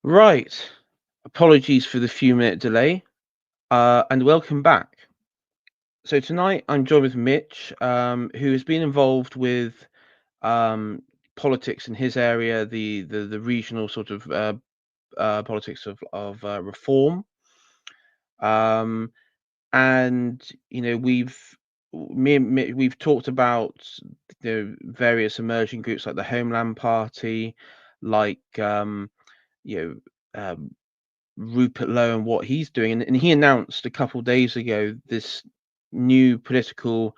Right. Apologies for the few-minute delay, and welcome back. So tonight I'm joined with Mitch, who has been involved with um, politics in his area, the regional sort of politics of reform, um, and we've we've talked about various emerging groups like the Homeland Party, like you um, Rupert Lowe and what he's doing, and he announced a couple of days ago this new political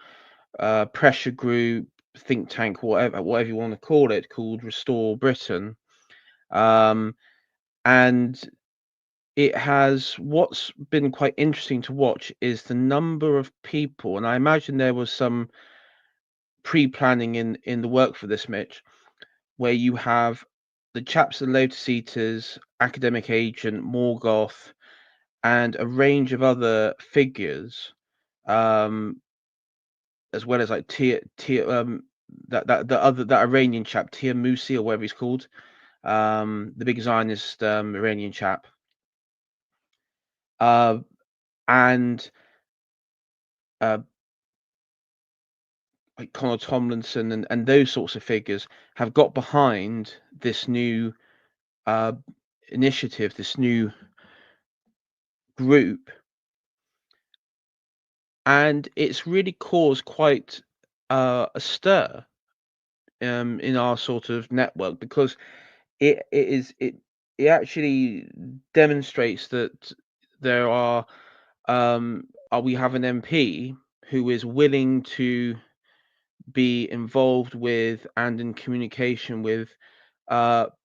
pressure group, think tank, whatever you want to call it, called Restore Britain. Um, and it has what's been quite interesting to watch is the number of people, and I imagine there was some pre-planning in the work for this, Mitch, where you have the chaps and Lotus Eaters, Academic Agent, Morgoth, and a range of other figures, um, as well as like that Iranian chap, Tir Musi or whatever he's called, the big Zionist Iranian chap, uh, and uh, like Connor Tomlinson and those sorts of figures have got behind this new uh, initiative, this new group, and it's really caused quite a stir in our sort of network because it actually demonstrates that there we have an MP who is willing to be involved with and in communication with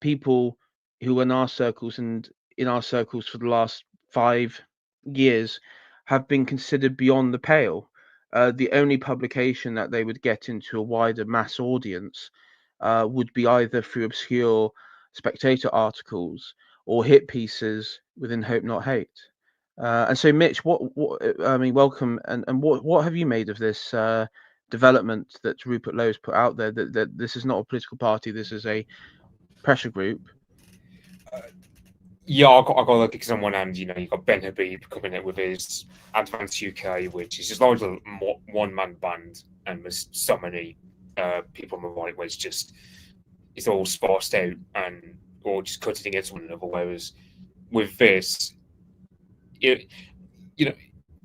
people who in our circles and in our circles for the last 5 years have been considered beyond the pale. The only publication that they would get into a wider mass audience would be either through obscure spectator articles or hit pieces within Hope Not Hate. And so, Mitch, I mean, welcome, and what have you made of this development that Rupert Lowe's put out there? That this is not a political party, this is a pressure group. Yeah, I got lucky because on one hand, you got Ben Habib coming in with his Advanced UK, which is just largely a one-man band, and there's so many people on the right where it's all sparsed out and all just cutting against one another. Whereas with this, it you know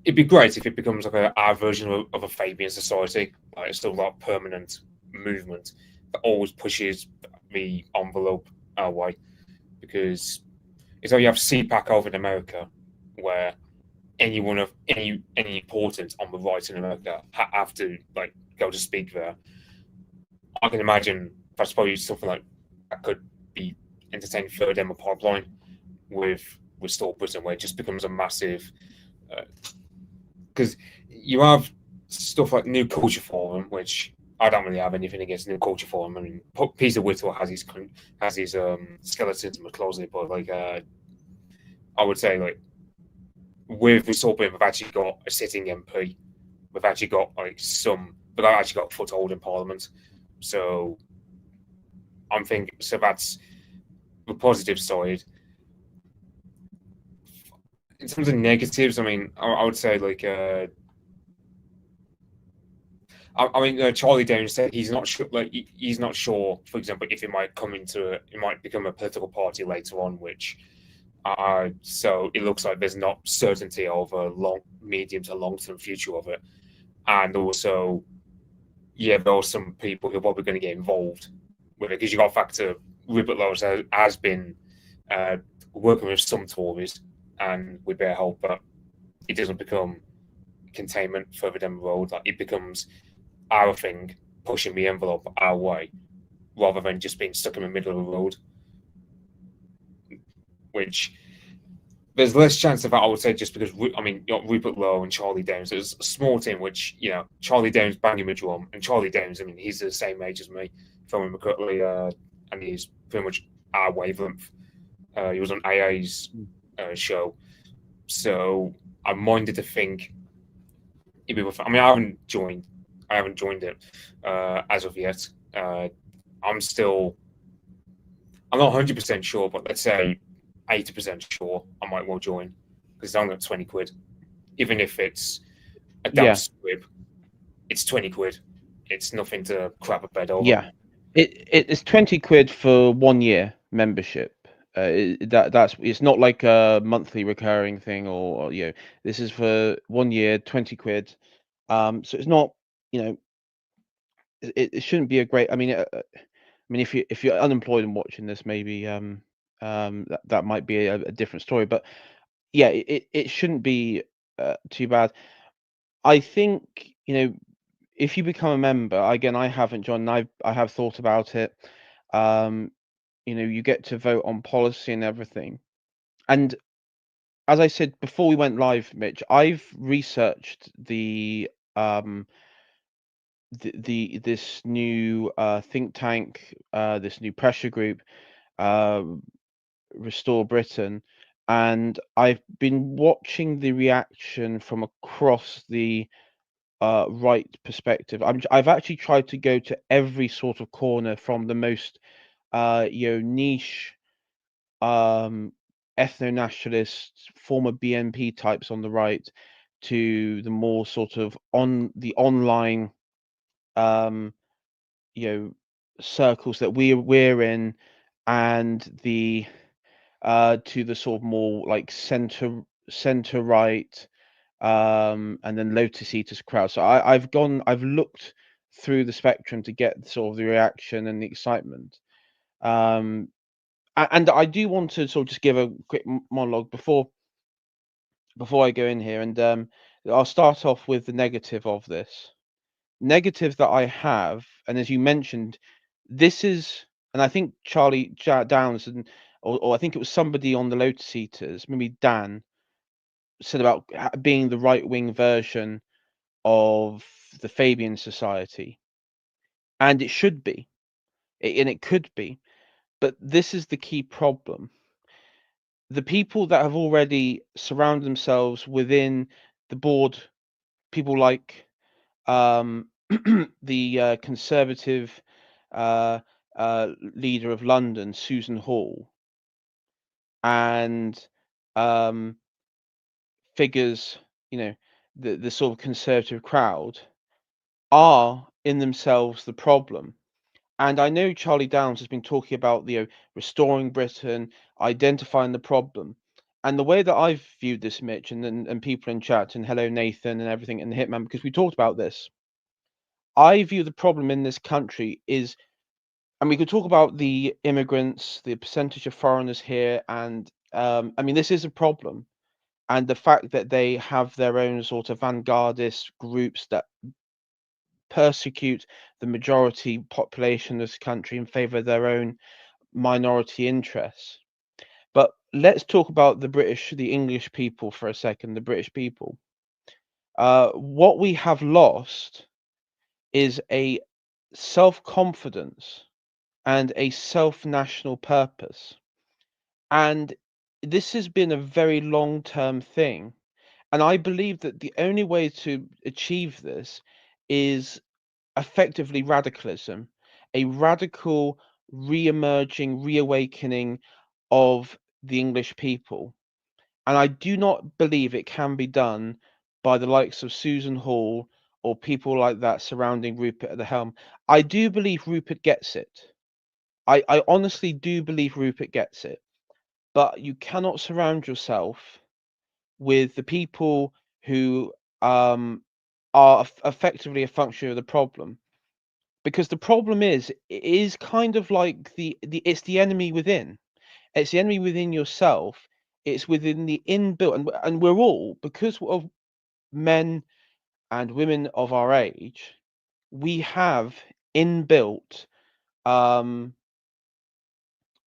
it'd be great if it becomes like our version of a Fabian society, like it's still that permanent movement that always pushes the envelope our way, because it's like you have CPAC over in America, where anyone of any importance on the right in America have to like go to speak there. I can imagine that's probably something like that could be entertaining for them a pipeline with Restore Britain, where it just becomes a massive. Because you have stuff like New Culture Forum, which I don't really have anything against New Culture Forum. I mean, Peter Whittle has his skeletons in the closet, but like I would say like with Restore Britain, we've actually got a sitting MP. We've actually got but I've actually got a foothold in Parliament. So I'm thinking, so that's the positive side. In terms of negatives, I mean, I would say like Charlie Downs said he's not sure. Like he's not sure, for example, if it might become a political party later on. Which, so it looks like there's not certainty of a medium to long term future of it, and also, yeah, there are some people who are probably going to get involved with it because you got to factor Rupert Lowe has been working with some Tories, and we better hope that it doesn't become containment further down the road. Like it becomes our thing, pushing the envelope our way, rather than just being stuck in the middle of the road. Which there's less chance of that, I would say, just because Rupert Lowe and Charlie Downs. There's a small team which Charlie Downs banging the drum, and Charlie Downs. I mean, he's the same age as me, if I remember correctly, and he's pretty much our wavelength. He was on AA's show, so I'm minded to think. I mean, I haven't joined it as of yet. I'm not 100% sure, but let's say 80% sure I might well join, because it's only at 20 quid. Even if it's a damn Yeah, squib, it's 20 quid. It's nothing to crap a bed over. yeah. It's 20 quid for 1 year membership. That's it's not like a monthly recurring thing, or this is for 1 year, 20 quid. So it's not, you know, it shouldn't be a great. I mean, if you're unemployed and watching this, maybe that might be a different story. But yeah, it shouldn't be too bad. I think, if you become a member, again, I haven't, John. I have thought about it. Um, you get to vote on policy and everything. And as I said before we went live, Mitch, I've researched um this new think tank, this new pressure group, uh, Restore Britain, and I've been watching the reaction from across the right perspective. I've actually tried to go to every sort of corner, from the most niche um ethno-nationalists, former BNP types on the right, to the more sort of on the online um you know circles that we're in, and the to the sort of more like center right, and then Lotus Eaters crowd. So I've looked through the spectrum to get sort of the reaction and the excitement. Um, and I do want to sort of just give a quick monologue before I go in here, and I'll start off with the negative of this. Negative that I have, and as you mentioned, this is, and I think Charlie Downs, or I think it was somebody on the Lotus Eaters, maybe Dan, said about being the right wing version of the Fabian Society, and it should be, and it could be, but this is the key problem. The people that have already surrounded themselves within the board, people like the Conservative uh, leader of London, Susan Hall, and um, figures, you know, the sort of Conservative crowd, are in themselves the problem. And I know Charlie Downs has been talking about restoring Britain, identifying the problem. And the way that I've viewed this, Mitch, and people in chat, and hello Nathan and everything, and Hitman, because we talked about this. I view the problem in this country is, and we could talk about the immigrants, the percentage of foreigners here, and this is a problem. And the fact that they have their own sort of vanguardist groups that persecute the majority population of this country in favor of their own minority interests. But let's talk about the English people for a second, the British people. What we have lost is a self confidence and a self national purpose. And this has been a very long term thing. And I believe that the only way to achieve this is effectively radicalism, a radical re-emerging, reawakening of the English people. And I do not believe it can be done by the likes of Susan Hall or people like that surrounding Rupert at the helm. I do believe Rupert gets it. I honestly do believe Rupert gets it. But you cannot surround yourself with the people who are effectively a function of the problem. Because the problem is, it is kind of like it's the enemy within. It's the enemy within yourself. It's within the inbuilt, and we're all, because of men and women of our age, we have inbuilt um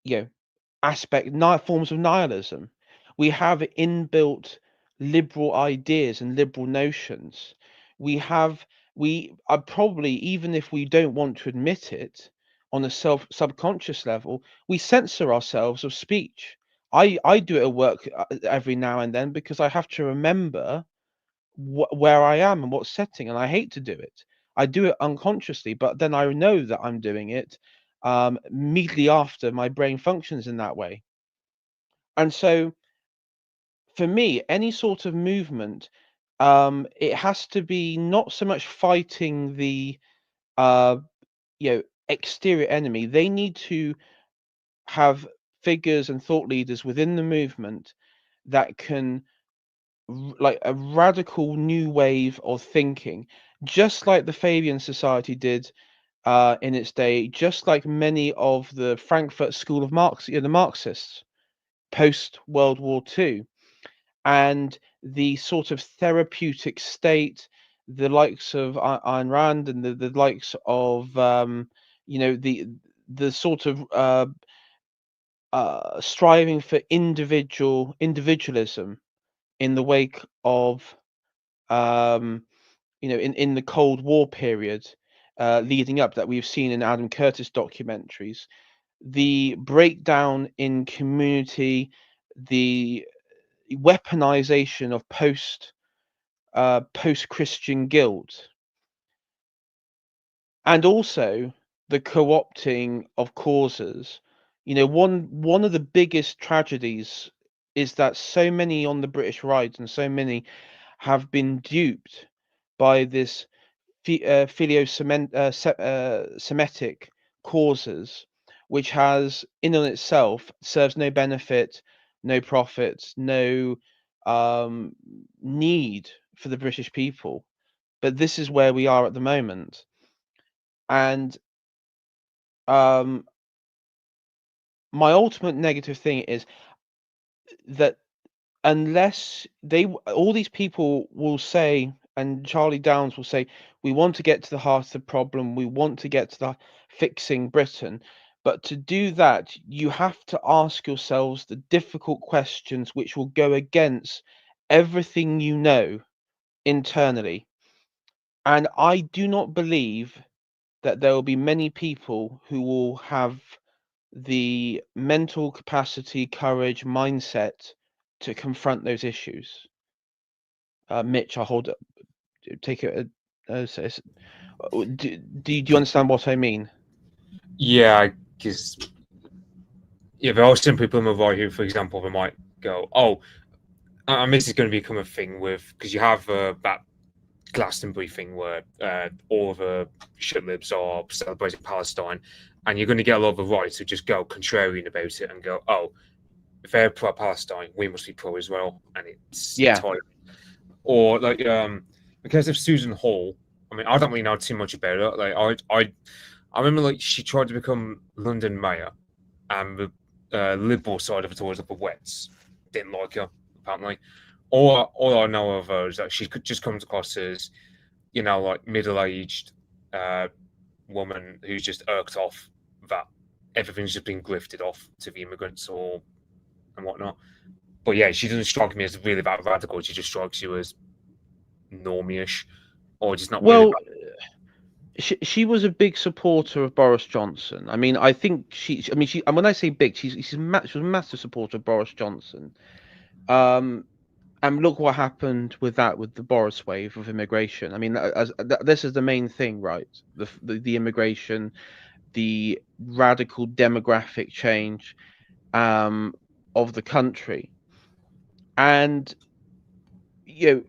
you know forms of nihilism. We have inbuilt liberal ideas and liberal notions. We have we are probably, even if we don't want to admit it, on a subconscious level, we censor ourselves of speech. I do it at work every now and then, because I have to remember where I am and what setting, and I hate to do it. I do it unconsciously, but then I know that I'm doing it immediately after my brain functions in that way. And so for me, any sort of movement, it has to be not so much fighting the uh, exterior enemy. They need to have figures and thought leaders within the movement that can like a radical new wave of thinking, just like the Fabian Society did in its day, just like many of the Frankfurt School of the Marxists post World War II, and the sort of therapeutic state, the likes of Ayn Rand and the likes of the sort of striving for individualism in the wake of um, in the Cold War period leading up that we've seen in Adam Curtis documentaries, the breakdown in community, the weaponization of post Christian guilt, and also the co-opting of causes. One of the biggest tragedies is that so many on the British right and so many have been duped by this Semitic causes, which has in and itself serves no benefit, no profit, no um, need for the British people. But this is where we are at the moment, and um, my ultimate negative thing is that unless all these people will say, and Charlie Downs will say, we want to get to the heart of the problem, we want to get to the fixing Britain. But to do that, you have to ask yourselves the difficult questions which will go against everything you know internally. And I do not believe that there will be many people who will have the mental capacity, courage, mindset to confront those issues. Mitch, I'll hold it. Take it. Do you understand what I mean? Yeah, because there are some people in my right who, for example, they might go, "Oh, and this is going to become a thing with," because you have that Glastonbury thing where all the shit libs are celebrating Palestine, and you're going to get a lot of the right who just go contrarian about it and go, "Oh, if they're pro-Palestine, we must be pro-Israel," and it's Yeah. entirely. Or like because of Susan Hall. I mean, I don't really know too much about her. Like I remember like she tried to become London mayor, and the liberal side of it was up the Wets didn't like her apparently. All I know of her is that she could just comes across as, like middle-aged uh, woman who's just irked off that everything's just been grifted off to the immigrants or and whatnot. But yeah, she doesn't strike me as really that radical. She just strikes you as normie-ish, or just not really Well, that. she was a big supporter of Boris Johnson. I mean, I think she. I mean, she. And when I say big, she was a massive supporter of Boris Johnson. Um, and look what happened with that, with the Boris wave of immigration. I mean, this is the main thing, right? The immigration, the radical demographic change um, of the country, and you know,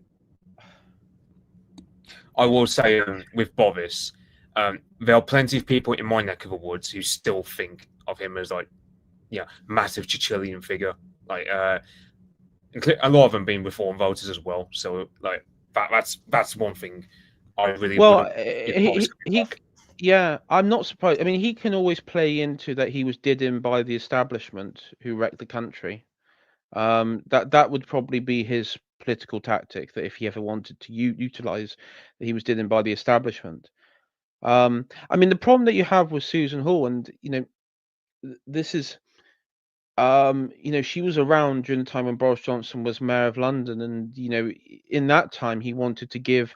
I will say with Boris, there are plenty of people in my neck of the woods who still think of him as like, massive Chichilian figure. Like a lot of them being reform voters as well. So like that's one thing I really well, wouldn't give Boris off. yeah, I'm not surprised. I mean, he can always play into that he was did in by the establishment who wrecked the country. That would probably be his political tactic. That if he ever wanted to utilize, that he was did in by the establishment. I mean, the problem that you have with Susan Hall, and this is, she was around during the time when Boris Johnson was mayor of London, and in that time he wanted to give,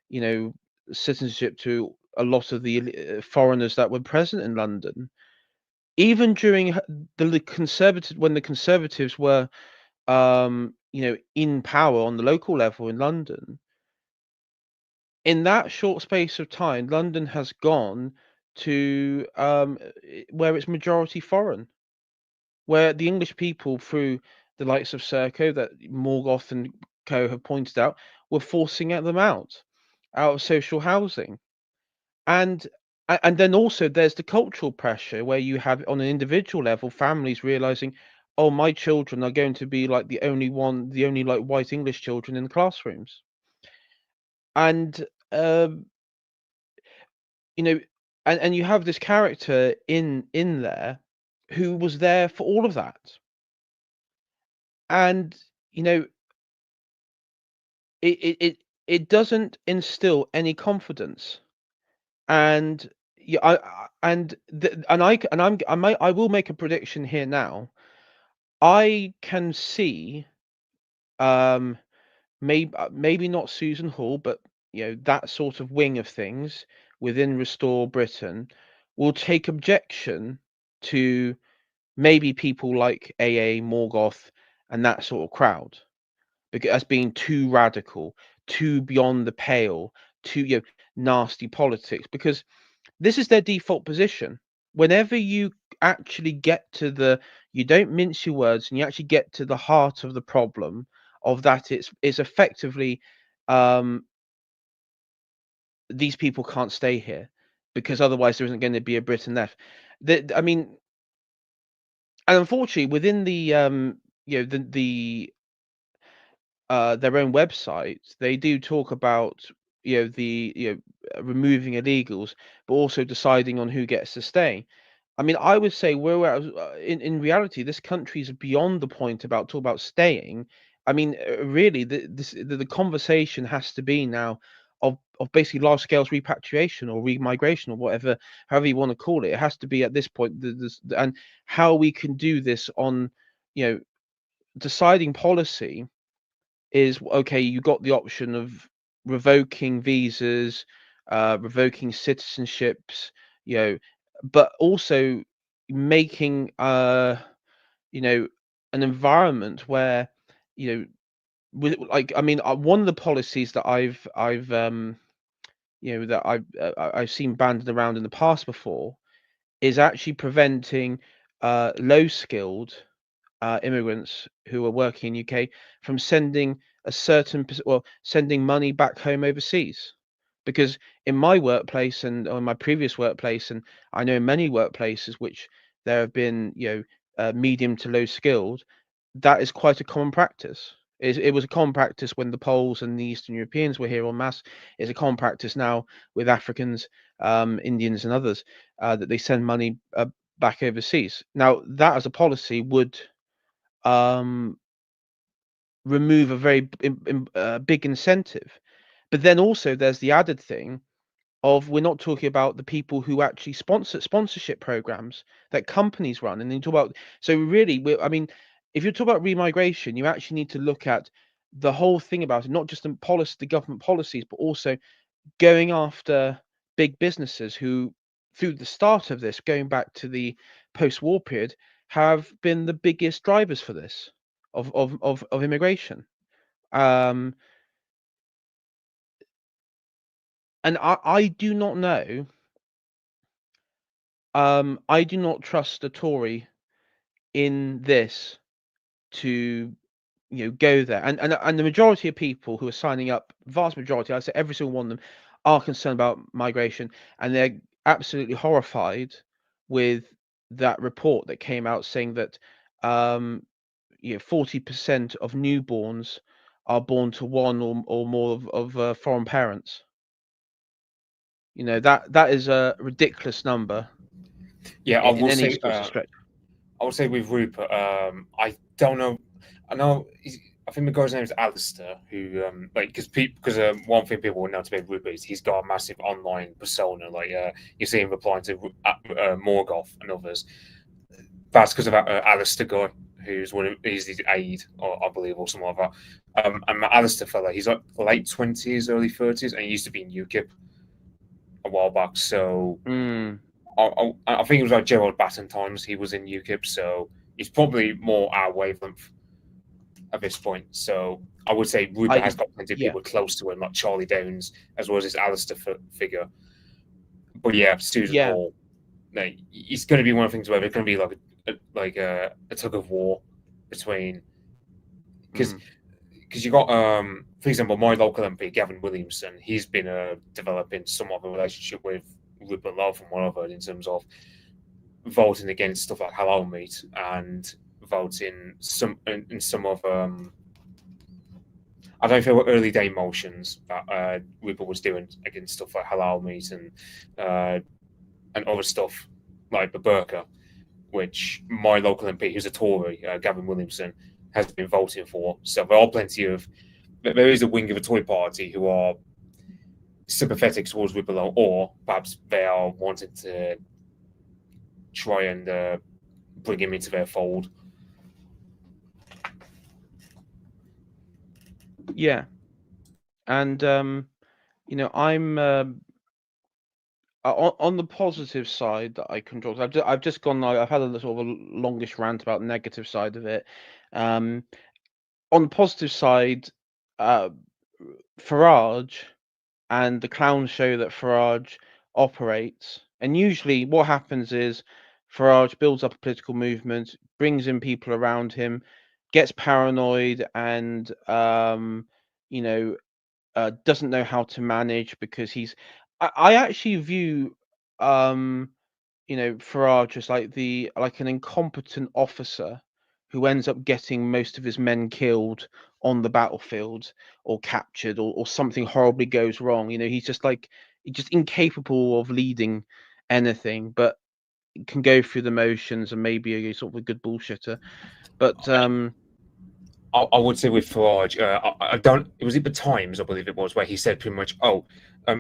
you know, citizenship to a lot of the foreigners that were present in London. Even during the conservative, when the Conservatives were, in power on the local level in London, in that short space of time, London has gone to where it's majority foreign, where the English people through the likes of Serco that Morgoth and co have pointed out, were forcing them out of social housing. And and then also there's the cultural pressure where you have on an individual level families realizing, oh, my children are going to be like the only like white English children in the classrooms. And you know, and you have this character in there who was there for all of that. And you know, it doesn't instill any confidence. And yeah, I will make a prediction here now. I can see um maybe not Susan Hall, but that sort of wing of things within Restore Britain will take objection to maybe people like AA, Morgoth, and that sort of crowd, because as being too radical, too beyond the pale, too nasty politics. Because this is their default position. Whenever you actually get to you don't mince your words and you actually get to the heart of the problem of that, it's effectively um, these people can't stay here because otherwise there isn't going to be a Britain left. I mean, and unfortunately, within the their own website, they do talk about removing illegals, but also deciding on who gets to stay. I mean, I would say in reality, this country is beyond the point about talk about staying. I mean, really, the conversation has to be now of basically large scale repatriation or remigration or whatever, however you want to call it. It has to be at this point, and how we can do this on, you know, deciding policy is okay. You got the option of revoking visas, revoking citizenships, you know, but also making you know, an environment where, you know, like I mean, one of the policies that I've seen banded around in the past before is actually preventing low skilled immigrants who are working in UK from sending sending money back home overseas. Because in my workplace and or in my previous workplace, and I know in many workplaces which there have been, medium to low skilled, that is quite a common practice. It was a common practice when the Poles and the Eastern Europeans were here en masse. It's a common practice now with Africans, Indians, and others that they send money back overseas. Now, that as a policy would um, remove a very big incentive. But then also there's the added thing of we're not talking about the people who actually sponsor sponsorship programs that companies run, and then you talk about so really I mean, if you talk about remigration, you actually need to look at the whole thing about it, not just the government policies, but also going after big businesses who, through the start of this, going back to the post-war period, have been the biggest drivers for this of immigration. Um, and I do not know. I do not trust the Tory in this to go there, and the majority of people who are signing up, vast majority, I'd say every single one of them, are concerned about migration, and they're absolutely horrified with that report that came out saying that 40% of newborns are born to one or more of foreign parents. That is a ridiculous number Yeah, in any sort of stretch. I would say with Rupert, I don't know. I know. I think the guy's name is Alistair, who because one thing people will know about Rupert is he's got a massive online persona. Like you see him replying to Morgoth and others. That's because of Alistair guy, he's the aide, or I believe, or something like that. And my Alistair fella, he's like late 20s, early 30s, and he used to be in UKIP a while back. So Mm, I think it was like Gerald Batten times he was in UKIP, so he's probably more our wavelength at this point. So I would say Rupert has I got plenty of yeah people close to him, like Charlie Downs, as well as this Alistair figure. But yeah, Susan yeah Hall, it's going to be one of the things where there's going to be like a tug of war between because you got for example, my local MP Gavin Williamson, he's been developing somewhat of a relationship with Rupert Lowe from what I've heard in terms of voting against stuff like halal meat and voting in some of I don't know if there were early day motions that Rupert was doing against stuff like halal meat and other stuff like the burqa, which my local MP, who's a Tory, Gavin Williamson, has been voting for. So there is a wing of the Tory party who are sympathetic towards Rupert Lowe, or perhaps they are wanting to try and bring him into their fold. Yeah, and I'm on the positive side that I control. I've just gone. I've had a sort of a longish rant about the negative side of it. On the positive side, Farage and the clown show that Farage operates, and usually what happens is Farage builds up a political movement, brings in people around him, gets paranoid, and doesn't know how to manage because I actually view Farage as like an incompetent officer who ends up getting most of his men killed on the battlefield or captured, or something horribly goes wrong. He's just incapable of leading anything, but can go through the motions and maybe a sort of a good bullshitter. But I would say with Farage, I don't. It was at the Times, I believe it was, where he said pretty much, "Oh,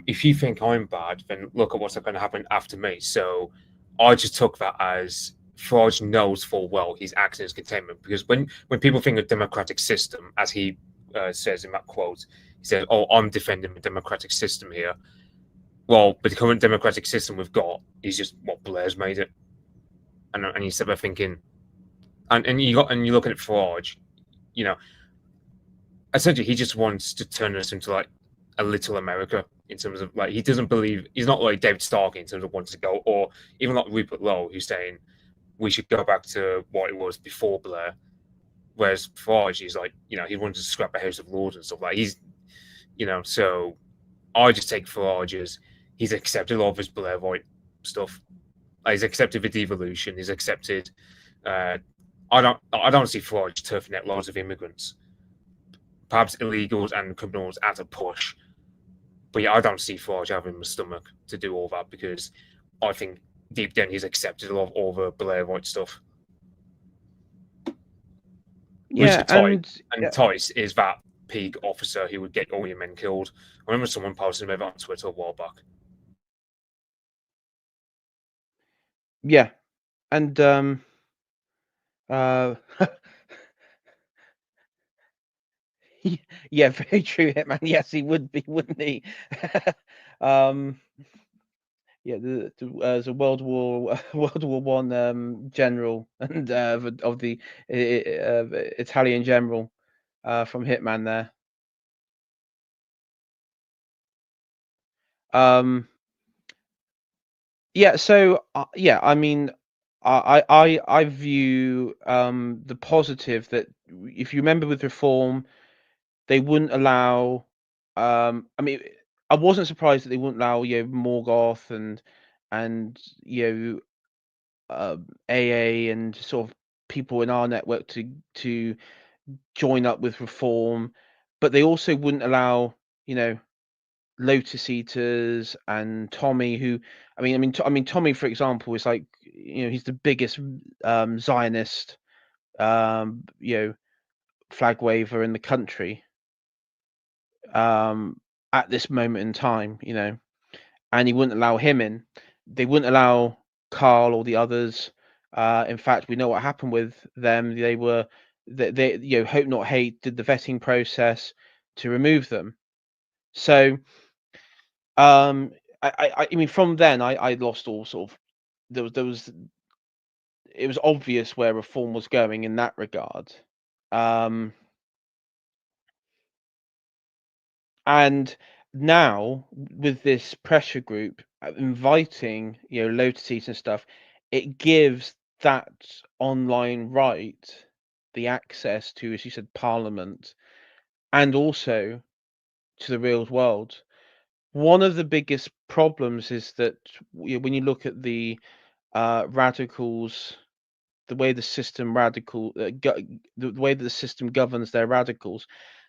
if you think I'm bad, then look at what's going to happen after me." So I just took that as Farage knows full well he's acting as containment, because when people think of democratic system, as he says in that quote, he says, "Oh, I'm defending the democratic system here." Well, but the current democratic system we've got is just what Blair's made it, and you sit there thinking, and you look at it, Farage, you know, essentially he just wants to turn us into like a little America in terms of like he doesn't believe he's not like David Stark in terms of wanting to go, or even like Rupert Lowe who's saying we should go back to what it was before Blair. Whereas Farage is like, he wanted to scrap the House of Lords and stuff like so I just take Farage as he's accepted all of his Blairite stuff. He's accepted the devolution. He's accepted. I don't see Farage turfing out loads of immigrants, perhaps illegals and criminals at a push. But yeah, I don't see Farage having the stomach to do all that, because I think deep down he's accepted a lot of all the Blairite stuff. yeah, Tice is that peak officer who would get all your men killed. I remember someone posted about that on Twitter a while back. Yeah, and uh yeah, very true, Hitman. Yes, he would be, wouldn't he? Yeah, there's a World War I general and of the Italian general from Hitman there. Yeah, so yeah, I mean, I view the positive that if you remember with reform, they wouldn't allow. I mean, I wasn't surprised that they wouldn't allow Morgoth and AA and sort of people in our network to join up with reform, but they also wouldn't allow Lotus Eaters and Tommy, who Tommy, for example, is like he's the biggest Zionist flag waver in the country at this moment in time, and he wouldn't allow him in. They wouldn't allow Carl or the others. In fact, we know what happened with them. They Hope Not Hate did the vetting process to remove them. So I mean, from then I lost all sort of there was it was obvious where reform was going in that regard. And now with this pressure group inviting Lotus Eaters and stuff, it gives that online right the access to, as you said, Parliament, and also to the real world. One of the biggest problems is that when you look at the radicals, the way the system the way that the system governs their radicals,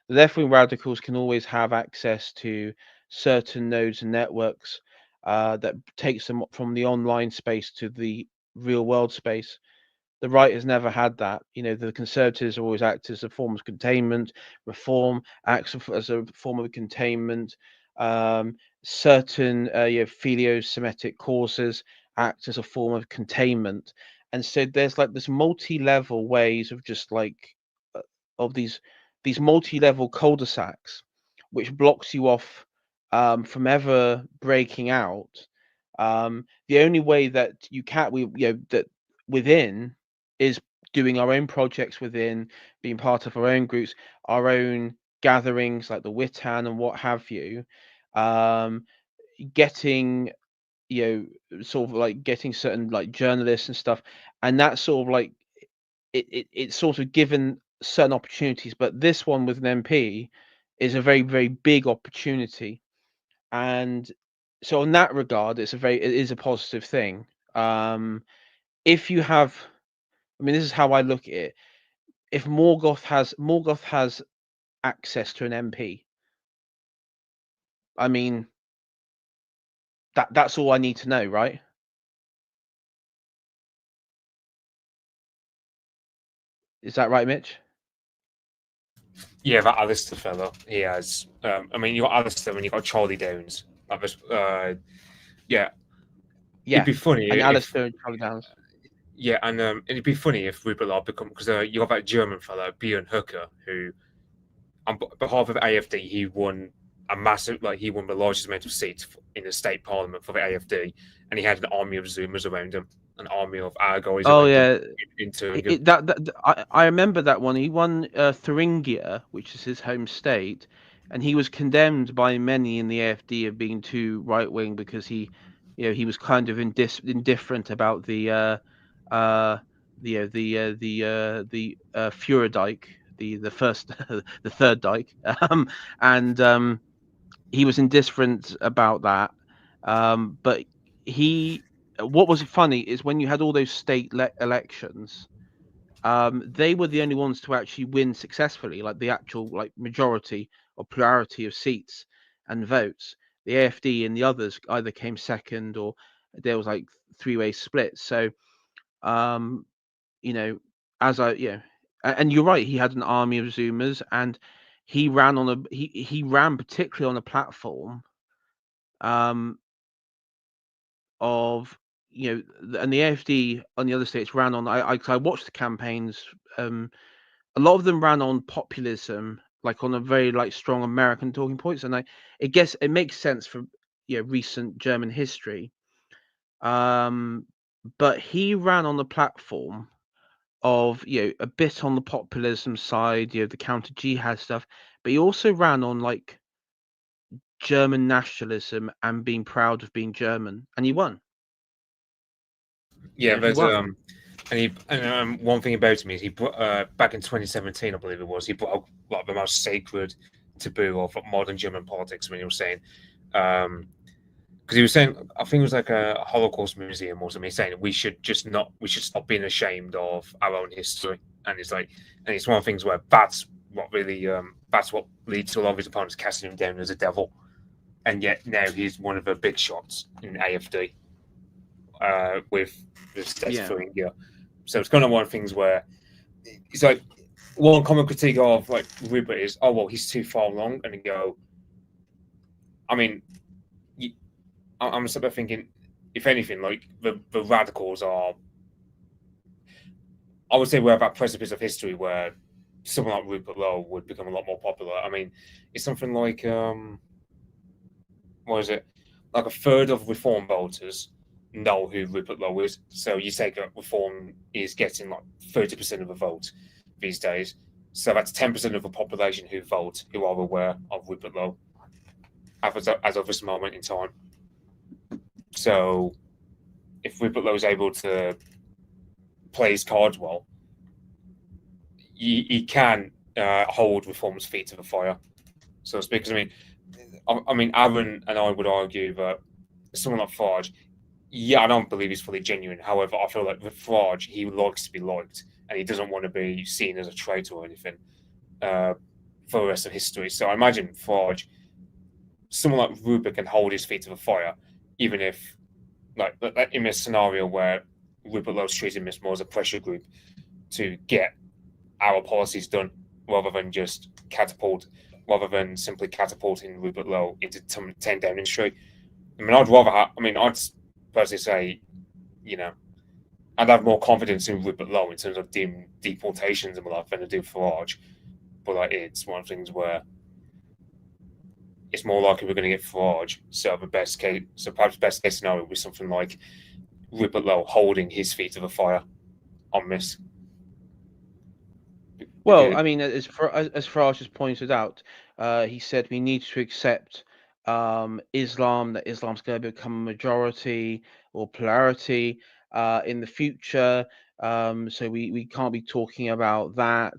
the left-wing radicals can always have access to certain nodes and networks that takes them from the online space to the real world space. The right has never had that. The Conservatives always act as a form of containment. Reform acts as a form of containment. Certain filio-Semitic causes act as a form of containment. And so there's like this multi-level ways of just like of these multi-level cul-de-sacs, which blocks you off from ever breaking out. The only way that that within is doing our own projects within, being part of our own groups, our own gatherings like the Witan and what have you, getting sort of like getting certain like journalists and stuff, and that's sort of like it's sort of given certain opportunities, but this one with an MP is a very, very big opportunity. And so in that regard, it is a positive thing. If you have, I mean, this is how I look at it. If Morgoth has access to an MP, I mean, that's all I need to know, right? Is that right, Mitch? Yeah, that Alistair fellow, he has. I mean, you got Alistair and you got Charlie Downs. That was, yeah, it'd Yeah, be funny and if, Alistair and Charlie Downs. yeah, and it'd be funny if Rupert Lowe become, because you got that German fellow Björn Hooker, who on behalf of the AFD, he won a massive, like he won the largest amount of seats in the state parliament for the AFD, and he had an army of Zoomers around him, an army of our guys Oh around him yeah, in Turingen. I remember that one. He won Thuringia, which is his home state, and he was condemned by many in the AfD of being too right wing because he was kind of indifferent about uh, the Fuhrer the first the third Dyke, and he was indifferent about that. But he, what was funny is when you had all those state elections, they were the only ones to actually win successfully, like the actual like majority or plurality of seats and votes. The AfD and the others either came second or there was like three-way splits. So, um, you know, as I, and you're right, he had an army of Zoomers, and he ran particularly on a platform um, of and the AfD on the other states ran on. I watched the campaigns. A lot of them ran on populism, like on a very like strong American talking points, and it guess it makes sense for recent German history. But he ran on the platform of a bit on the populism side, the counter jihad stuff, but he also ran on like German nationalism and being proud of being German, and he won. Yeah, He there's won. one thing about him is he put back in 2017, I believe it was, he put out like the most sacred taboo of modern German politics when he was saying, because he was saying, I think it was like a Holocaust museum or something, saying we should stop being ashamed of our own history, and it's one of the things where that's what really that's what leads to a lot of his opponents casting him down as a devil, and yet now he's one of the big shots in AFD with the state Yeah. for India. So it's kind of one of the things where it's like one common critique of like Rupert is, oh well, he's too far along, and you go, I mean, I'm sort of thinking, if anything, like the radicals are, I would say we're at that precipice of history where someone like Rupert Lowe would become a lot more popular. I mean, it's something like what is it? Like a third of Reform voters know who Rupert Lowe is. So you say that Reform is getting like 30% of the vote these days. So that's 10% of the population who vote who are aware of Rupert Lowe as of this moment in time. So if Rupert Lowe is able to play his cards well, he can hold reform's feet to the fire, so to speak. Because I mean, Aaron and I would argue that someone like Farage, yeah, I don't believe he's fully genuine. However, I feel like with Farage, he likes to be liked, and he doesn't want to be seen as a traitor or anything for the rest of history. So I imagine Farage, someone like Rupert can hold his feet to the fire, even if, like in a scenario where Rupert Lowe's treating this more as a pressure group to get our policies done, rather than simply catapulting Rupert Lowe into 10 Downing Street. I mean, I'd personally say, you know, I'd have more confidence in Rupert Lowe in terms of deportations and whatnot than I do Farage. But like, it's one of the things where it's more likely we're going to get Farage. So perhaps best case scenario would be something like Rupert Lowe holding his feet to the fire on this. Well, I mean, as Farage has pointed out, he said we need to accept Islam, that Islam's going to become a majority or plurality in the future. So we can't be talking about that.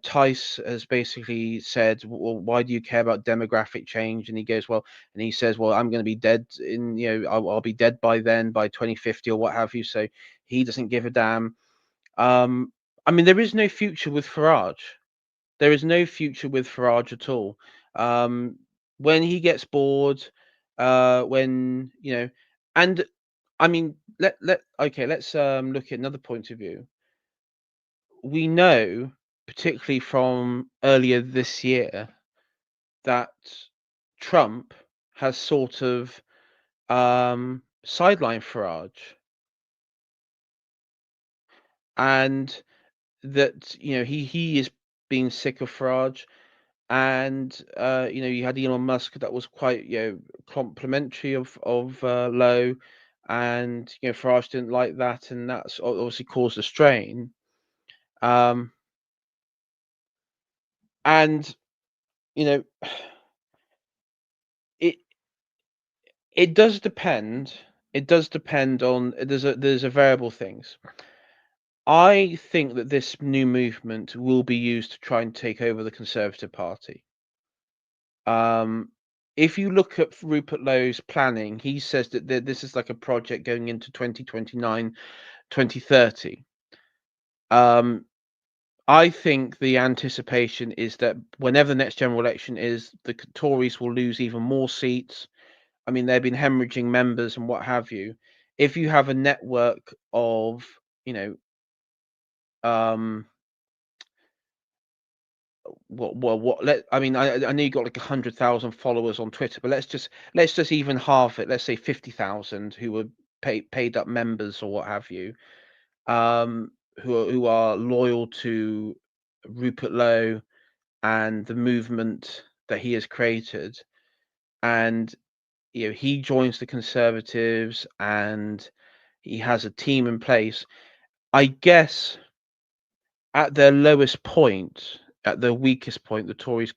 Tice has basically said, well, why do you care about demographic change? And he goes, well, and he says, well, I'm going to be dead I'll be dead by then, by 2050 or what have you. So he doesn't give a damn. I mean, there is no future with Farage. There is no future with Farage at all. When he gets bored, when and I mean, let's look at another point of view. We know, particularly from earlier this year, that Trump has sort of sidelined Farage, and that he is being sick of Farage. And you had Elon Musk that was quite complimentary of Lowe, and Farage didn't like that, and that's obviously caused a strain. And it it does depend. It does depend on there's a variable things. I think that this new movement will be used to try and take over the Conservative Party. If you look at Rupert Lowe's planning, he says that this is like a project going into 2029, 2030. I think the anticipation is that whenever the next general election is, the Tories will lose even more seats. I mean, they've been hemorrhaging members and what have you. If you have a network of, um, I mean, I know you got like 100,000 followers on Twitter, but let's just even halve it. Let's say 50,000 who were paid up members or what have you, who are loyal to Rupert Lowe and the movement that he has created, and he joins the Conservatives and he has a team in place. I guess at their lowest point, at their weakest point, the Tories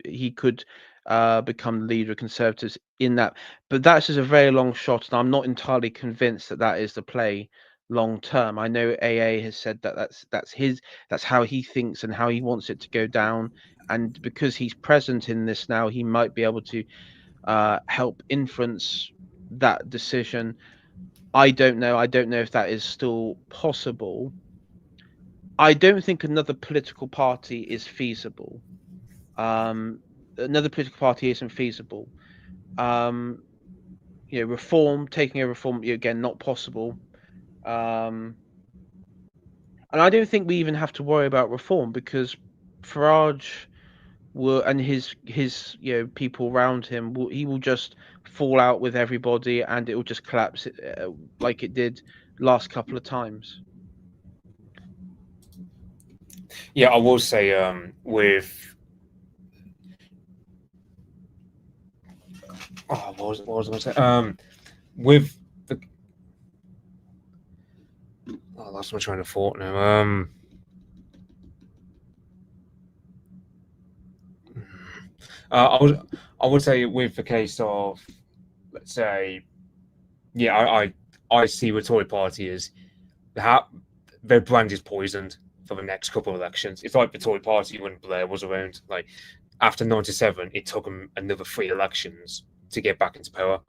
he could become the leader of Conservatives in that. But that's just a very long shot, and I'm not entirely convinced that that is the play long term. I know AA has said that that's how he thinks and how he wants it to go down, and because he's present in this now, he might be able to help influence that decision. I don't know. I don't know if that is still possible. I don't think another political party is feasible. Another political party isn't feasible. Taking a reform, again, not possible. And I don't think we even have to worry about reform because Farage and his people around him he will just fall out with everybody and it will just collapse like it did last couple of times. Yeah, I will say what was I going to say? With the that's what I'm trying to thought now. I would say with the case of, let's say, yeah, I see the Tory party as their brand is poisoned for the next couple of elections. It's like the Tory party when Blair was around. Like after '97, it took them another 3 elections to get back into power,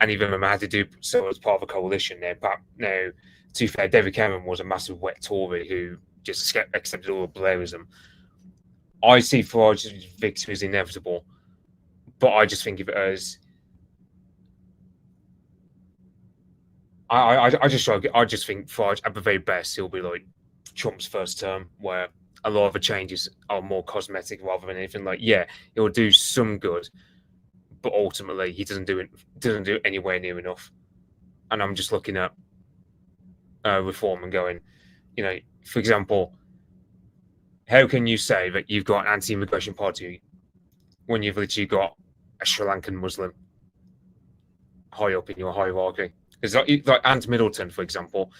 and even when they had to do so as part of a coalition. Now, to be fair, David Cameron was a massive wet Tory who just accepted all of Blairism. I see Farage's victory as inevitable, but I just think of it as I just think Farage at the very best he'll be like Trump's first term, where a lot of the changes are more cosmetic rather than anything. Like, yeah, he'll do some good, but ultimately he doesn't do it anywhere near enough. And I'm just looking at reform and going, for example, how can you say that you've got an anti-immigration party when you've literally got a Sri Lankan Muslim high up in your hierarchy? Because like Ant Middleton, for example,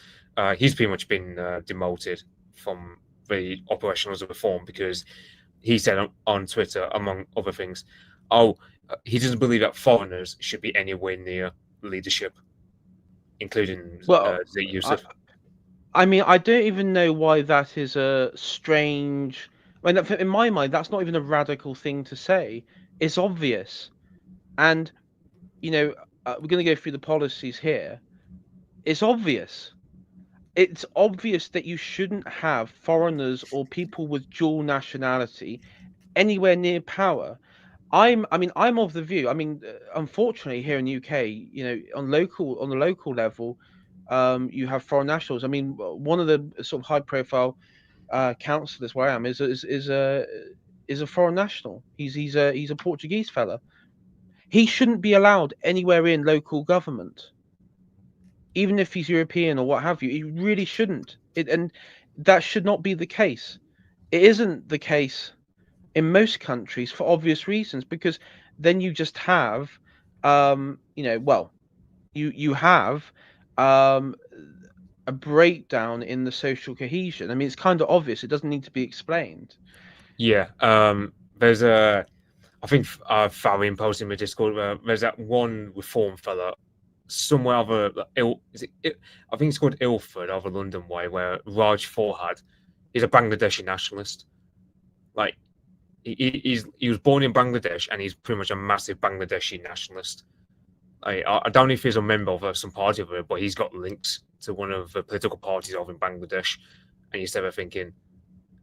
he's pretty much been demoted from the operationals of reform because he said on Twitter, among other things, he doesn't believe that foreigners should be anywhere near leadership, including Well, Yusuf. I mean, I don't even know why that is a strange. I mean, in my mind, that's not even a radical thing to say. It's obvious, and we're going to go through the policies here. It's obvious. It's obvious that you shouldn't have foreigners or people with dual nationality anywhere near power. I'm of the view. I mean, unfortunately, here in the UK, on the local level, you have foreign nationals. I mean, one of the sort of high-profile councillors where I am is a foreign national. He's a Portuguese fella. He shouldn't be allowed anywhere in local government, even if he's European or what have you. He really shouldn't. And that should not be the case. It isn't the case in most countries for obvious reasons, because then you just have, you have a breakdown in the social cohesion. I mean, it's kind of obvious. It doesn't need to be explained. Yeah, there's I think Fabian posted in my Discord. There's that one reform fella somewhere over I think it's called Ilford over London way, where Raj Forhad is a Bangladeshi nationalist. Like he was born in Bangladesh and he's pretty much a massive Bangladeshi nationalist. I don't know if he's a member of some party of it, but he's got links to one of the political parties over in Bangladesh. And you're ever thinking,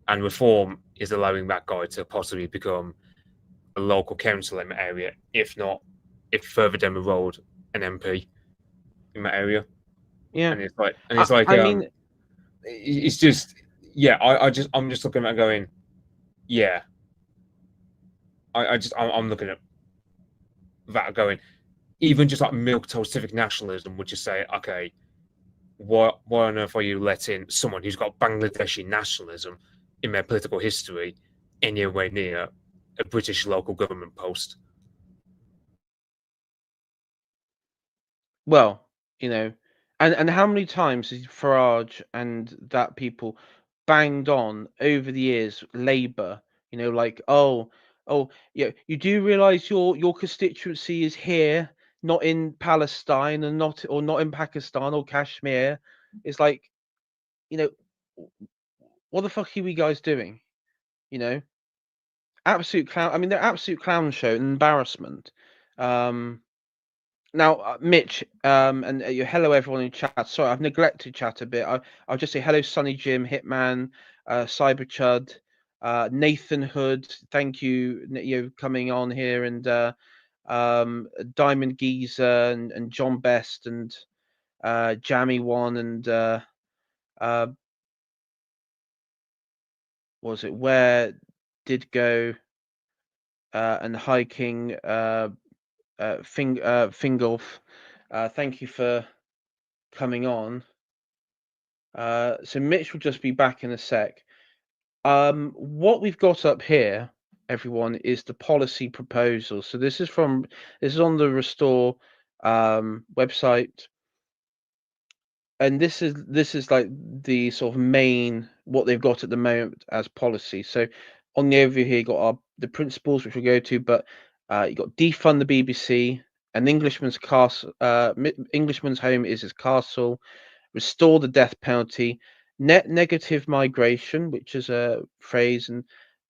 and reform is allowing that guy to possibly become a local council in the area, if further down the road, an MP in that area. Yeah, And it's like, I mean, it's just, yeah. I'm just looking at it going, yeah. I'm looking at that going, even just like milquetoast civic nationalism would just say, okay, why on earth are you letting someone who's got Bangladeshi nationalism in their political history anywhere near a British local government post? well, and how many times has Farage and that people banged on over the years Labour, like, yeah, you do realise your constituency is here, not in Palestine, and not in Pakistan or Kashmir. It's like, you know, what the fuck are we guys doing? Absolute clown. I mean, they're absolute clown show and embarrassment. Now, Mitch, and hello everyone in chat. Sorry, I've neglected chat a bit. I'll just say hello, Sunny Jim, Hitman, Cyber Chud, Nathan Hood. Thank you, coming on here, and Diamond Geezer and John Best and Jammy One and what was it? Where did go and hiking Fingolf. Thank you for coming on. So Mitch will just be back in a sec. What we've got up here, everyone, is the policy proposal. So this is on the Restore website, and this is like the sort of main what they've got at the moment as policy. So on the overview here, you got the principles, which we'll go to, but you got defund the BBC. An Englishman's castle. Englishman's home is his castle. restore the death penalty, net negative migration, which is a phrase, and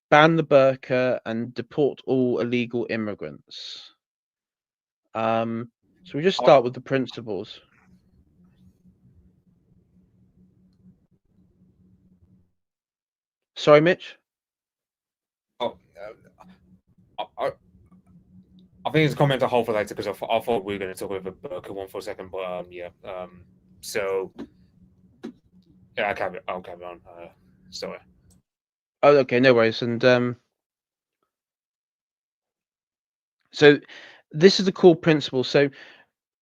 ban the burqa and deport all illegal immigrants. So we just start with the principles. Sorry, Mitch. Oh, I think it's a comment to hold for later because I thought we were going to talk about the Burka one for a second, but yeah. So yeah, I'll carry on. Sorry. Oh, okay, no worries. And so this is the core principle. So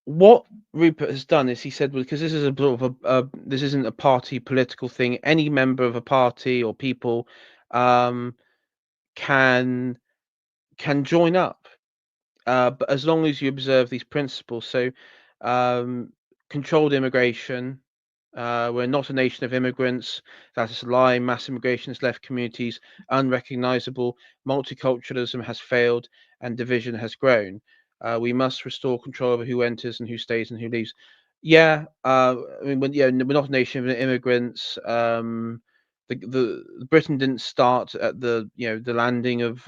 what Rupert has done is he said, well, because this is a sort of this isn't a party political thing. Any member of a party or people can join up, but as long as you observe these principles. So controlled immigration. We're not a nation of immigrants. That is a lie. Mass immigration has left communities unrecognizable. Multiculturalism has failed and division has grown. We must restore control over who enters and who stays and who leaves. Yeah, I mean, we're not a nation of immigrants. Britain didn't start at the landing of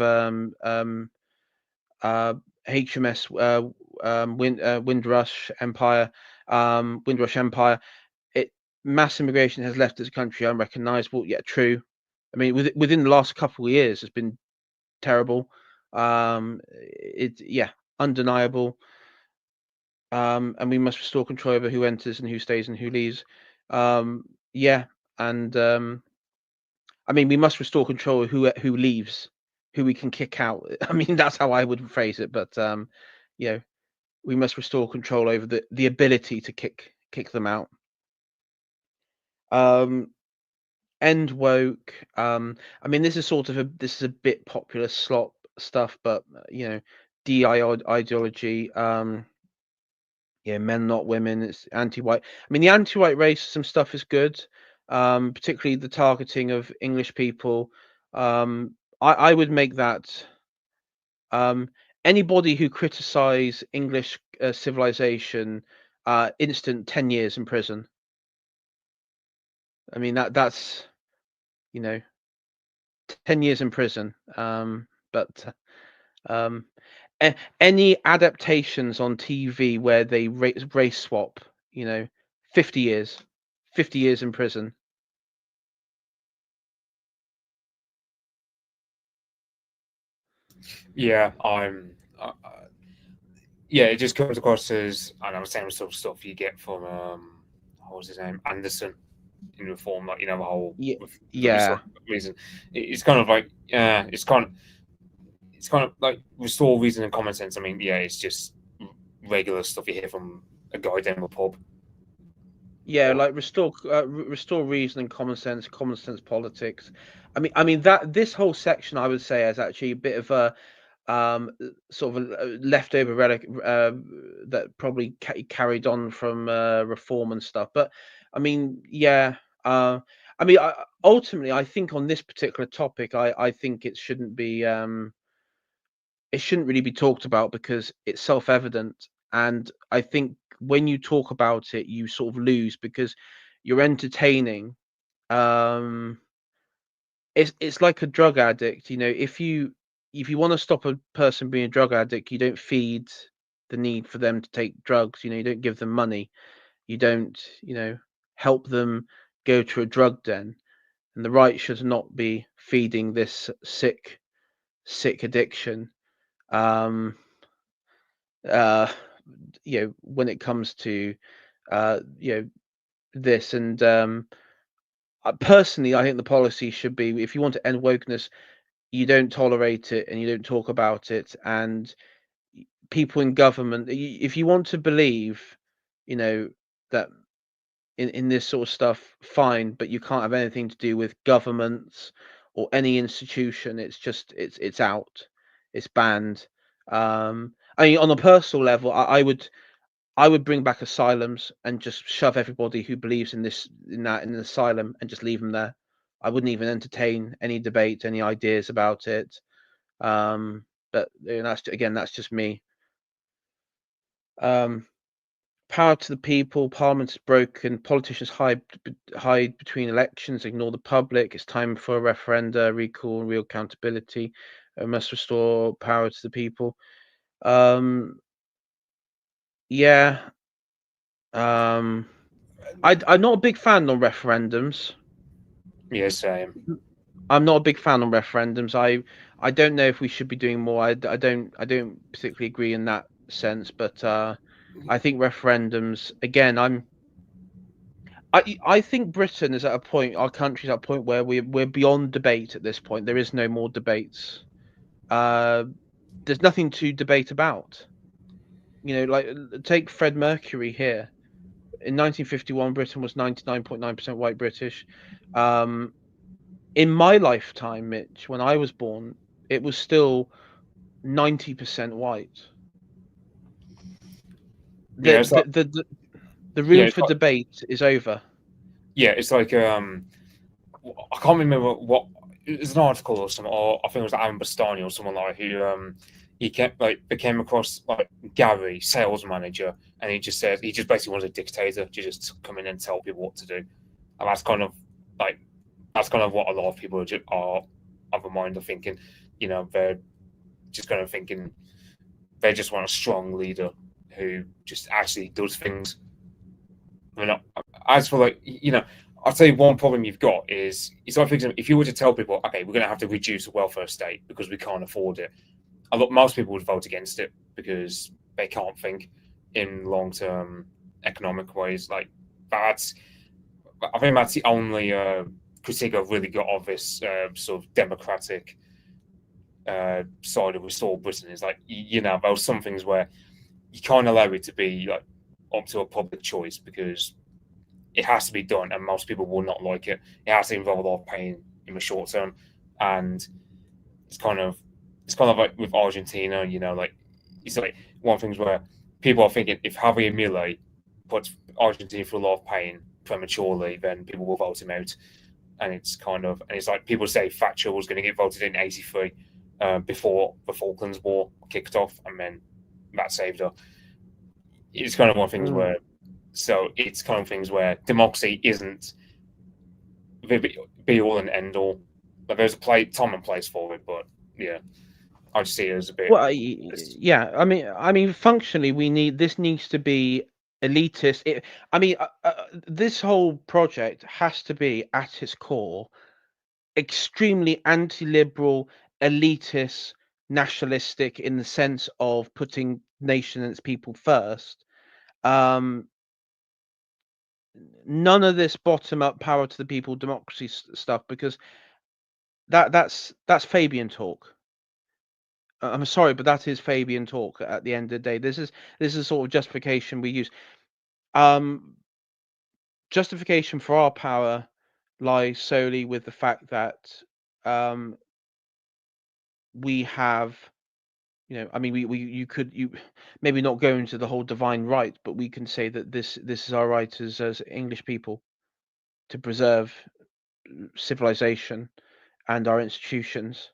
HMS Windrush Empire. It Mass immigration has left this country unrecognizable. Yeah, true. I mean, within the last couple of years, it's been terrible. Undeniable. And we must restore control over who enters and who stays and who leaves. Yeah, and I mean, we must restore control of who leaves, who we can kick out. I mean, that's how I would phrase it. But you know, we must restore control over the ability to kick them out. End woke. I mean, this is a bit popular slop stuff, but DI ideology. Men not women. It's anti-white. I mean, the anti-white racism stuff is good, particularly the targeting of English people. I would make that anybody who criticize English civilization, instant 10 years in prison. I mean that's 10 years in prison. But any adaptations on TV where they race swap, 50 years, 50 years in prison. Yeah, yeah, it just comes across as I know the same sort of stuff you get from what was his name, Anderson in Reform, like the whole Yeah, with the yeah, reason. It's kind of like it's kind of like restore reason and common sense. I mean, yeah, it's just regular stuff you hear from a guy down the pub. yeah. Or Like restore reason and common sense politics. I mean that this whole section I would say is actually a bit of a sort of a leftover relic that probably carried on from reform and stuff. But I mean, yeah. Ultimately, I think on this particular topic, I think it shouldn't really be talked about because it's self-evident. And I think when you talk about it, you sort of lose because you're entertaining. Um, it's like a drug addict. If you want to stop a person being a drug addict, you don't feed the need for them to take drugs. You don't give them money. You don't, help them go to a drug den. And the right should not be feeding this sick addiction. Um, uh, when it comes to uh, you know this, and personally, I think the policy should be if you want to end wokeness, you don't tolerate it and you don't talk about it. And people in government, if you want to believe, that in this sort of stuff, fine, but you can't have anything to do with governments or any institution. It's just it's out, it's banned. I mean, on a personal level, I would bring back asylums and just shove everybody who believes in an asylum and just leave them there. I wouldn't even entertain any debate, any ideas about it. But that's just me. Um, power to the people, Parliament is broken, politicians hide between elections, ignore the public. It's time for a referenda, recall, and real accountability. Must restore power to the people. Yeah. I'm not a big fan on referendums. Yeah, same. I'm not a big fan on referendums. I don't know if we should be doing more. I don't particularly agree in that sense, but I think referendums again. I think Britain is at a point. Our country's at a point where we're beyond debate at this point. There is no more debates. Uh, there's nothing to debate about. Like take Fred Mercury here. In 1951, Britain was 99.9% white British. Um, in my lifetime, Mitch, when I was born, it was still 90% white. Yeah, The it's the like the the, the yeah, room for debate is over. it's like I can't remember what it's an article or something, or I think it was Alan Bastani or someone like who he kept like became across like Gary, sales manager, and he just said he just basically was a dictator to just come in and tell people what to do, and like that's kind of what a lot of people are of a mind of thinking, they're just kind of thinking they just want a strong leader who just actually does things. I mean, as for like I'll tell you one problem you've got is like, for example, if you were to tell people, okay, we're going to have to reduce the welfare state because we can't afford it, most people would vote against it because they can't think in long term economic ways. Like that's, I think that's the only critique I've really got of this sort of democratic side of Restore Britain is like, there are some things where you can't allow it to be like up to a public choice because it has to be done, and most people will not like it. It has to involve a lot of pain in the short term, and it's kind of like with Argentina, like it's like one of the things where people are thinking if Javier Milei puts Argentina through a lot of pain prematurely, then people will vote him out, and it's like people say Thatcher was going to get voted in '83 before the Falklands War kicked off, and then that saved her. It's kind of one of the things Mm. where it's kind of things where democracy isn't the be all and end all. Like there's a time and place for it, but yeah, I just see it as a bit. Well, yeah. I mean, functionally, this needs to be elitist. This whole project has to be at its core extremely anti-liberal, elitist, nationalistic in the sense of putting nation and its people first. Um, None of this bottom-up power to the people democracy stuff because that's Fabian talk. I'm sorry, but that is Fabian talk at the end of the day. This is sort of justification we use. Um, Justification for our power lies solely with the fact that um, we have, I mean, you maybe not go into the whole divine right, but we can say that this is our right as English people to preserve civilization and our institutions.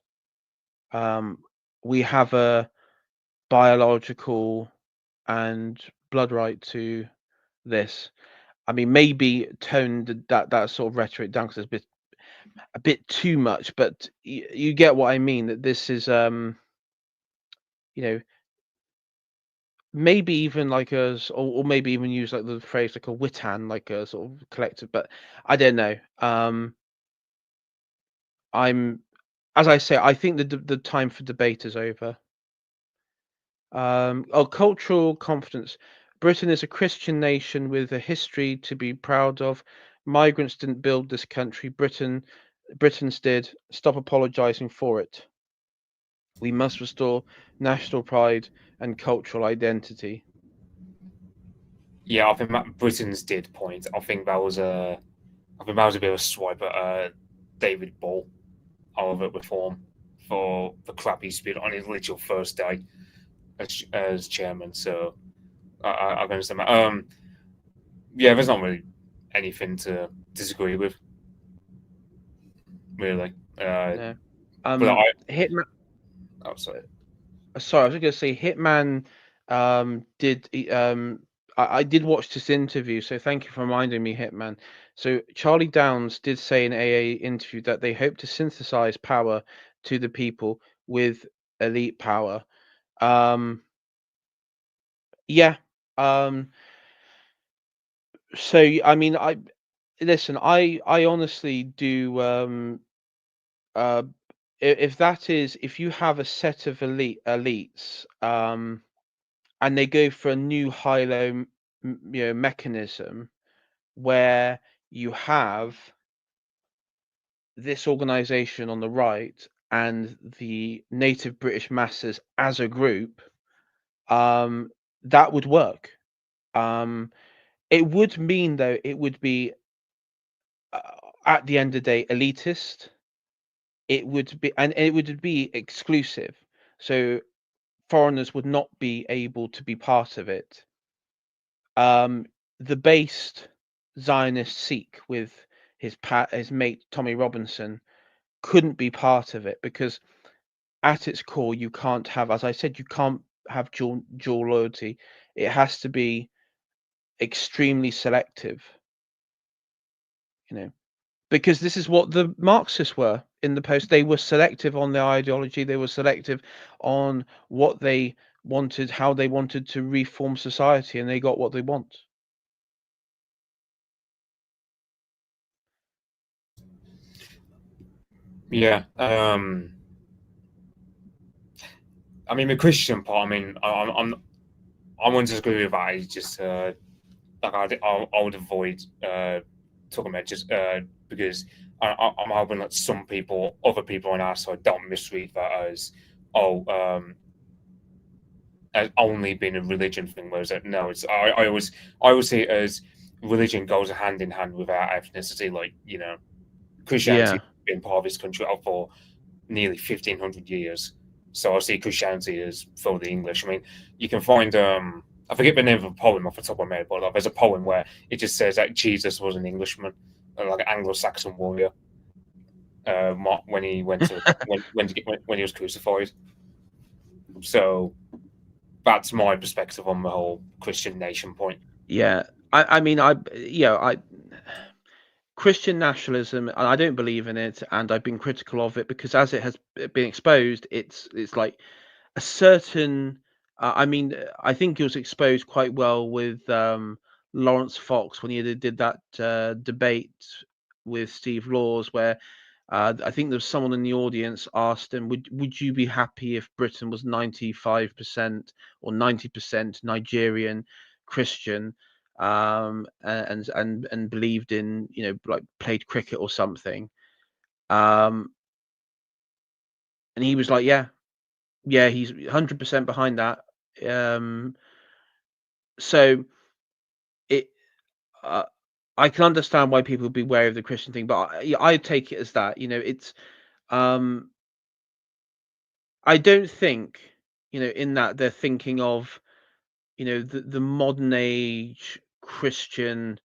Um, we have a biological and blood right to this. I mean, maybe toned that sort of rhetoric down because it's a bit too much, but you get what I mean. That this is, you know, maybe even like or maybe even use like the phrase like a witan, like a sort of collective. But I don't know. I'm, as I say, I think the time for debate is over. Cultural confidence. Britain is a Christian nation with a history to be proud of. Migrants didn't build this country. Britons did. Stop apologizing for it. We must restore national pride and cultural identity. Yeah, I think Britain's did point. I think that was a bit of a swipe at David Ball of at Reform for the crap he spit on his literal first day as chairman. So I can understand that. Yeah, there's not really anything to disagree with, really. No. But Hitman. oh, sorry. Sorry, I was just gonna say Hitman. Did I did watch this interview, so thank you for reminding me, Hitman. So Charlie Downs did say in AA interview that they hope to synthesize power to the people with elite power. Um, yeah. Um, so I mean, I listen. I honestly do. Uh, if that is, if you have a set of elites, and they go for a new high-low, mechanism where you have this organization on the right and the native British masses as a group, um, that would work. Um, it would mean, though, it would be, uh, at the end of the day, elitist. It would be, and it would be exclusive. So foreigners would not be able to be part of it. Um, the based Zionist Sikh with his mate Tommy Robinson couldn't be part of it because at its core you can't have, as I said, you can't have dual loyalty. It has to be extremely selective, you know, because this is what the Marxists were in the post. They were selective on their ideology. They were selective on what they wanted, how they wanted to reform society, and they got what they want. Yeah. I mean, the Christian part. I mean, I wouldn't disagree with that. It's just like I would avoid talking about just because I'm hoping that some people, other people on our side, don't misread that as only being a religion thing. Whereas no, it's I always see it as religion goes hand in hand with our ethnicity. Like Christianity Yeah, has been part of this country for nearly 1,500 years. So I see Christianity as for the English. I mean, you can find I forget the name of a poem off the top of my head, but there's a poem where it just says that Jesus was an Englishman, like an Anglo-Saxon warrior, when he went to when he was crucified. So that's my perspective on the whole Christian nation point. yeah. I mean, I Christian nationalism, and I don't believe in it, and I've been critical of it because as it has been exposed, it's like a certain. I mean, I think it was exposed quite well with Lawrence Fox when he did that debate with Steve Laws, where I think there was someone in the audience asked him, "Would you be happy if Britain was 95% or 90% Nigerian Christian?" And believed in, like played cricket or something. Um, and he was like, yeah, he's 100% behind that. Um, so it, uh, I can understand why people would be wary of the Christian thing, but I take it as that, it's, um, I don't think, in that they're thinking of, the modern age Christian,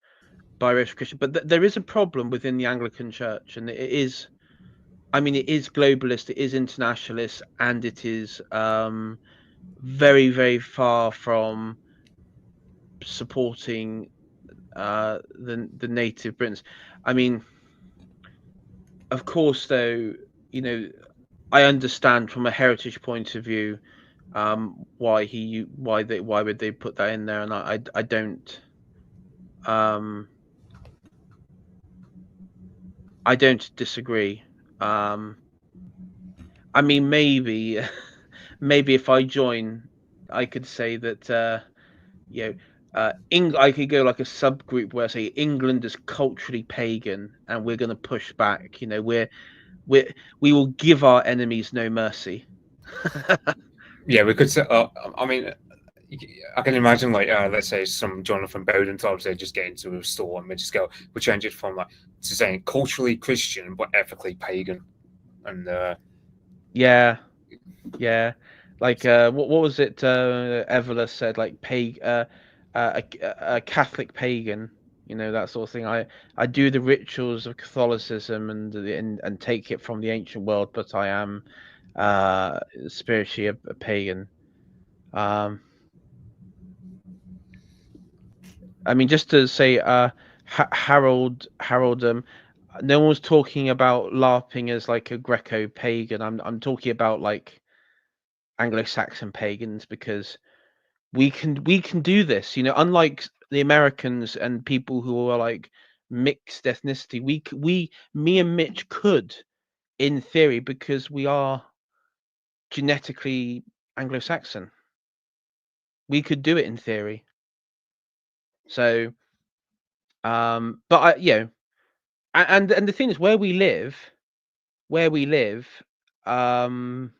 biracial Christian, but there is a problem within the Anglican Church, and it is, I mean, it is globalist, it is internationalist, and it is very, very far from supporting the native Britons. I mean, of course, though, you know, I understand from a heritage point of view why would they put that in there, and I don't um I don't disagree. Um, I mean, maybe maybe if I join, I could say that you know, I could go like a subgroup where I say England is culturally pagan, and we're going to push back. We we will give our enemies no mercy. Yeah, we could say. I mean, I can imagine like let's say some Jonathan Bowden types they just get into a store and they just go, we change it from like to saying culturally Christian but ethically pagan, and Yeah, yeah. Like what was it? Evola said like a Catholic pagan. That sort of thing. I do the rituals of Catholicism and take it from the ancient world, but I am spiritually a pagan. Um, I mean, just to say, Harold, no one was talking about LARPing as like a Greco-pagan. I'm talking about like Anglo-Saxon pagans because we can do this. Unlike the Americans and people who are like mixed ethnicity, me and Mitch could, in theory, because we are genetically Anglo-Saxon. We could do it in theory. So, but and the thing is, where we live, um,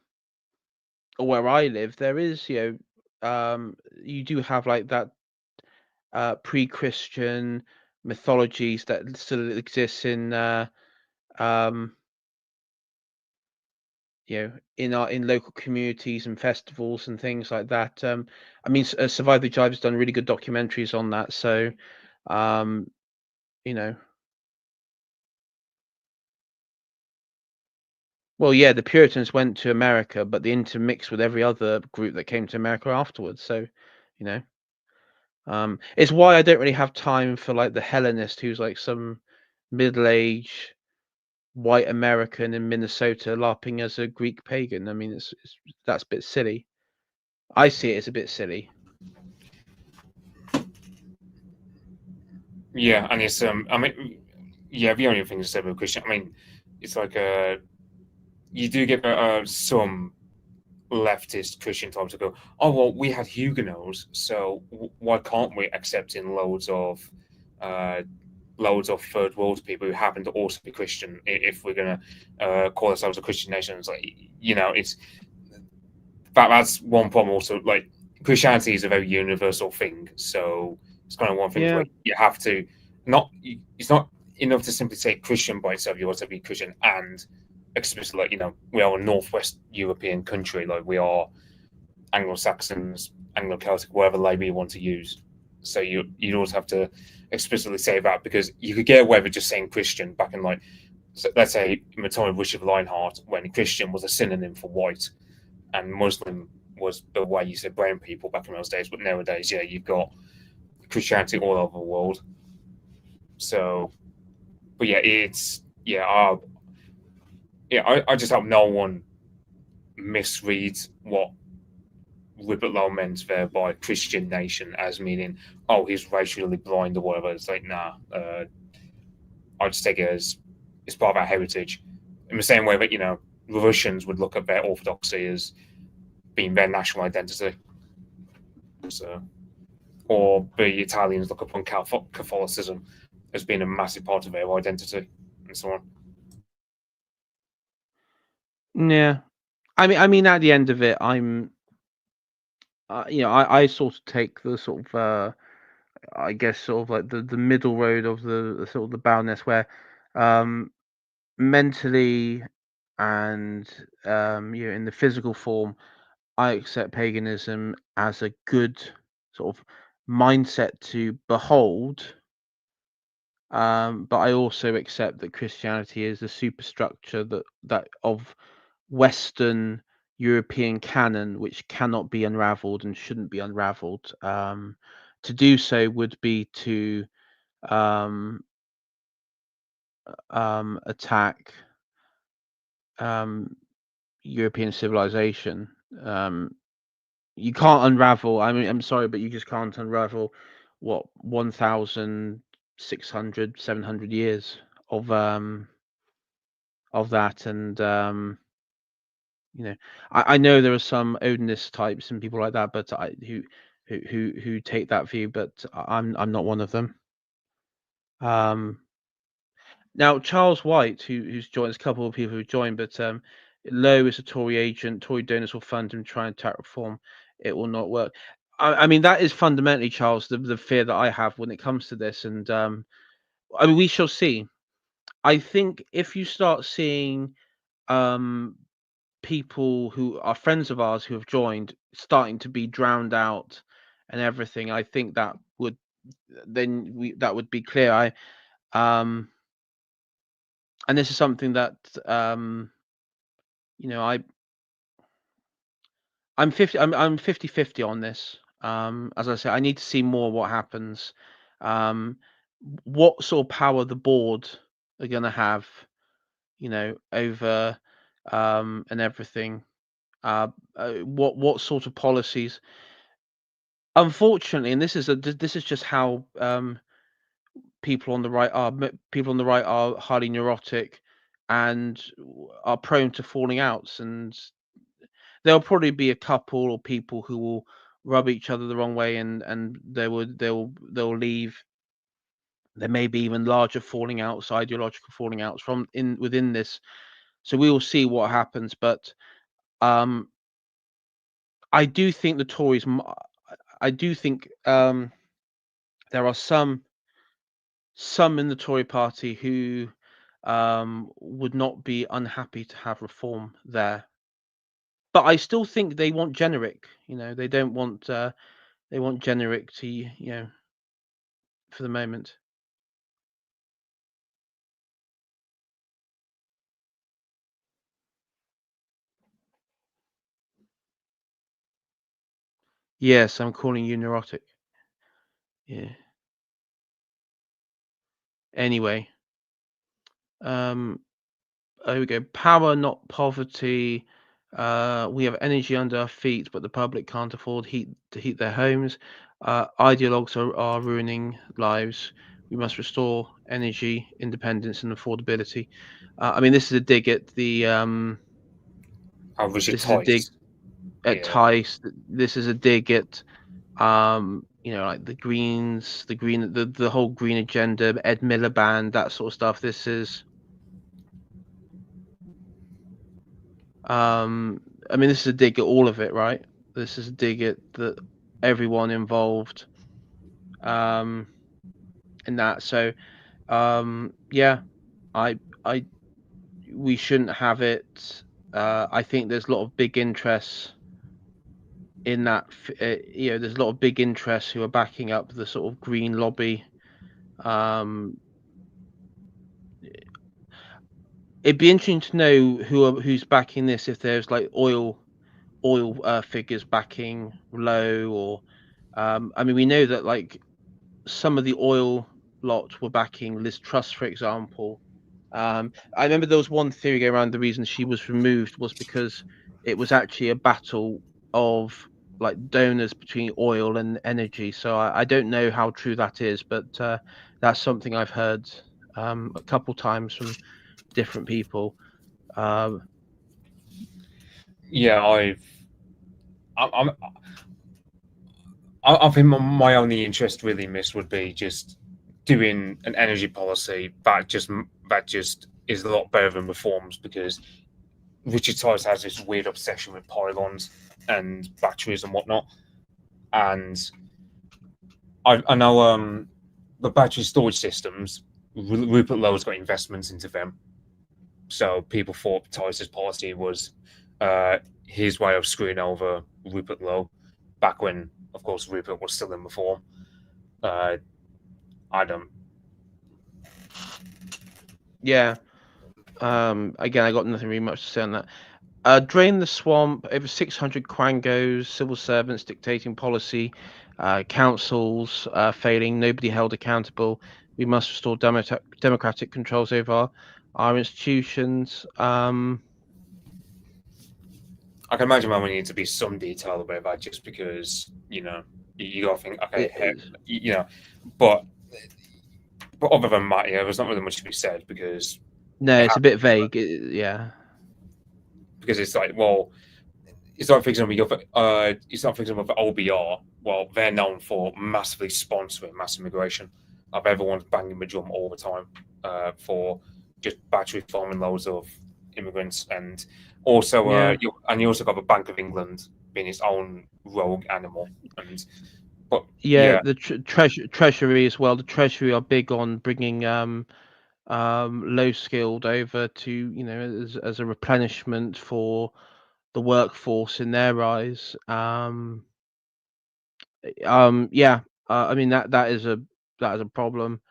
or where I live, there is, you do have like that pre-Christian mythologies that still exists in, um, in local communities and festivals and things like that. I mean, Survive the Jive has done really good documentaries on that. So, um, you know, well, yeah, the Puritans went to America, but they intermixed with every other group that came to America afterwards. So, you know, it's why I don't really have time for like the Hellenist who's like some middle-aged white American in Minnesota LARPing as a Greek pagan. I mean, that's a bit silly. I see it as a bit silly. Yeah, and it's I mean, yeah, the only thing to say about Christian, I mean, it's like you do get some leftist Christian types to go, oh well, we had Huguenots, so why can't we accept in uh, loads of third world people who happen to also be Christian if we're gonna call ourselves a Christian nation? It's like, it's that's one problem. Also, like Christianity is a very universal thing, so it's kind of one thing Yeah, where you have to not. It's not enough to simply say Christian by itself. You want to be Christian and explicitly, like we are a Northwest European country, like we are Anglo Saxons, Anglo Celtic, whatever label you want to use. So you'd also have to explicitly say that because you could get away with just saying Christian back in like, so let's say in the time of Richard Lionheart, when Christian was a synonym for white and Muslim was the way you said brown people back in those days. But nowadays, yeah, you've got Christianity all over the world. So, but yeah, it's I just hope no one misreads what Rupert Lowe meant there by Christian nation as meaning, oh, he's racially blind or whatever. It's like, nah, I just take it as it's part of our heritage. In the same way that, the Russians would look at their orthodoxy as being their national identity. So, or the Italians look upon Catholicism as being a massive part of their identity, and so on. yeah. I mean, at the end of it, I sort of take the sort of, I guess, sort of like the middle road of the sort of the boundness where, um, mentally and, in the physical form, I accept paganism as a good sort of mindset to behold. But I also accept that Christianity is a superstructure that of Western European canon, which cannot be unraveled and shouldn't be unraveled. To do so would be to um, attack um, European civilization. Um, you can't unravel. I mean, I'm sorry, but you just can't unravel what 1,600, 700 years of that. And I know there are some Odinist types and people like that, but who take that view, but I'm not one of them. Um, Now Charles White, who's joined, there's a couple of people who joined, but Lowe is a Tory agent. Tory donors will fund him try and attack reform. It will not work. I mean, that is fundamentally, Charles, the fear that I have when it comes to this, and I mean, we shall see. I think if you start seeing um, people who are friends of ours who have joined starting to be drowned out and everything, I think that would be clear. Um, and this is something that you know, I'm 50 50 on this. As I say, I need to see more what happens. um, what sort of power the board are going to have, over and everything. Uh, what sort of policies? Unfortunately, and this is just how people on the right are. People on the right are highly neurotic and are prone to falling outs, and there'll probably be a couple or people who will rub each other the wrong way, and they'll leave. There may be even larger falling outs, ideological falling outs from in within this. So we will see what happens. But um, I do think the Tories. I do think there are some in the Tory party who would not be unhappy to have reform there. But I still think they want generic. They don't want. They want generic to for the moment. Yes, I'm calling you neurotic. Yeah. Anyway, um, there we go. Power, not poverty. We have energy under our feet, but the public can't afford heat to heat their homes. Ideologues are ruining lives. We must restore energy independence and affordability. I mean, this is a dig at the. How was it This is a dig Tice? at Yeah. Tice. This is a dig at like the Greens, the whole green agenda, Ed Miliband, that sort of stuff. This is I mean, this is a dig at all of it, right? This is a dig at everyone involved um in that. So yeah, I I we shouldn't have it. I think there's a lot of big interests in that. There's a lot of big interests who are backing up the sort of green lobby. Um, it'd be interesting to know who's backing this. If there's like oil figures backing low, or I mean, we know that like some of the oil lot were backing Liz Truss, for example. I remember there was one theory going around, the reason she was removed was because it was actually a battle of like donors between oil and energy. So I don't know how true that is, but that's something I've heard a couple times from different people. Um, Yeah, I'm, I think my only interest really in this would be just doing an energy policy that just is a lot better than reforms, because Richard Tice has this weird obsession with pylons and batteries and whatnot, and I know the battery storage systems. Rupert Lowe's got investments into them, so people thought Tice's policy was his way of screwing over Rupert Lowe back when, of course, Rupert was still in reform. Uh, I don't. yeah. Again, I got nothing really much to say on that. Drain the swamp, over 600 quangos, civil servants dictating policy, councils failing, nobody held accountable. We must restore democratic controls over our institutions. I can imagine why we need to be some detail about that, just because you got to think, okay, It is, but other than that, yeah, there's not really much to be said, because no, it it's a happened, bit vague. Yeah, because it's like, well, it's not, for example, it's not, for example, the OBR. Well, they're known for massively sponsoring mass immigration. Of everyone's banging the drum all the time for just battery farming loads of immigrants, and also yeah, you also got the Bank of England being its own rogue animal, and but yeah. yeah, The treasury as well. The treasury are big on bringing low skilled over to as a replenishment for the workforce in their eyes. Yeah, I mean that is a problem.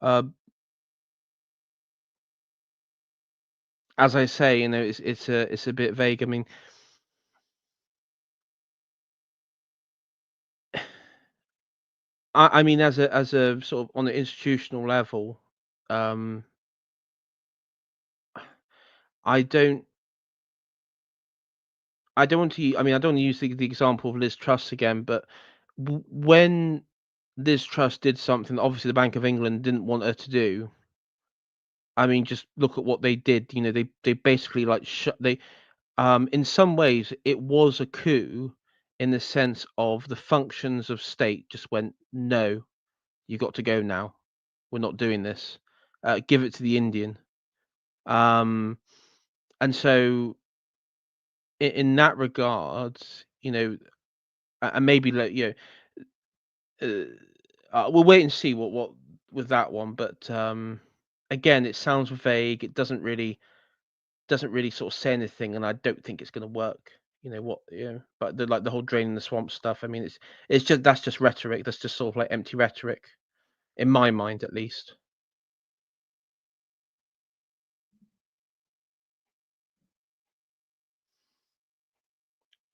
Uh, as I say, it's a bit vague. I mean, I mean, as a sort of on an institutional level, um, I don't I don't want to. I mean, I don't want to use the example of Liz Truss again, but when Liz Truss did something, obviously the Bank of England didn't want her to do. I mean, just look at what they did. You know, they basically like shut. They in some ways it was a coup, in the sense of the functions of state just went no. You got to go now. We're not doing this. Give it to the Indian. Um, and so in that regard, you know, and maybe let we'll wait and see what with that one. But again, it sounds vague. It doesn't really sort of say anything, and I don't think it's going to work. You know what? But the whole draining the swamp stuff. I mean, it's just that's just rhetoric. That's just sort of like empty rhetoric in my mind, at least.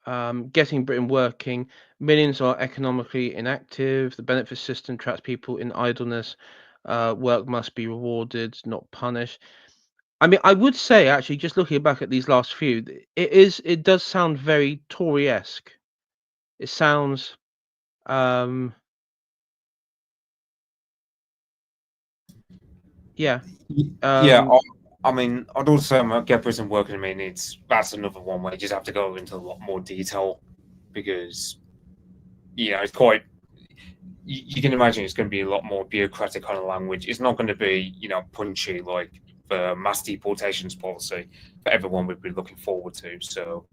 Getting Britain working. Millions are economically inactive. The benefit system traps people in idleness. Work must be rewarded, not punished. I mean, I would say actually, just looking back at these last few, it does sound very Tory-esque. It sounds, um, yeah, Yeah, um, I mean, I'd also say Get Britain Working. I mean, that's another one where you just have to go into a lot more detail because it's quite. You can imagine it's going to be a lot more bureaucratic kind of language. It's not going to be punchy like the mass deportations policy that everyone would be looking forward to. So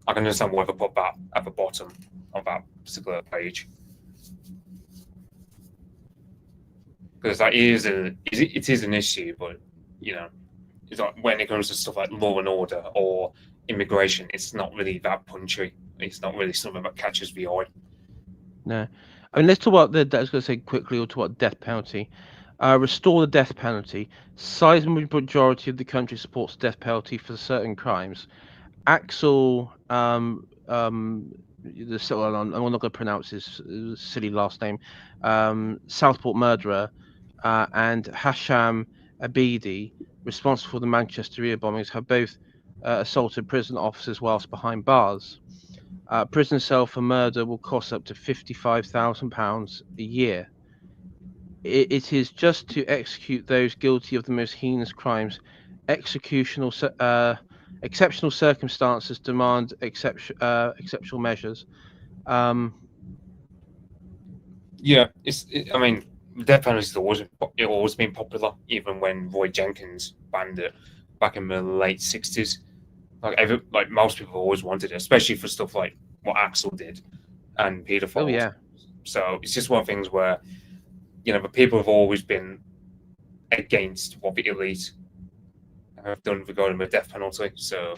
I can understand why they put that at the bottom of that particular page because it is an issue, but you know it's like when it comes to stuff like law and order or immigration, it's not really that punchy. It's not really something that catches the eye. no. I mean, let's talk about I was going to say quickly, or talk about death penalty. Restore the death penalty. Sizable majority of the country supports death penalty for certain crimes. Axel, I'm not going to pronounce his silly last name, Southport murderer, and Hasham Abedi, responsible for the Manchester Rear bombings, have both assaulted prison officers whilst behind bars. Prison cell for murder will cost up to £55,000 a year. It is just to execute those guilty of the most heinous crimes. Executional, exceptional circumstances demand exceptional measures. Um, Yeah, I mean, the death penalty has always been popular, even when Roy Jenkins banned it back in the late 60s. Like most people always wanted it, especially for stuff like what Axel did and oh paedophiles. yeah. So it's just one of the things where the people have always been against what the elite have done regarding the death penalty. So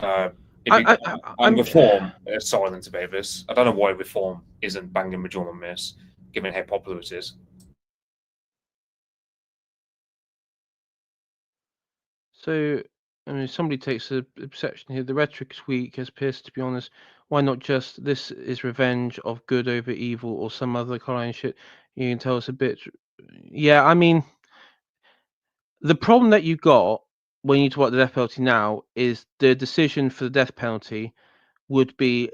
uh, I'm and reform is silent about this. I don't know why reform isn't banging the drum on this, given how popular it is. so. I mean, somebody takes a perception here. The rhetoric is weak, as appears to be honest. Why not just this is revenge of good over evil, or some other kind of shit? You can tell us a bit. Yeah, I mean, the problem that you got when you talk about the death penalty now is the decision for the death penalty would be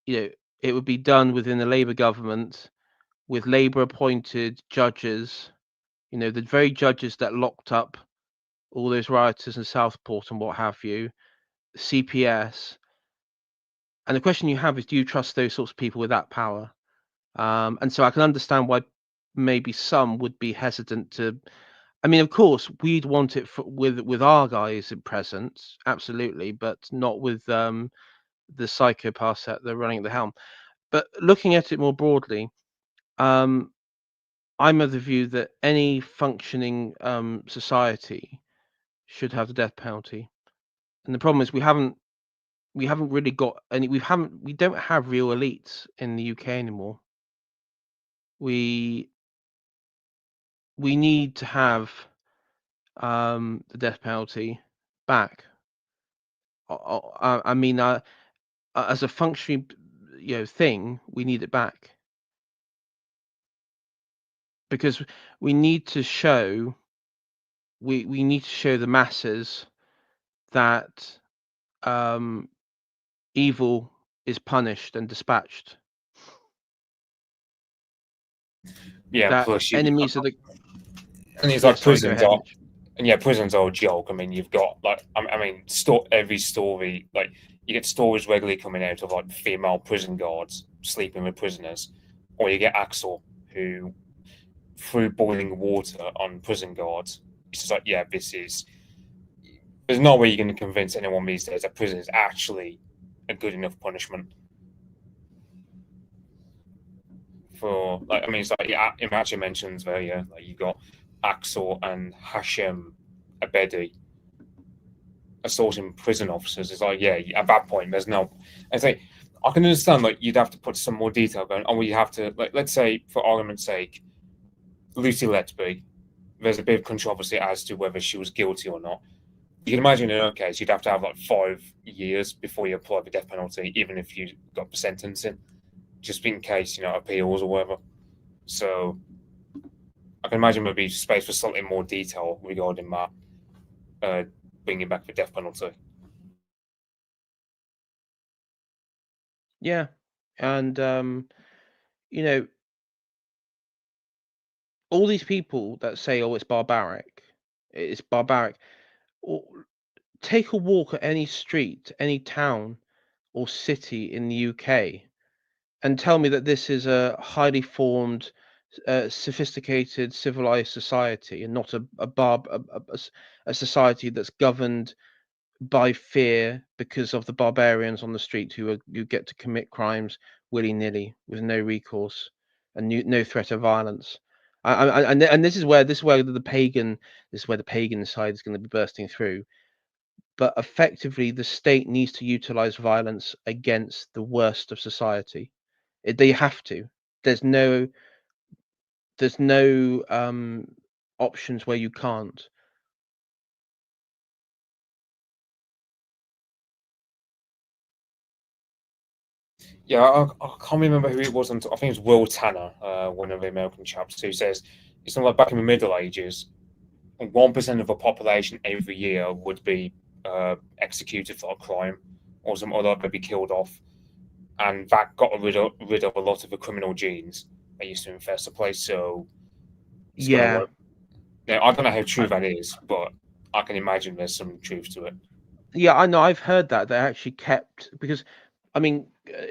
it would be done within the Labour government with Labour appointed judges, the very judges that locked up all those rioters in Southport and what have you, CPS. And the question you have is, do you trust those sorts of people with that power? And so I can understand why maybe some would be hesitant to. I mean, of course, we'd want it with our guys at present, absolutely, but not with the psychopaths that they're running at the helm. But looking at it more broadly, um, I'm of the view that any functioning society should have the death penalty. And the problem is we haven't really got any. We don't have real elites in the UK anymore. We we need to have the death penalty back. I mean, as a functioning thing, we need it back. because we need to show we need to show the masses that evil is punished and dispatched. Yeah, That plus enemies of the and it's yeah. like Sorry, go prisons ahead, are, Mitch. and yeah, prisons are a joke. I mean, you've got like, I mean, every story, like you get stories regularly coming out of like female prison guards sleeping with prisoners, or you get Axel who threw boiling water on prison guards. It's just like, yeah, this is. There's no way you're going to convince anyone these days that prison is actually a good enough punishment for. Like, I mean, it's like it actually mentions there, yeah, like you got Axel and Hashem Abedi assaulting prison officers. It's like, yeah, at that point, there's no. It's like, I can understand, like, you'd have to put some more detail going. Oh, well, you have to, like, let's say, for argument's sake, Lucy Letby, there's a bit of controversy as to whether she was guilty or not. You can imagine in her case, you'd have to have like 5 years before you apply the death penalty, even if you got the sentencing, just in case, appeals or whatever. So I can imagine there'd be space for slightly more detail regarding that, bringing back the death penalty. Yeah, and you know, all these people that say, "Oh, it's barbaric." Take a walk at any street, any town or city in the UK, and tell me that this is a highly formed, sophisticated, civilized society, and not a society that's governed by fear because of the barbarians on the street who get to commit crimes willy nilly with no recourse and no threat of violence. And this is where the pagan side is going to be bursting through. But effectively, the state needs to utilize violence against the worst of society. They have to. There's no there's no options where you can't. Yeah, I can't remember who it was. I think it was Will Tanner, one of the American chaps, who says it's not like back in the Middle Ages, 1% of the population every year would be executed for a crime or some other, they'd be killed off. And that got rid of a lot of the criminal genes that used to infest the place. So it's going to Yeah, work. Now, I don't know how true I, that is, but I can imagine there's some truth to it. yeah, I know. I've heard that they actually kept because, I mean,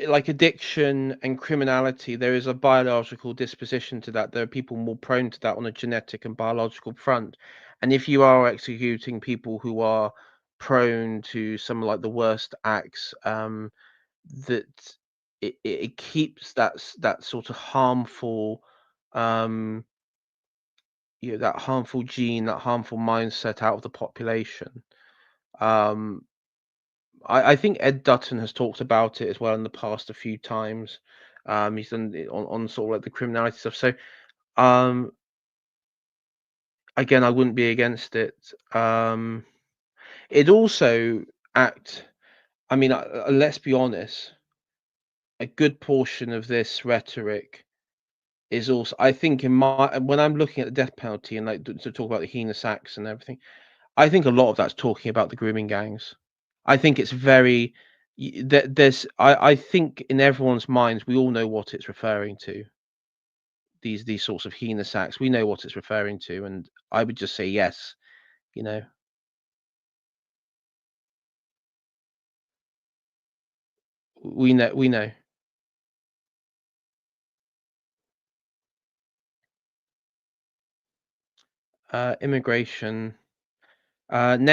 like addiction and criminality, there is a biological disposition to that. There are people more prone to that on a genetic and biological front. And if you are executing people who are prone to some like the worst acts, that it keeps that sort of harmful, um, that harmful gene, that harmful mindset out of the population. Um, I think Ed Dutton has talked about it as well in the past a few times. He's done it on sort of like the criminality stuff. So, um, again, I wouldn't be against it. It also act. I mean, let's be honest. A good portion of this rhetoric is also, I think, in my when I'm looking at the death penalty and like to talk about the heinous acts and everything. I think a lot of that's talking about the grooming gangs. I think it's very there's I think in everyone's minds we all know what it's referring to. These sorts of heinous acts, we know what it's referring to, and I would just say yes. You know, we know. Immigration, net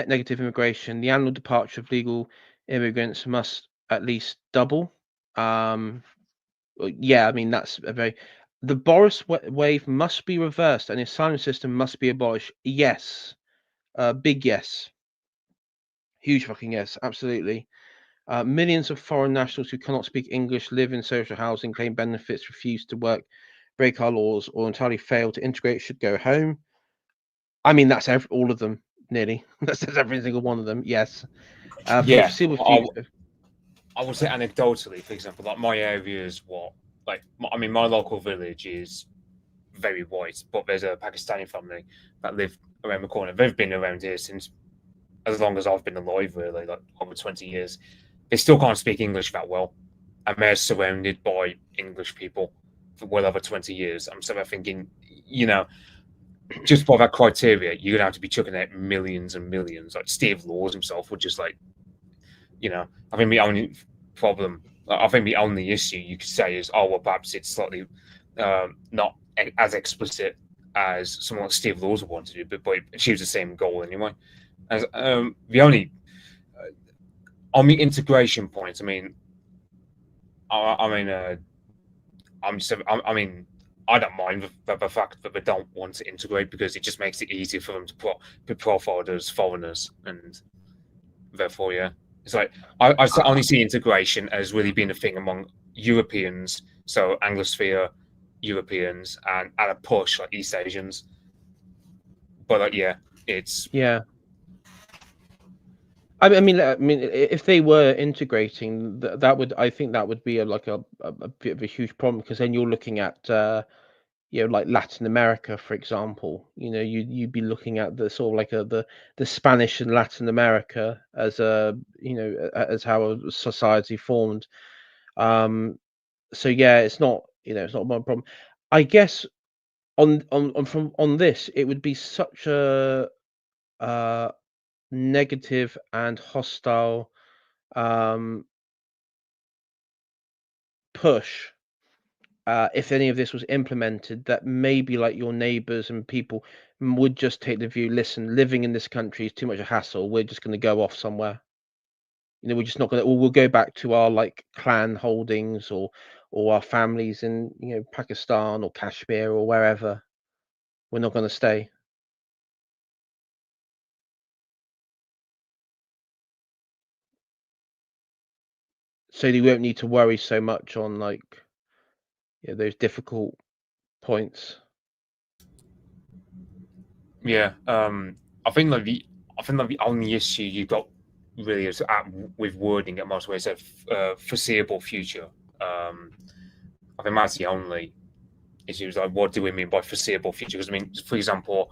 negative immigration. The annual departure of legal immigrants must at least double. Um, yeah, I mean that's a very. The Boris wave must be reversed, and the asylum system must be abolished. Yes, big yes, huge fucking yes, absolutely. Millions of foreign nationals who cannot speak English live in social housing, claim benefits, refuse to work, break our laws, or entirely fail to integrate should go home. I mean, that's all of them, nearly. That's every single one of them. Yes. For the Yeah, foreseeable future. I would say anecdotally, for example, like my area is I mean, my local village is very white, but there's a Pakistani family that live around the corner. They've been around here since as long as I've been alive, really, like over 20 years. They still can't speak English that well, and they're surrounded by English people for well over 20 years. I'm sort of thinking, just by that criteria, you're gonna have to be chucking out millions and millions. Like Steve Laws himself would just I think the only problem, I think the only issue you could say is, oh well, perhaps it's slightly not as explicit as someone like Steve Laws would want to do, but it achieves the same goal anyway. As the only on the integration point, I mean, I don't mind the fact that they don't want to integrate because it just makes it easier for them to be profiled as foreigners, and therefore, yeah, it's like I only see integration as really being a thing among Europeans, so Anglosphere Europeans, and at a push like East Asians. But it's I mean, if they were integrating, I think that would be a bit of a huge problem, because then you're looking at like Latin America, for example. You'd be looking at the sort of like the Spanish and Latin America as as how a society formed. So yeah, it's not my problem. I guess on this, it would be such a negative and hostile push, if any of this was implemented, that maybe like your neighbors and people would just take the view, listen, living in this country is too much a hassle, we're just going to go off somewhere. We're just not going to, or we'll go back to our like clan holdings, or our families in Pakistan or Kashmir or wherever. We're not going to stay. So you won't need to worry so much on like those difficult points. Yeah, I think the only issue you got really is with wording it most ways, a foreseeable future. I think that's the only issue. Is like, what do we mean by foreseeable future? Because I mean, for example,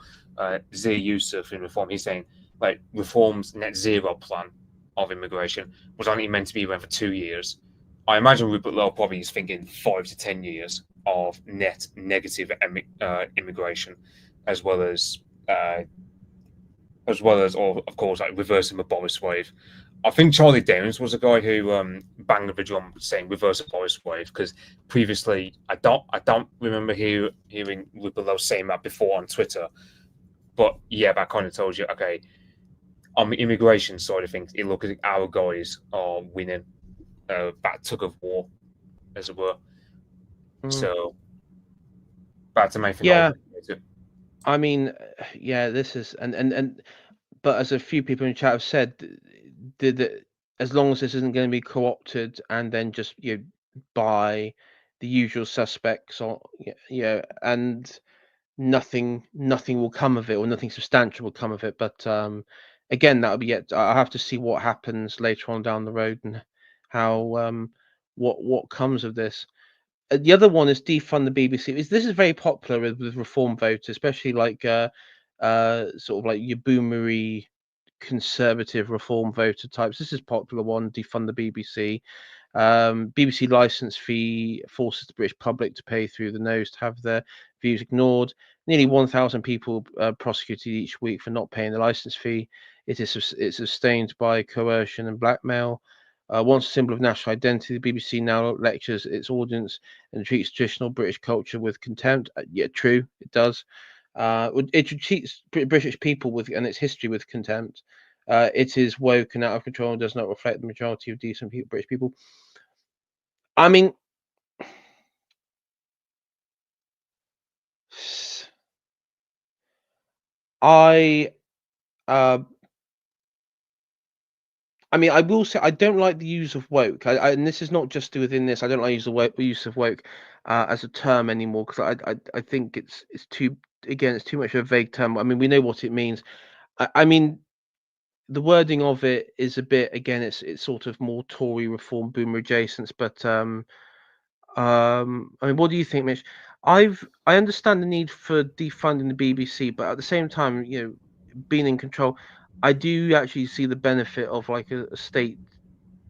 Zia Yusuf in Reform, he's saying like Reform's net zero plan of immigration was only meant to be around for 2 years. I imagine Rupert Lowe probably is thinking 5 to 10 years of net negative immigration, as well as or of course, like reversing the Boris wave. I think Charlie Downs was a guy who banged the drum saying reverse the Boris wave, because previously I don't remember hearing Rupert Lowe saying that before on Twitter. But yeah, that kind of tells you, okay, on the immigration side of things, it looks like our guys are winning that tug of war, as it were. So that's the main thing. Yeah, I mean, yeah, this is but as a few people in chat have said, as long as this isn't going to be co-opted and then just by the usual suspects, or and nothing will come of it, or nothing substantial will come of it. But again, that'll be yet. I have to see what happens later on down the road, and how what comes of this. The other one is defund the BBC. This is very popular with reform voters, especially like sort of like your boomery conservative reform voter types. This is popular one: defund the BBC. BBC license fee forces the British public to pay through the nose to have their views ignored. Nearly 1,000 people prosecuted each week for not paying the license fee. It's sustained by coercion and blackmail. Once a symbol of national identity, the BBC now lectures its audience and treats traditional British culture with contempt. Yeah, true, it does. It treats British people and its history with contempt. It is woke and out of control and does not reflect the majority of decent British people. I mean, I will say I don't like the use of woke, and this is not just within this. I don't like the use of woke as a term anymore, because I think it's too, again, it's too much of a vague term. I mean, we know what it means. I mean, the wording of it is a bit, again, it's sort of more Tory reform boomer adjacent. But I mean, what do you think, Mitch? I understand the need for defunding the BBC, but at the same time, being in control, I do actually see the benefit of like a state.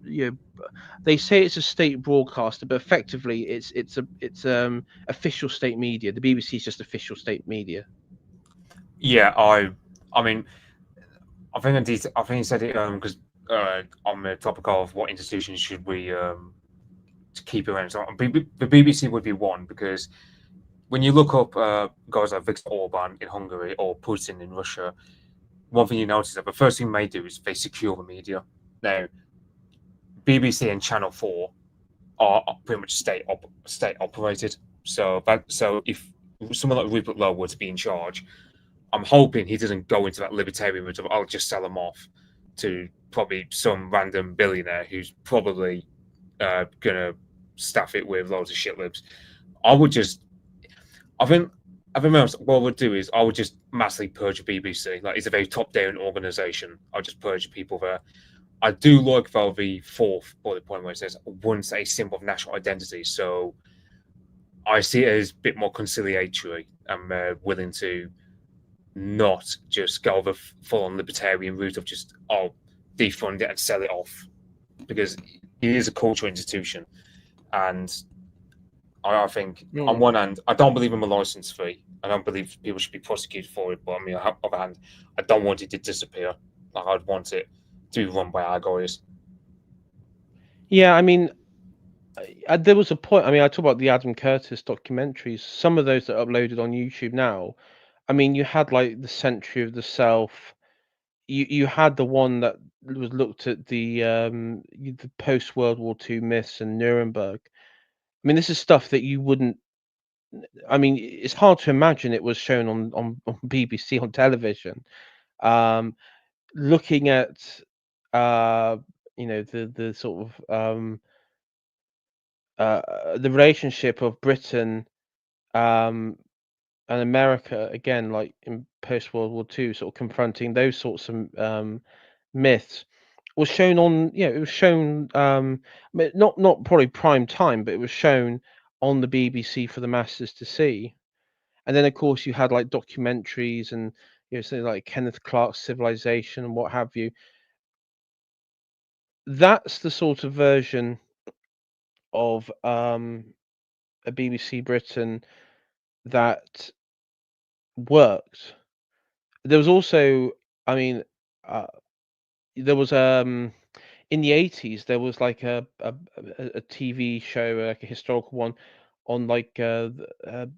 You know, they say it's a state broadcaster, but effectively it's official state media. The BBC is just official state media. Yeah, I mean, I think I said it because on the topic of what institutions should we to keep around. So the BBC would be one because when you look up guys like Viktor Orban in Hungary or Putin in Russia, one thing you notice that the first thing they do is they secure the media. Now, BBC and Channel Four are pretty much state operated. So if someone like Rupert Lowe were to be in charge, I'm hoping he doesn't go into that libertarian route of I'll just sell them off to probably some random billionaire who's probably gonna staff it with loads of shit libs. I would just, I think, I think what I would do is I would just massively purge the BBC. Like it's a very top-down organisation. I'll just purge people there. I do like though the fourth bullet point where it says once a symbol of national identity. So I see it as a bit more conciliatory. I'm willing to not just go the full-on libertarian route of just defund it and sell it off because it is a cultural institution, and I think on Mm. one hand I don't believe in a license fee. I don't believe people should be prosecuted for it, but on the other hand, I don't want it to disappear. Like I'd want it to be run by our guys. Yeah, I mean, there was a point. I mean, I talk about the Adam Curtis documentaries. Some of those that are uploaded on YouTube now. I mean, you had like the Century of the Self. You had the one that was looked at the post World War II myths and Nuremberg. I mean, this is stuff that you wouldn't. I mean, it's hard to imagine it was shown on BBC on television. Um, Looking at the sort of the relationship of Britain um, and America again, like in post World War II, sort of confronting those sorts of myths was shown on. It was shown not probably prime time, but it was shown on the BBC for the masses to see. And then of course you had like documentaries and something like Kenneth Clark's Civilization and what have you. That's the sort of version of a BBC Britain that worked. There was also, I mean, uh, there was in the 80s there was like a TV show, like a historical one, on like the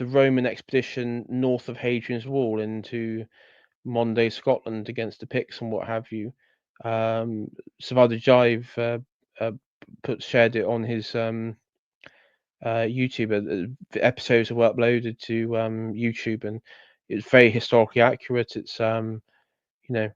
Roman expedition north of Hadrian's Wall into modern day Scotland against the Picts and what have you. Savada Jive uh, shared it on his YouTube. The episodes were uploaded to YouTube, and it's very historically accurate. It's you know,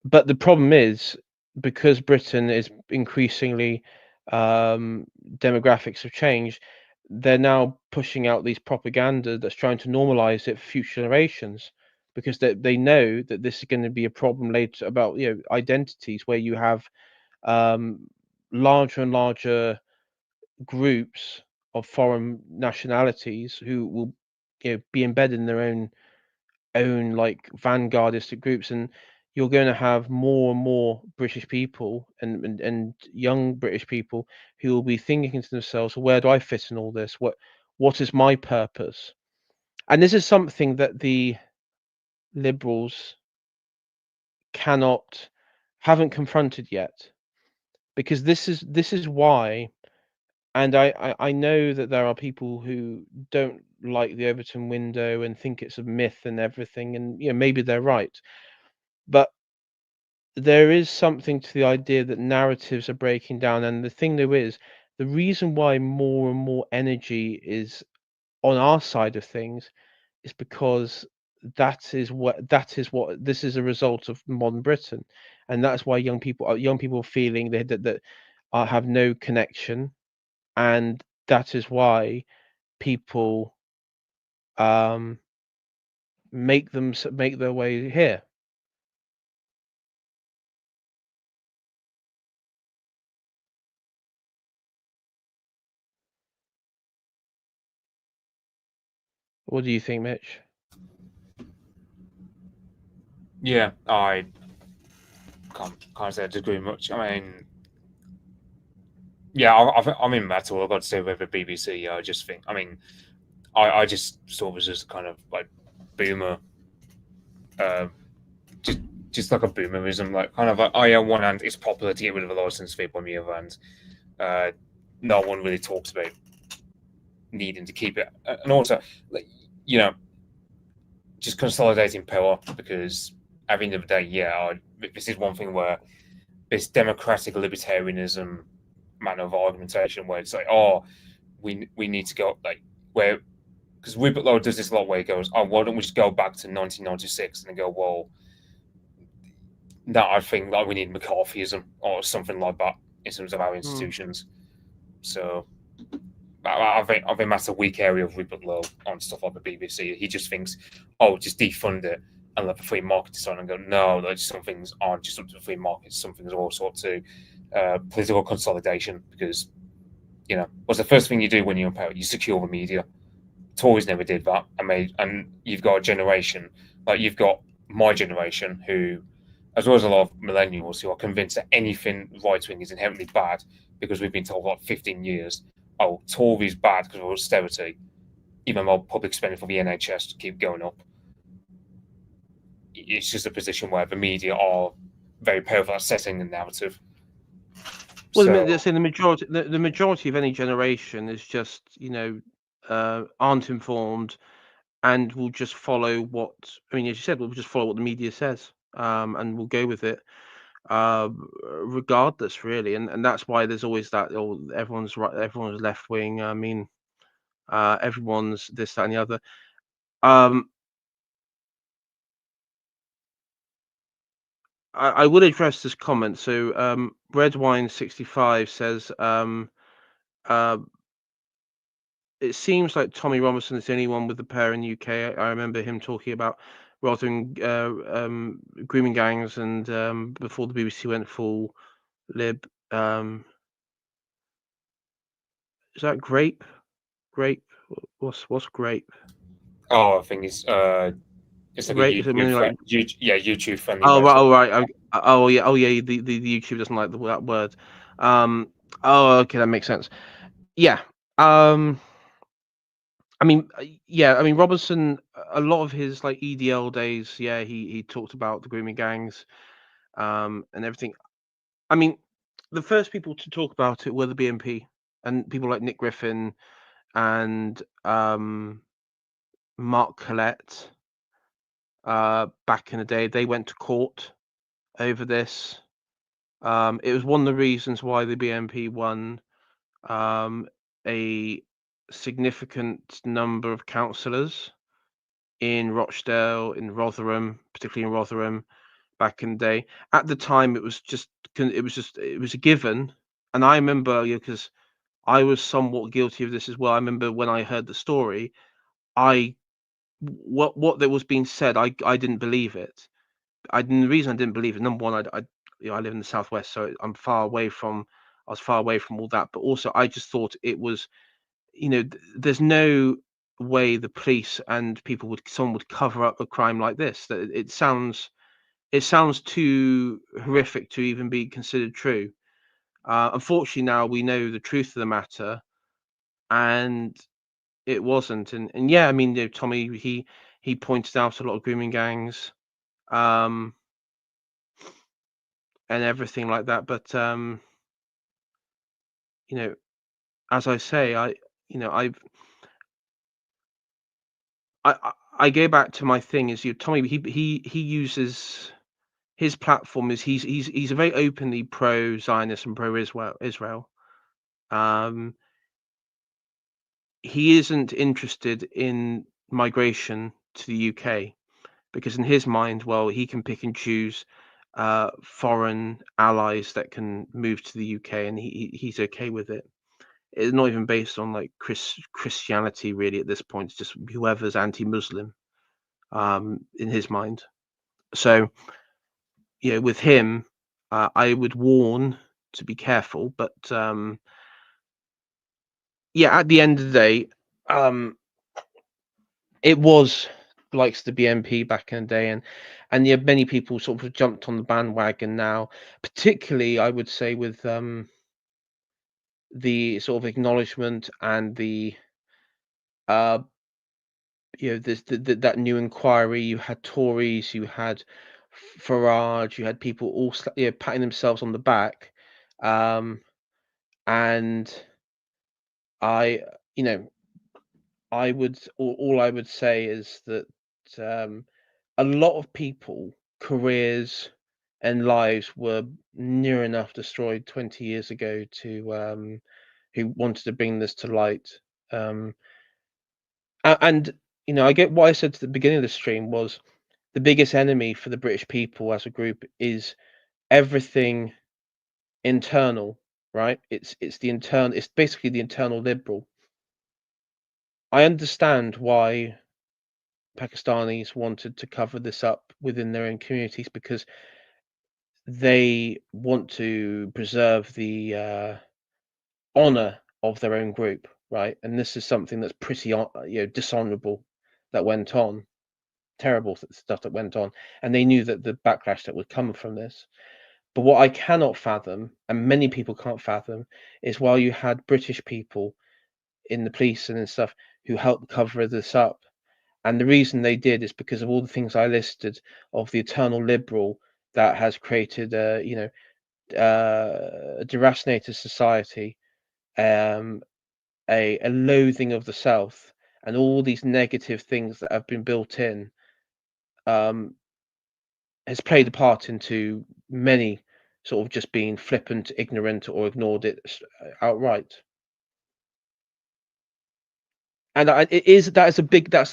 but the problem is because Britain is increasingly demographics have changed. They're now pushing out these propaganda that's trying to normalize it for future generations because they know that this is going to be a problem later about identities where you have um, larger and larger groups of foreign nationalities who will be embedded in their own like vanguardistic groups, and you're going to have more and more British people and young British people who will be thinking to themselves, where do I fit in all this? What is my purpose? And this is something that the liberals cannot haven't confronted yet, because this is why. And I know that there are people who don't like the Overton window and think it's a myth and everything, and maybe they're right. But there is something to the idea that narratives are breaking down, and the thing there is, the reason why more and more energy is on our side of things is because that is what this is a result of modern Britain, and that's why young people are feeling that have no connection, and that is why people um make their way here. What do you think, Mitch? Yeah, I can't say I disagree much. I mean, yeah, I mean that's all I've got to say with the BBC. I just think, I mean, I just saw it was just kind of like boomer, uh, just like a boomerism, like kind of like, oh yeah, on one hand it's popular to get rid of a license fee, on the other hand, no one really talks about needing to keep it, and also, like, you know, just consolidating power, because at the end of the day, yeah, this is one thing where this democratic libertarianism manner of argumentation, where it's like, oh, we need to go, like, where, because Rupert Lowe does this a lot, where he goes, oh, why don't we just go back to 1996, and then go, well, no, I think like we need McCarthyism or something like that in terms of our institutions. So I think that's a weak area of Rupert Lowe on stuff like the BBC. He just thinks, oh, just defund it and let the free market decide, and go, no, like, some things aren't just up to the free market. Some things are also up to political consolidation, because, you know, what's the first thing you do when you're in power? You secure the media. Tories never did that. And you've got a generation, like you've got my generation, who, as well as a lot of millennials, who are convinced that anything right wing is inherently bad, because we've been told for like 15 years, oh, Tory's bad because of austerity, even though public spending for the NHS to keep going up. It's just a position where the media are very powerful at setting the narrative. Well, So, they're saying the majority of any generation is just, aren't informed and will just follow what, I mean, as you said, we'll just follow what the media says, and we'll go with it, regardless, really. And that's why there's always that, oh, everyone's right, everyone's left wing. I mean, everyone's this, that, and the other. I would address this comment. So, Redwine65 says, uh, it seems like Tommy Robinson is the only one with the pair in UK. I remember him talking about rather than grooming gangs, and before the BBC went full lib. Is that grape? Grape? What's grape? oh, I think it's like a Grape is it meaning like? YouTube friendly Oh way of right, saying. oh right. Oh yeah, oh yeah. The YouTube doesn't like that word. Oh okay, that makes sense. Yeah. I mean, yeah. I mean, Robertson. A lot of his like EDL days. Yeah, he talked about the grooming gangs, and everything. I mean, the first people to talk about it were the BNP and people like Nick Griffin and Mark Collette. Back in the day, they went to court over this. It was one of the reasons why the BNP won a significant number of councillors in Rochdale, in Rotherham, particularly in Rotherham, back in the day. At the time, it was a given, and I remember, because I was somewhat guilty of this as well. I remember when I heard the story, what there was being said, I didn't believe it. The reason I didn't believe it, number one, I live in the southwest, so I was far away from all that. But also, I just thought it was, there's no way the police and someone would cover up a crime like this. That it sounds too horrific to even be considered true. Unfortunately, now we know the truth of the matter, and it wasn't. And yeah, I mean, Tommy, he pointed out a lot of grooming gangs, um, and everything like that. But you know, as I say, you know, I go back to my thing is, Tommy, he uses his platform is he's a very openly pro Zionist and pro Israel. Um, he isn't interested in migration to the UK, because in his mind, well, he can pick and choose foreign allies that can move to the UK, and he's okay with it. It's not even based on like Christianity really at this point. It's just whoever's anti-Muslim, in his mind. So with him, I would warn to be careful. But at the end of the day, It was likes the BMP back in the day, and yeah, many people sort of jumped on the bandwagon now, particularly I would say with the sort of acknowledgement and the uh this that new inquiry. You had Tories, you had Farage, you had people all patting themselves on the back, um, and I you know I would all I would say is that um, a lot of people careers and lives were near enough destroyed 20 years ago to who wanted to bring this to light. Um, and I get what I said to the beginning of the stream was the biggest enemy for the British people as a group is everything internal, right? It's the internal. It's basically the internal liberal. I understand why Pakistanis wanted to cover this up within their own communities because they want to preserve the honor of their own group, right? And this is something that's pretty, dishonorable that went on, terrible stuff that went on, and they knew that the backlash that would come from this. But what I cannot fathom, and many people can't fathom, is while you had British people in the police and stuff who helped cover this up. And the reason they did is because of all the things I listed of the eternal liberal that has created a deracinated society, um, a loathing of the South, and all these negative things that have been built in, um, has played a part into many sort of just being flippant, ignorant, or ignored it outright. And it is that's a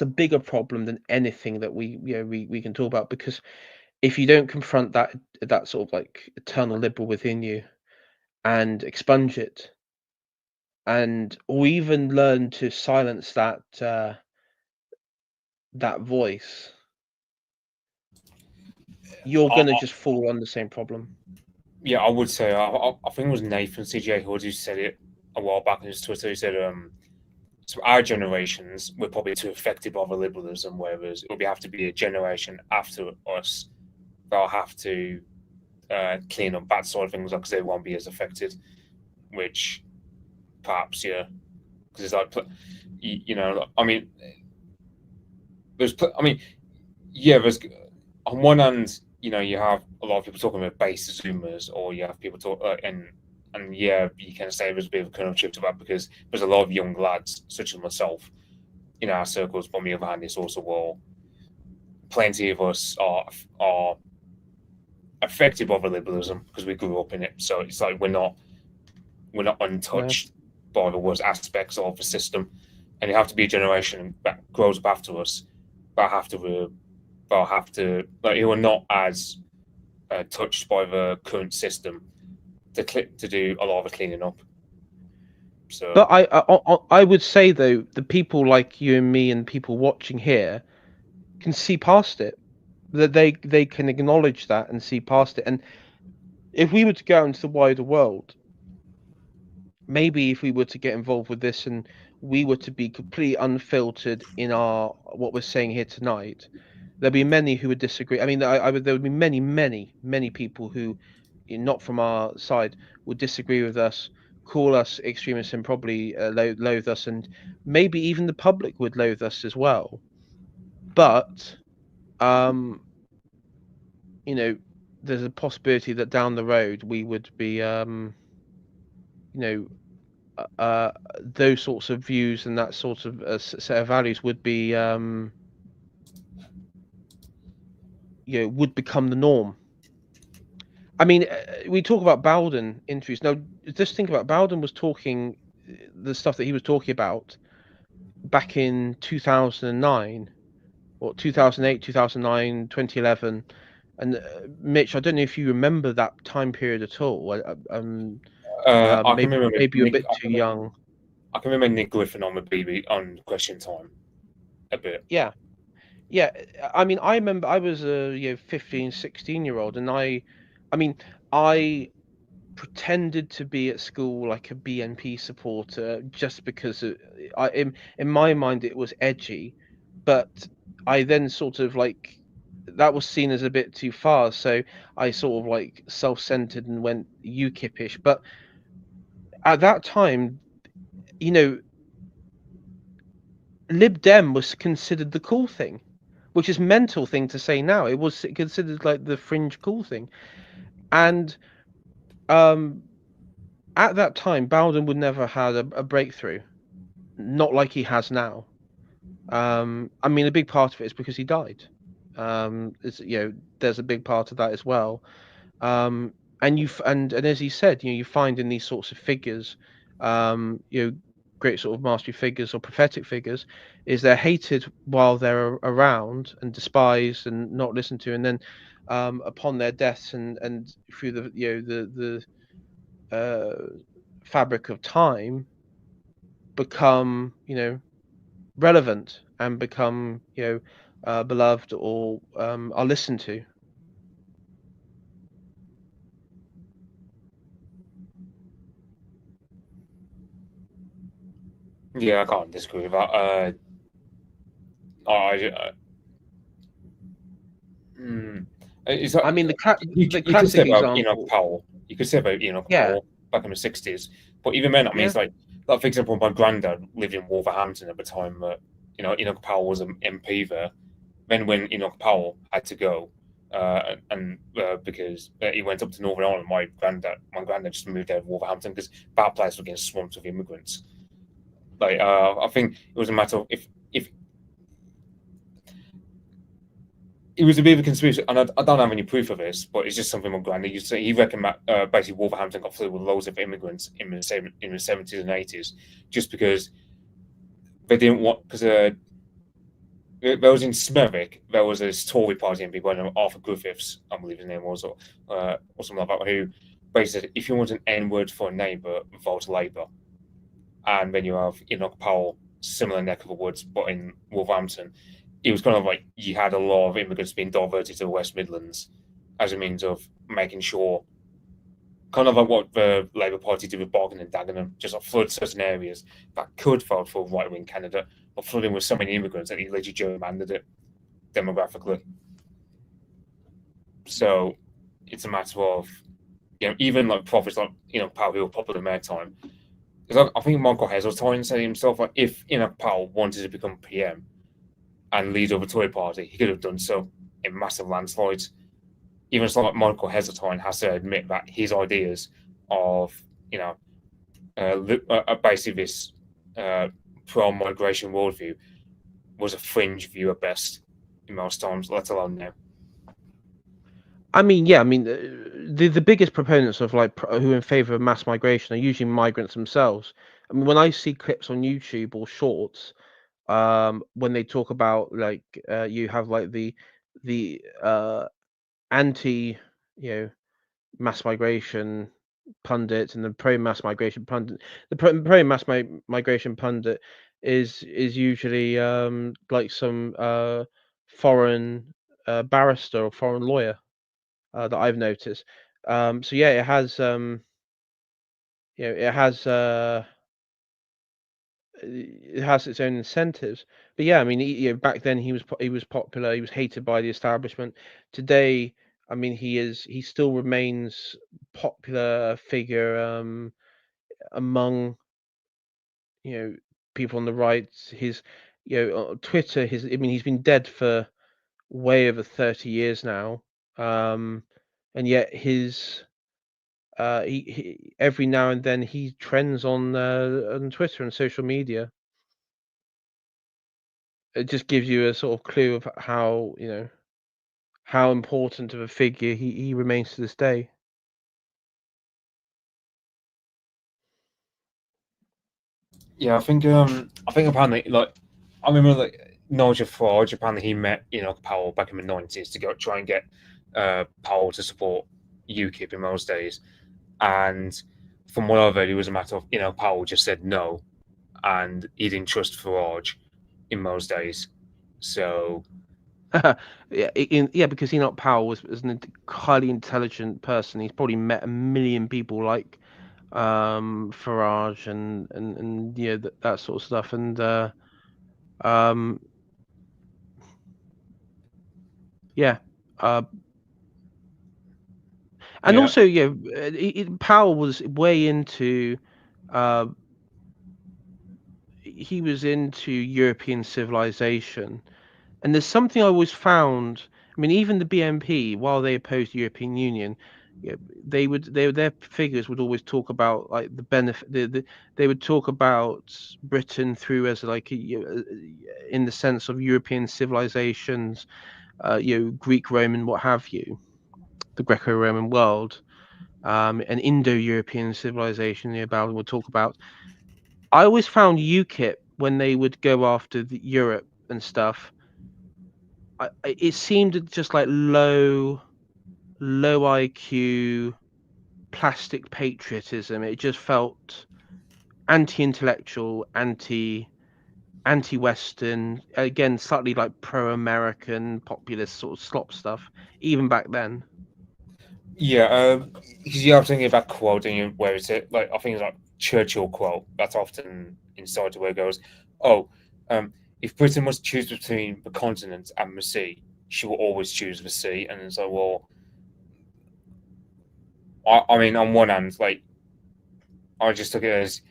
bigger problem than anything that we can talk about, because if you don't confront that sort of like eternal liberal within you and expunge it, and or even learn to silence that voice, you're I, gonna just fall on the same problem. yeah, I would say I think it was Nathan CJ Hood who said it a while back on his Twitter. He said, "So our generations were probably too affected by the liberalism, whereas it will have to be a generation after us that'll have to clean up that sort of things because they won't be as affected." Which perhaps, yeah, because it's like, I mean, I mean, yeah, there's on one hand, you have a lot of people talking about base Zoomers, or you have people talk, and yeah, you can say there's a bit of a kernel chip to that because there's a lot of young lads, such as myself, in our circles. But on the other hand, it's also, well, plenty of us are affected by the liberalism because we grew up in it. So it's like we're not No, untouched by the worst aspects of the system, and you have to be a generation that grows up after us that have to like who are not as touched by the current system to do a lot of the cleaning up. So but I would say though the people like you and me and people watching here can see past it. That they can acknowledge that and see past it. And if we were to go out into the wider world, maybe if we were to get involved with this and we were to be completely unfiltered in our what we're saying here tonight, there'd be many who would disagree. I mean, there would be many people who, not from our side, would disagree with us, call us extremists, and probably loathe us, and maybe even the public would loathe us as well. But um, you know, there's a possibility that down the road we would be you know those sorts of views and that sort of set of values would be would become the norm. I mean, we talk about Bowden interviews. Now, just think about Bowden was talking the stuff that he was talking about back in 2009 or 2008, 2009, 2011. And Mitch, I don't know if you remember that time period at all. I can Maybe remember maybe you're a bit too young. I can remember Nick Griffin on the BB on Question Time a bit. Yeah. Yeah, I mean, I remember I was a 15, 16-year-old, and I mean, I pretended to be at school like a BNP supporter just because in my mind it was edgy, but I then sort of like that was seen as a bit too far, so I sort of like self-centered and went UKIP-ish. But at that time, you know, Lib Dem was considered the cool thing, which is mental thing to say now. It was considered like the fringe cool thing, and um, at that time, Bowden would never had a breakthrough, not like he has now. I mean, a big part of it is because he died. It's, there's a big part of that as well. Um, and as he said, you find in these sorts of figures, you know, great sort of mastery figures or prophetic figures, is they're hated while they're around and despised and not listened to, and then upon their deaths and through the fabric of time become relevant and become beloved or are listened to. Yeah, I can't disagree with that. I mm, it's I like mean, the you could say classic about Enoch example. Powell. You could say about Enoch Yeah, Powell back in the 60s. But even then, I mean, yeah. it's like for example, my granddad lived in Wolverhampton at the time. Enoch Powell was an MP there. Then when Enoch Powell had to go, because he went up to Northern Ireland, my granddad just moved out of Wolverhampton because that place was getting swamped with immigrants. I think it was a matter of if it was a bit of a conspiracy, and I don't have any proof of this, but it's just something my granddad used to say. He reckoned that basically Wolverhampton got filled with loads of immigrants in the 70s and 80s, just because they didn't want because there was in Smethwick, there was this Tory party MP by the name of Arthur Griffiths, I believe his name was, or something like that, who basically said, if you want an N word for a neighbour, vote Labour. And then you have Enoch Powell, similar neck of the woods, but in Wolverhampton. It was kind of like you had a lot of immigrants being diverted to the West Midlands as a means of making sure, kind of like what the Labour Party did with Barking and Dagenham, just like flood certain areas that could vote for a right wing candidate, but flooding with so many immigrants that he literally gerrymandered it demographically. So it's a matter of, even like prophets like, Powell, who were popular in their time. Because I think Michael Heseltine said himself, like, if Powell wanted to become PM and lead of a Tory party, he could have done so in massive landslides. Even someone like Michael Heseltine has to admit that his ideas of, you know, basically this pro-migration worldview was a fringe view at best in most times, let alone now. I mean, yeah. I mean, the biggest proponents of who are in favor of mass migration are usually migrants themselves. I mean, when I see clips on YouTube or shorts, when they talk about you have like the anti, you know, mass migration pundit and the pro mass migration pundit. The pro mass migration pundit is usually like some foreign barrister or foreign lawyer that I've noticed. So yeah, it has it has its own incentives. But yeah, I mean, back then he was popular. He was hated by the establishment. Today, I mean, he still remains popular figure among people on the right. His on Twitter. I mean, he's been dead for way over 30 years now, and yet he every now and then he trends on Twitter and social media. It just gives you a sort of clue of how how important of a figure he remains to this day. Yeah, I think apparently, like, I remember, like, Nigel Farage, apparently he met Powell back in the 90s to go try and get Powell to support UKIP in those days. And from what I've heard, it was a matter of, Powell just said no, and he didn't trust Farage in those days. So Yeah, because Enoch Powell was an highly intelligent person. He's probably met a million people like Farage and that sort of stuff. And um, Yeah. Uh, and Yeah, also, yeah, Powell was way into. Uh, he was into European civilization. And there's something I always found. I mean, even the BNP, while they opposed the European Union, yeah, their figures would always talk about like the benefit. They would talk about Britain through as like in the sense of European civilizations, Greek, Roman, what have you, the Greco-Roman world, and Indo-European civilization. Bowden would talk about. I always found UKIP when they would go after Europe and stuff. It seemed just like low IQ, plastic patriotism. It just felt anti-intellectual, anti-Western, again slightly like pro-American, populist sort of slop stuff. Even back then, yeah. Because you have thinking about quoting, where is it? Like I think it's like Churchill quote. That's often inside where it goes, "Oh, um, if Britain must choose between the continent and the sea, she will always choose the sea." And it's like, well, I mean, on one hand, like I just took it as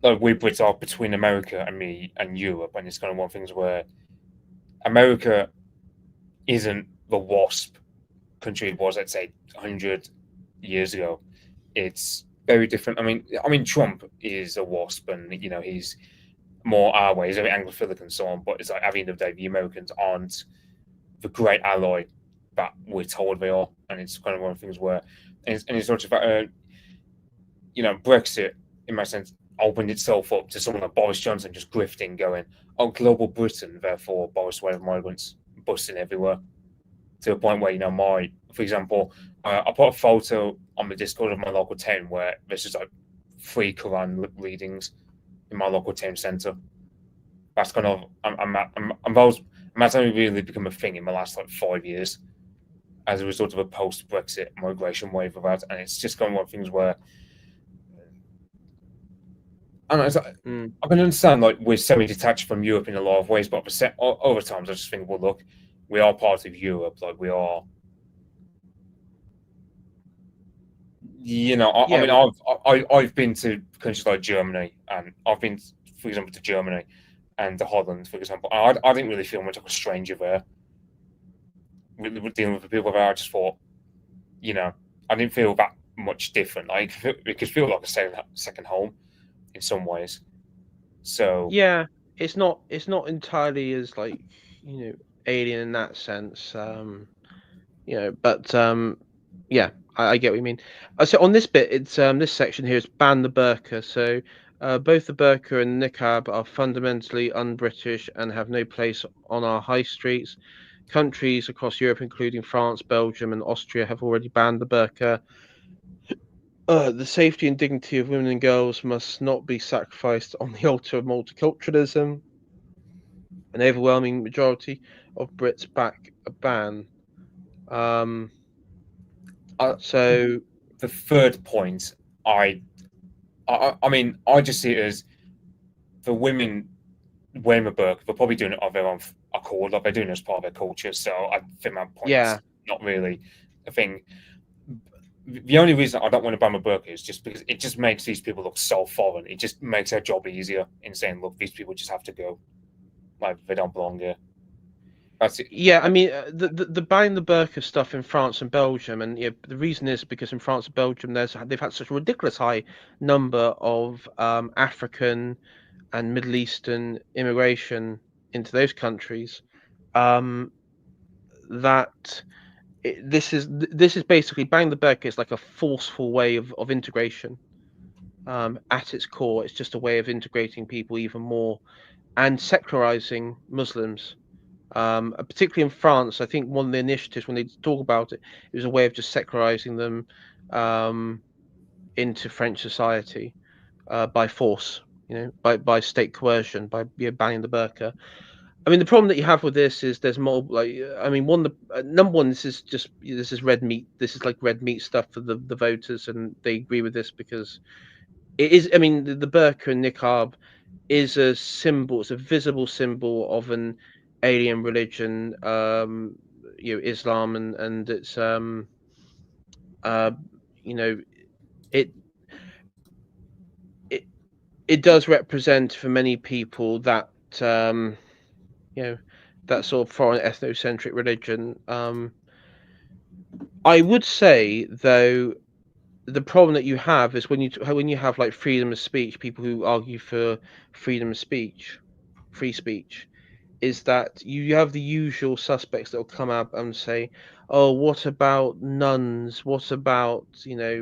like we Brits are between America and me and Europe, and it's kind of one of the things where America isn't the WASP country it was, let's say, 100 years ago. It's very different. I mean, Trump is a WASP, and he's more our way. He's very Anglophilic and so on. But it's like at the end of the day, the Americans aren't the great ally that we're told they are, and it's kind of one of the things where, and it's not just about Brexit in my sense opened itself up to someone like Boris Johnson just grifting, going, "Oh, global Britain, therefore Boris way of migrants busting everywhere." To a point where for example, I put a photo on the Discord of my local town where there's just like free Quran readings in my local town centre. That's kind of that's only really become a thing in the last like 5 years as a result of a post-Brexit migration wave of that, and it's just kind of one of things where mm. I can understand like we're semi-detached from Europe in a lot of ways, but over times I just think, well, look, we are part of Europe, like we are. I Yeah, mean, I've been to countries like Germany, and I've been, for example, to Germany and to Holland, for example. I didn't really feel much like a stranger there. With dealing with the people there, I just thought, you know, I didn't feel that much different. Like it could feel like a second home in some ways. So yeah. It's not entirely as like you know alien in that sense. But yeah, I get what you mean. So on this bit, it's this section here is ban the burqa. So both the burqa and the niqab are fundamentally un-British and have no place on our high streets. Countries across Europe, including France, Belgium, and Austria, have already banned the burqa. The safety and dignity of women and girls must not be sacrificed on the altar of multiculturalism. An overwhelming majority of Brits back a ban. Um, I, so the third point, I mean, I just see it as the women wearing a burqa, they're probably doing it of their own accord, like they're doing it as part of their culture. So I think that yeah, point's not really a thing. The only reason I don't want to ban my burqa is just because it just makes these people look so foreign. It just makes their job easier in saying, look, these people just have to go. Like they don't belong here. That's it. yeah. I mean, the buying the burqa stuff in France and Belgium, and yeah, the reason is because in France and Belgium, they've had such a ridiculous high number of African and Middle Eastern immigration into those countries. Um, that this is basically buying the burqa is like a forceful way of integration. At its core, it's just a way of integrating people even more and secularizing Muslims. Particularly in France, I think one of the initiatives when they talk about it, it was a way of just secularizing them um, into French society by force, by state coercion, by banning the burqa. I mean, the problem that you have with this is there's more like, I mean, number one, this is red meat. This is like red meat stuff for the voters, and they agree with this because it is. I mean, the burqa and niqab is a symbol. It's a visible symbol of an alien religion, Islam, and it's you know, it it it does represent for many people that you know that sort of foreign ethnocentric religion. I would say though the problem that you have is when you have like freedom of speech, people who argue for freedom of speech, free speech, is that you have the usual suspects that will come up and say, "Oh, what about nuns? What about,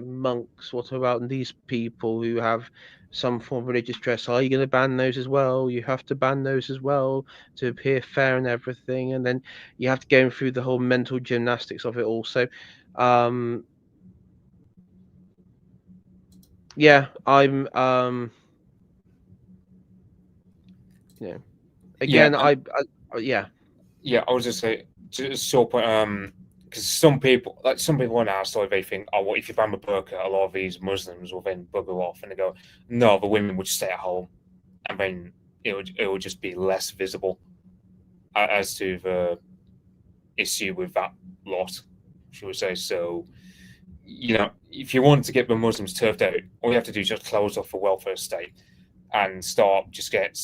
monks? What about these people who have some form of religious dress? Are you going to ban those as well? You have to ban those as well to appear fair and everything." And then you have to go through the whole mental gymnastics of it all. So, um, yeah, I'm, you know, Yeah, again, yeah. yeah, I was just say just short point. Because some people on our side, they think, oh, well, if you ban the burqa, a lot of these Muslims will then bugger off, and they go, no, the women would stay at home, and then it would just be less visible as to the issue with that lot, should we say? So, if you want to get the Muslims turfed out, all you have to do is just close off the welfare state and start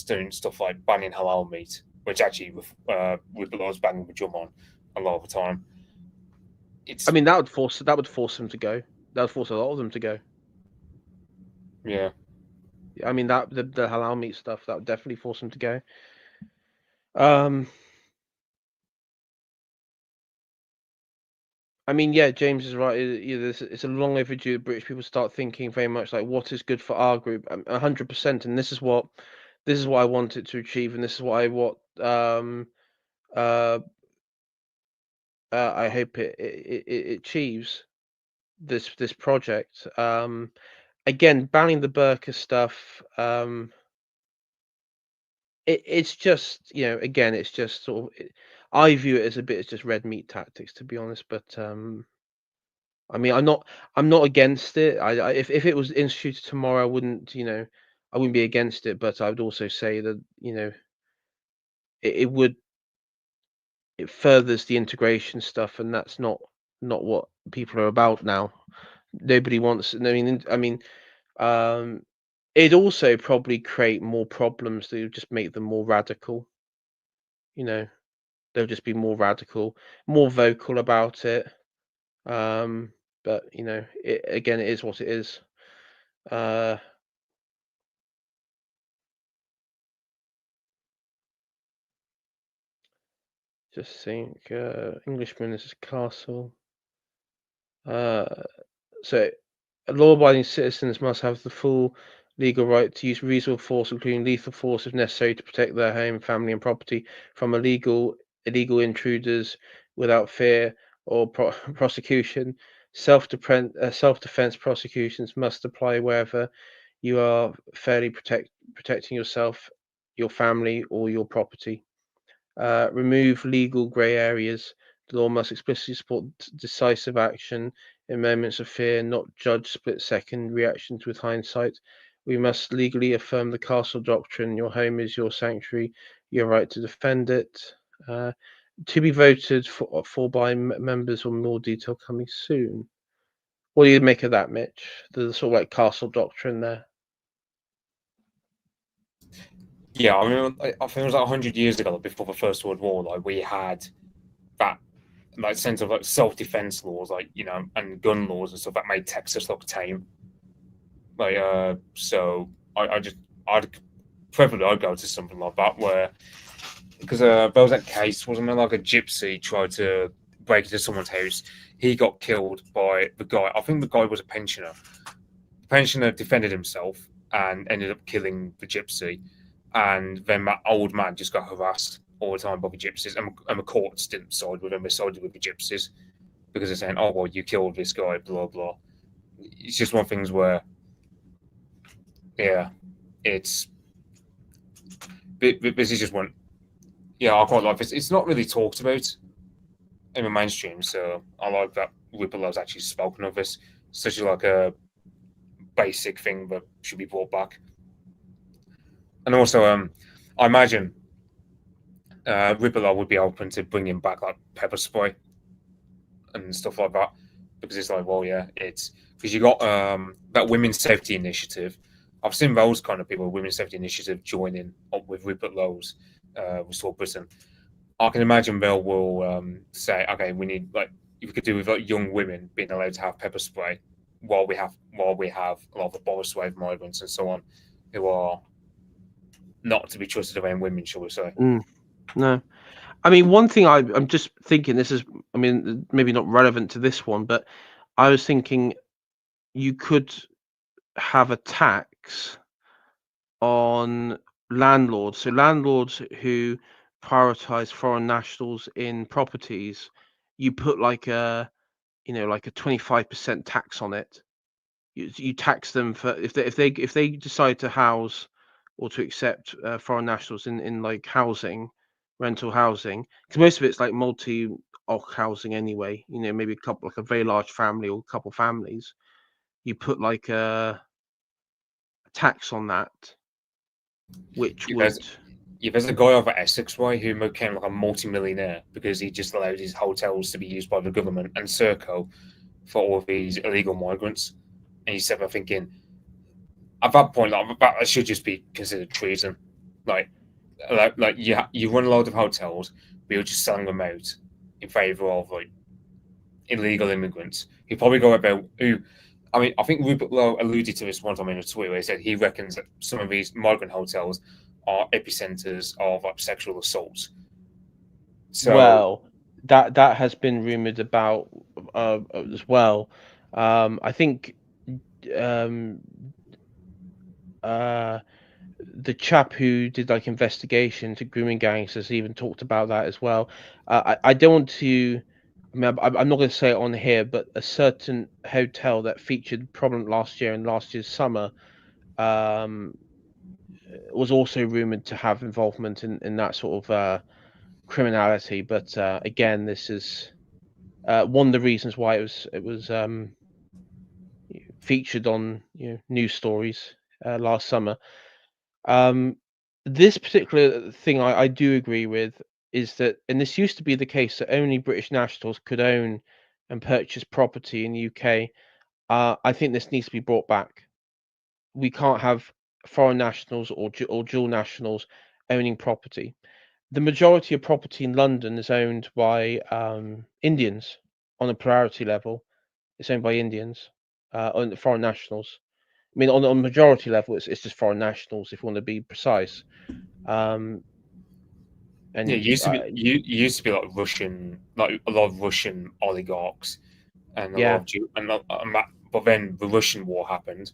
doing stuff like banning halal meat, which actually with the laws banning the on a lot of the time. I It's mean, that would force them to go. That would force a lot of them to go. yeah, I mean that the halal meat stuff that would definitely force them to go. Um, I mean, yeah, James is right. It's a long overdue. British people start thinking very much like what is good for our group, 100%. And this is what I want it to achieve, and this is what uh, I hope it achieves this project. Again, banning the burqa stuff. It's just, again, it's just sort of. I view it as a bit as just red meat tactics, to be honest. But I mean, I'm not against it. If it was instituted tomorrow, I wouldn't be against it. But I would also say that it furthers the integration stuff, and that's not what people are about now. Nobody wants. I mean, um, it'd also probably create more problems that would just make them more radical. You know, they'll just be more radical, more vocal about it. But again, it is what it is. Uh, just think, Englishman is a castle. Uh, so law-abiding citizens must have the full legal right to use reasonable force, including lethal force if necessary, to protect their home, family, and property from illegal intruders without fear or prosecution. Self-defense prosecutions must apply wherever you are fairly protecting yourself, your family, or your property. Remove legal grey areas. The law must explicitly support decisive action in moments of fear, not judge split-second reactions with hindsight. We must legally affirm the castle doctrine. Your home is your sanctuary. Your right to defend it. Uh, to be voted for by members, or more detail coming soon. What do you make of that, Mitch? The sort of like castle doctrine there. yeah. I mean, I think it was like 100 years ago, like, before the First World War. Like we had that like sense of like self-defense laws, like and gun laws and stuff that made Texas look tame. Like so I'd preferably I'd go to something like that where because there was that case, wasn't there, like a gypsy tried to break into someone's house. He got killed by the guy. I think the guy was a pensioner. The pensioner defended himself and ended up killing the gypsy. And then that old man just got harassed all the time by the gypsies. And the courts didn't side with him, they sided with the gypsies because they're saying, oh, well, you killed this guy, blah, blah. It's just one of the things where, yeah, it's. This is just one. Yeah, I quite like this. It's not really talked about in the mainstream, so I like that Rupert Lowe's actually spoken of this. Such like a basic thing that should be brought back. And also, I imagine Rupert Lowe would be open to bringing back like pepper spray and stuff like that, because it's like, well, yeah, it's because you got that women's safety initiative. I've seen those kind of people, women's safety initiative, joining up with Rupert Lowe's Restore Britain. I can imagine Bill will say, okay, we need like if we could do with like young women being allowed to have pepper spray while we have a lot of the Boris Wave migrants and so on, who are not to be trusted around women, shall we say? No, I mean, one thing I'm just thinking. This is, I mean, maybe not relevant to this one, but I was thinking you could have a tax on landlords. So landlords who prioritize foreign nationals in properties, you put like a, like a 25% tax on it. You tax them for if they decide to house or to accept foreign nationals in like housing, rental housing, because most of it's like multi-oc housing anyway. Maybe a couple, like a very large family or a couple families. You put like a tax on that, which Yeah, there's, would. yeah, there's a guy over Essex way who became like a multi-millionaire because he just allowed his hotels to be used by the government and Serco for all of these illegal migrants. And he said, "I'm thinking at that point, like that should just be considered treason. Like, you run a load of hotels, but you're just selling them out in favor of like illegal immigrants who probably go about who." I mean, I think Rupert Lowe alluded to this one time in a tweet where he said he reckons that some of these migrant hotels are epicenters of like sexual assaults. So Well, that has been rumored about as well. I think um, uh, the chap who did like investigation to grooming gangs has even talked about that as well. I don't want to. I mean, I'm not going to say it on here, but a certain hotel that featured prominent last year and last year's summer um, was also rumored to have involvement in that sort of criminality. But again, this is one of the reasons why it was featured on news stories last summer. Um, this particular thing I do agree with is that, and this used to be the case, that only British nationals could own and purchase property in the UK. I think this needs to be brought back. We can't have foreign nationals or dual nationals owning property. The majority of property in London is owned by Indians on a plurality level. It's owned by Indians, on foreign nationals. I mean, on majority level, it's just foreign nationals, if you want to be precise. Um, yeah, and it used to be like Russian, like a lot of Russian oligarchs and a lot yeah, of but then the Russian war happened,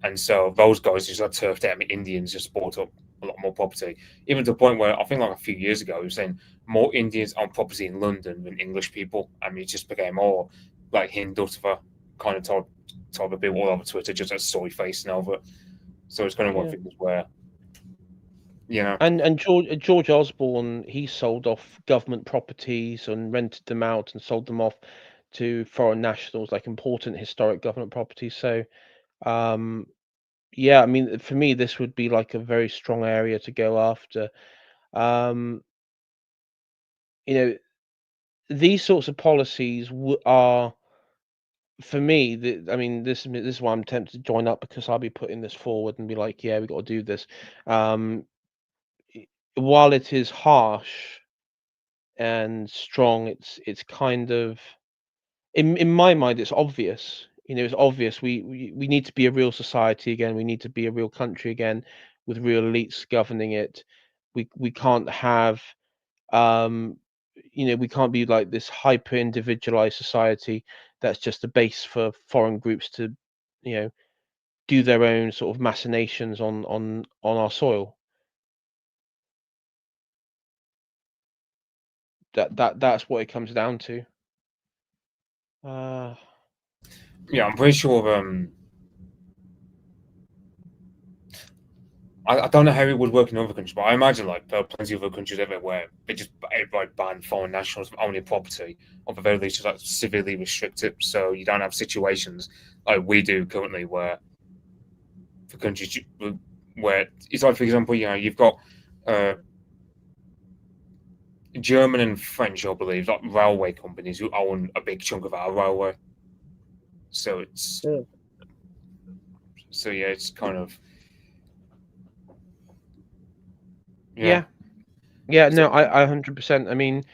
and so those guys just got turfed out. I mean, Indians just bought up a lot more property, even to the point where I think like a few years ago, he was saying more Indians own property in London than English people. I mean, it just became more like Hindutva kind of type of people all over Twitter, just a soy facing over it. So it's kind of one yeah. thing where, you know, And George Osborne, he sold off government properties and rented them out and sold them off to foreign nationals, like important historic government properties. So, um, yeah, I mean, for me, this would be like a very strong area to go after. Um, you know, these sorts of policies are, for me, I mean, this is why I'm tempted to join up, because I'll be putting this forward and be like, yeah, we got to do this. Um, while it is harsh and strong, it's kind of, in my mind, it's obvious. It's obvious. We need to be a real society again. We need to be a real country again, with real elites governing it. We can't have um we can't be like this hyper individualized society that's just a base for foreign groups to you know do their own sort of machinations on our soil. That's what it comes down to. uh yeah, I'm pretty sure. I don't know how it would work in other countries, but I imagine like there are plenty of other countries everywhere they just outright ban foreign nationals from owning property, or the very least just like severely restrict it, so you don't have situations like we do currently where for countries where it's like, for example, you've got uh, German and French, I believe, like railway companies who own a big chunk of our railway. So it's Yeah. yeah, it's kind of Yeah. yeah. Yeah, So no, I 100%. I mean,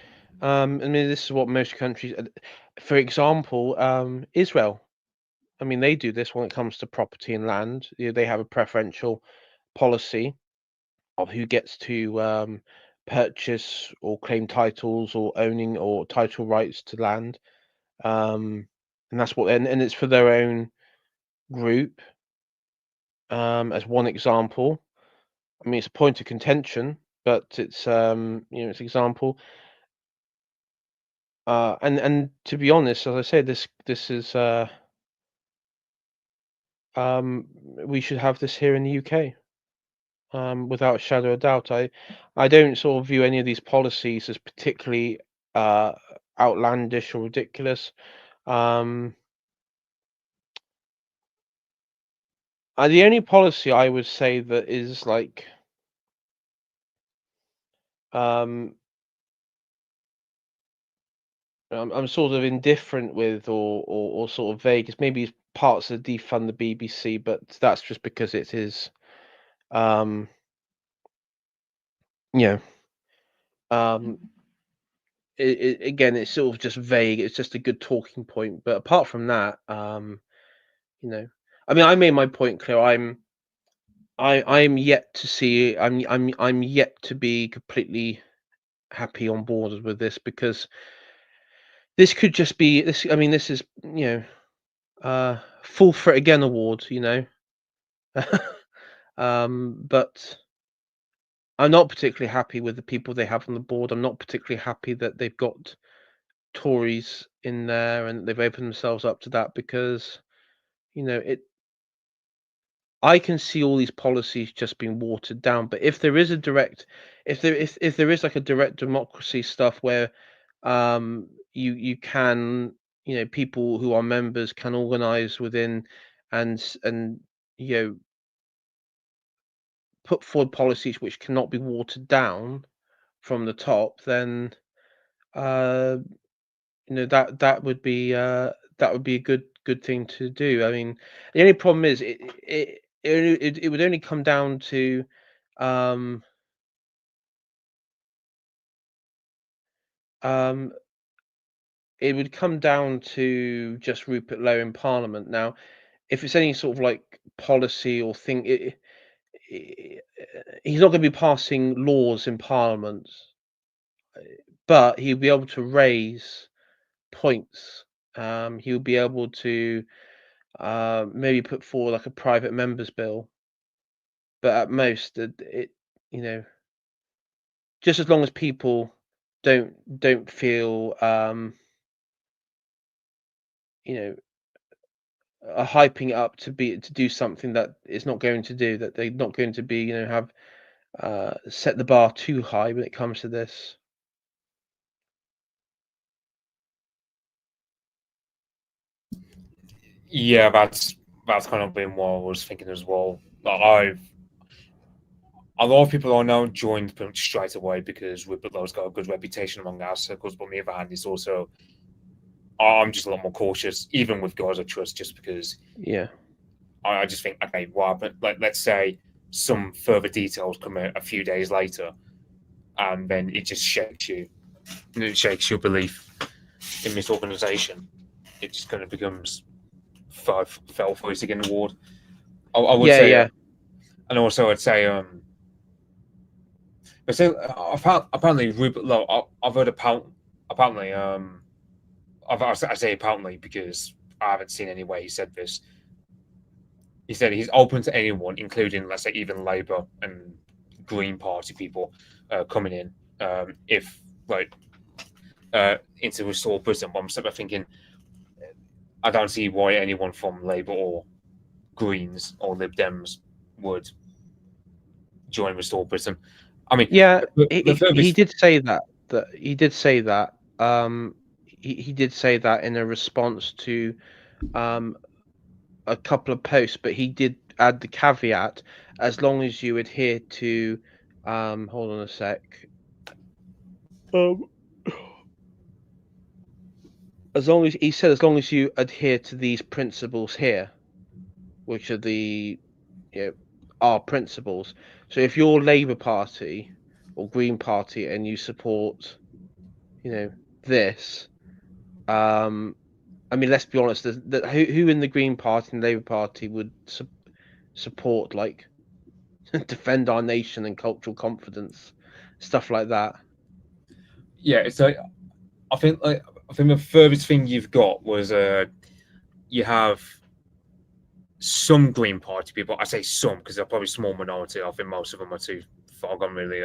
this is what most countries, for example, Israel. I mean, they do this when it comes to property and land. They have a preferential policy of who gets to purchase or claim titles or owning or title rights to land. And that's what, and it's for their own group, as one example. I mean, it's a point of contention, but it's it's an example. And to be honest, as I said, this is we should have this here in the UK, without a shadow of doubt. I don't sort of view any of these policies as particularly uh outlandish or ridiculous. Um, the only policy I would say that is like um I'm sort of indifferent with or sort of vague is maybe parts of defund the BBC, but that's just because it is um you know um again, it's sort of just vague. It's just a good talking point. But apart from that, you know, I mean, I made my point clear. I'm yet to see. I'm yet to be completely happy on board with this because this could just be this. I mean, this is full for it again award. But I'm not particularly happy with the people they have on the board. I'm not particularly happy that they've got Tories in there and they've opened themselves up to that because it I can see all these policies just being watered down. But if there is a direct if there is like a direct democracy stuff where you can people who are members can organize within and you know put forward policies which cannot be watered down from the top, then uh that would be a good thing to do. I mean, the only problem is it would only come down to um um it would come down to just Rupert Lowe in Parliament. Now, if it's any sort of like policy or thing, he's not going to be passing laws in Parliament, but he'll be able to raise points. He'll be able to maybe put forward like a private members bill, but at most, you know, just as long as people don't feel, you know, are hyping it up to do something that it's not going to do, that they're not going to be, have set the bar too high when it comes to this. yeah, that's kind of been what I was thinking as well. Like I've a lot of people I know joined pretty much straight away because Rupert Lowe's got a good reputation among our circles. But on the other hand, it's also I'm just a lot more cautious, even with guys I trust, just because Yeah, I just think, okay, well, but like let's say some further details come out a few days later, and then it just shakes you, and it shakes your belief in this organisation. It just kind of becomes fell for it again award. I would yeah, say, yeah, and also I'd say, but so apparently Rupert Lowe, I've heard apparently, I say apparently because I haven't seen any way he said this. He said he's open to anyone, including, let's say, even Labour and Green Party people coming in if like into restore Britain. But I'm sort of thinking I don't see why anyone from Labour or Greens or Lib Dems would join Restore Britain. I mean, yeah. the He furthest, did say that. That he did say that. He did say that in a response to um a couple of posts, but he did add the caveat as long as you adhere to hold on a sec. Um, as long as he said, as long as you adhere to these principles here, which are the our principles. So if you're Labour Party or Green Party and you support, this, I mean, let's be honest. Who in the Green Party and Labour Party would support like defend our nation and cultural confidence, stuff like that? Yeah, so I think the furthest thing you've got was you have some Green Party people. I say some because they're probably a small minority. I think most of them are too far gone, really.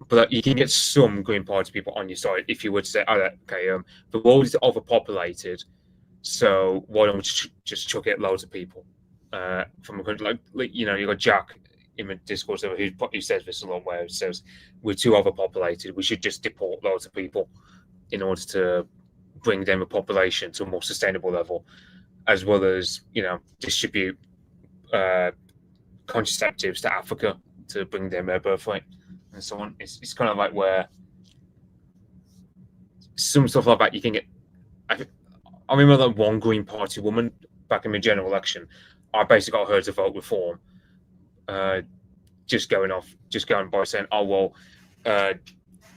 But you can get some Green Party people on your side if you would say, oh, okay, the world is overpopulated, so why don't we just chuck it loads of people from a country like you got Jack in the discourse who says this a lot, where it says we're too overpopulated, we should just deport loads of people in order to bring down the population to a more sustainable level, as well as distribute contraceptives to Africa to bring down their birth rate and so on. It's kind of like where some stuff like that you can get. I remember that one Green Party woman back in the general election. I basically got her to vote reform, just going by saying, "Oh well, the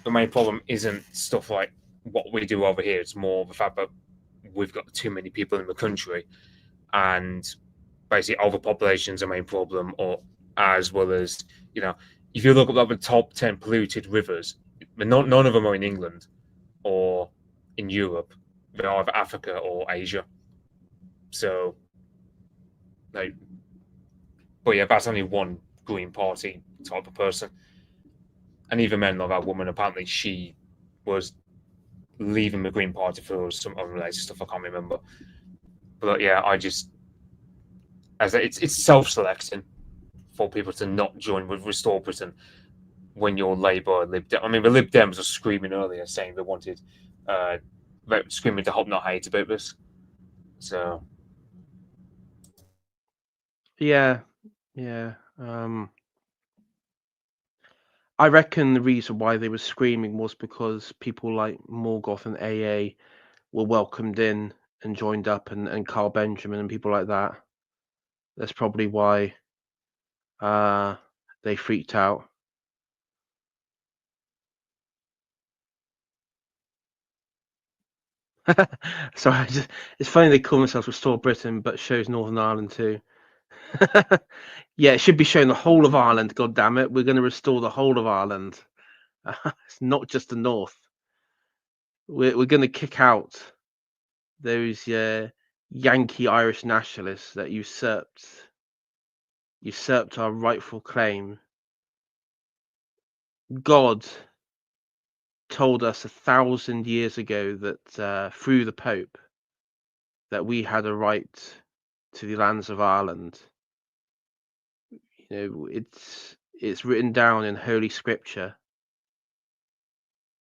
main problem isn't stuff like what we do over here. It's more the fact that we've got too many people in the country, and basically overpopulation is the main problem, or as well as if you look at the top 10 polluted rivers, none of them are in England or in Europe. They're either Africa or Asia. So, like, but yeah, that's only one Green Party type of person. And even then, like that woman, apparently she was leaving the Green Party for some unrelated stuff. I can't remember. But yeah, it's self-selecting for people to not join with Restore Britain when you're Labour or Lib Dem. I mean, the Lib Dems were screaming earlier saying they wanted, screaming to Hope Not Hate about this. So Yeah. I reckon the reason why they were screaming was because people like Morgoth and AA were welcomed in and joined up, and Carl Benjamin and people like that. That's probably why they freaked out. So it's funny they call themselves Restore Britain, but shows Northern Ireland too. Yeah, it should be showing the whole of Ireland. God damn it, we're going to restore the whole of Ireland. It's not just the north. We're going to kick out those Yankee Irish nationalists that usurped our rightful claim. God told us 1,000 years ago that through the Pope that we had a right to the lands of Ireland. It's written down in Holy Scripture.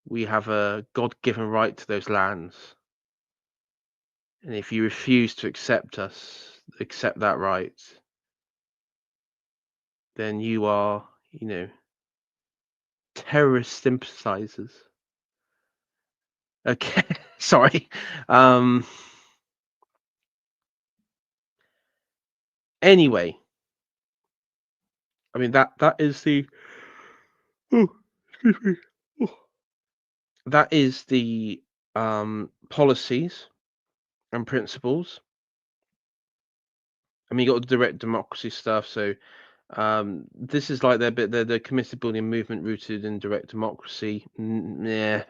We have a God-given right to those lands, and if you refuse to accept that right, then you are, terrorist sympathizers. Okay, sorry. Anyway, I mean that is the excuse me. That is the policies and principles. I mean, you got the direct democracy stuff. So this is like the committed building movement rooted in direct democracy. Yeah.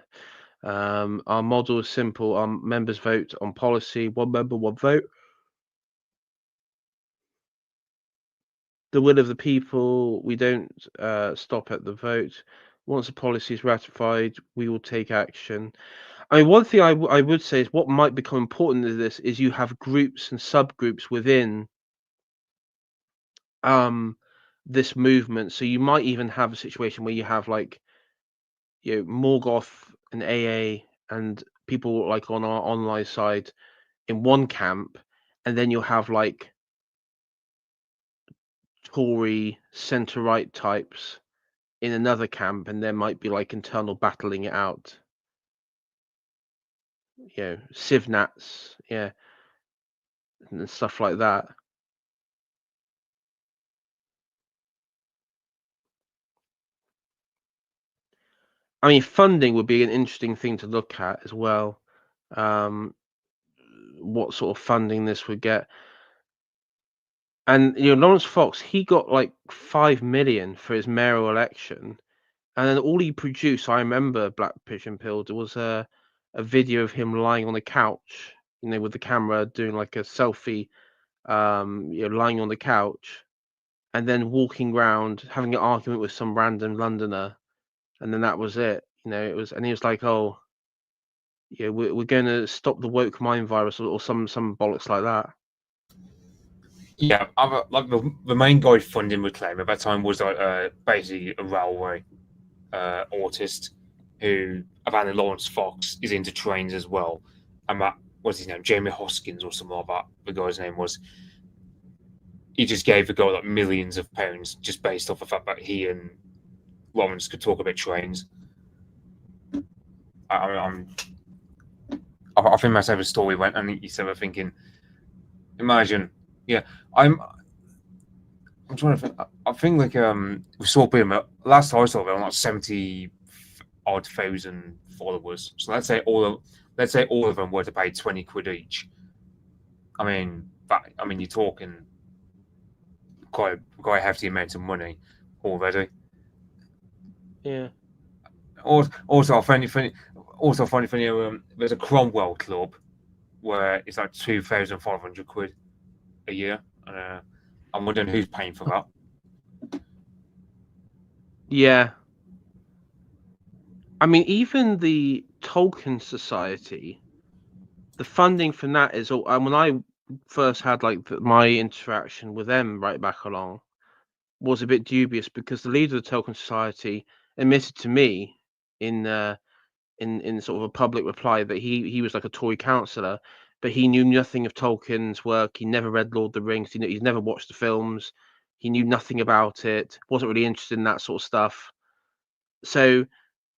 Our model is simple. Our members vote on policy. One member, one vote. The will of the people. We don't stop at the vote. Once a policy is ratified, we will take action. I mean, one thing I would say is what might become important in this is you have groups and subgroups within this movement. So you might even have a situation where you have like Morgoth and AA and people like on our online side in one camp, and then you'll have like Tory centre right types in another camp, and there might be like internal battling it out. Civnats, yeah, and stuff like that. I mean, funding would be an interesting thing to look at as well. What sort of funding this would get. And Lawrence Fox, he got like 5 million for his mayoral election, and then all he produced, I remember Black Pigeon Pilled, was a video of him lying on the couch, with the camera doing like a selfie, lying on the couch, and then walking around having an argument with some random Londoner, and then that was it. It was, and he was like, "Oh, yeah, we're going to stop the woke mind virus," or some bollocks like that. Yeah, like the main guy funding the claim at that time was basically a railway artist who, apparently Lawrence Fox is into trains as well, and that was his name, Jamie Hoskins or something like that. The guy's name was. He just gave the guy like millions of pounds just based off the fact that he and Lawrence could talk about trains. I think that's how the story went, and you started thinking, imagine, yeah, I'm trying to think. I think like we saw him last time I saw him like 70 odd thousand followers. So let's say all of them were to pay 20 quid each. I mean, you're talking quite a hefty amount of money already. Yeah. Also, funny. There's a Cromwell club where it's like 2,500 quid a year. I'm wondering who's paying for that. Yeah. I mean, even the Tolkien Society, the funding from that is all. When I first had like my interaction with them right back along, was a bit dubious because the leader of the Tolkien Society admitted to me in sort of a public reply that he was like a Tory councillor, but he knew nothing of Tolkien's work. He never read Lord of the Rings. He's never watched the films. He knew nothing about it. Wasn't really interested in that sort of stuff. So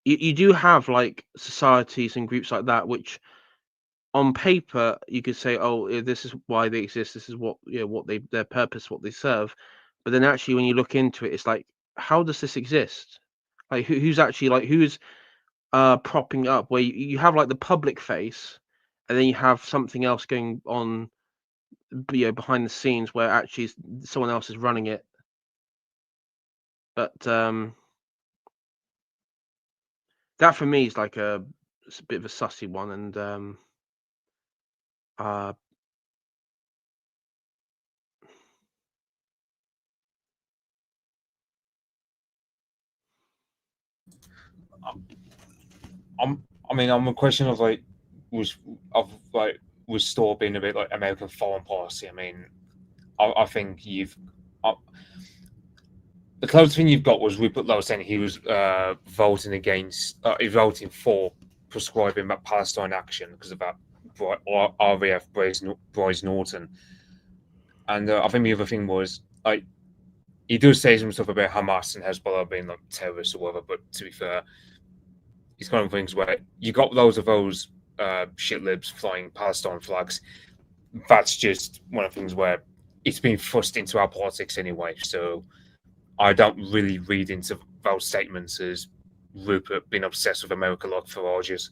you do have like societies and groups like that, which on paper you could say, oh, this is why they exist. This is what their purpose, what they serve. But then actually, when you look into it, it's like, how does this exist? Like, who's actually like who's propping up? Where you have like the public face, and then you have something else going on, behind the scenes where actually someone else is running it. But that for me is like it's a bit of a sussy one, and uh, I'm a question of like was Store being a bit like American foreign policy. I mean, I think the closest thing you've got was Rupert Lowe saying he was voting for prescribing that Palestine action because of that RAF Bryce Norton. And I think the other thing was like he does say some stuff about Hamas and Hezbollah being like terrorists or whatever, but to be fair, it's kind of things where you got loads of those shit libs flying Palestine flags. That's just one of the things where it's been thrust into our politics anyway. So I don't really read into those statements as Rupert being obsessed with America like Farage's.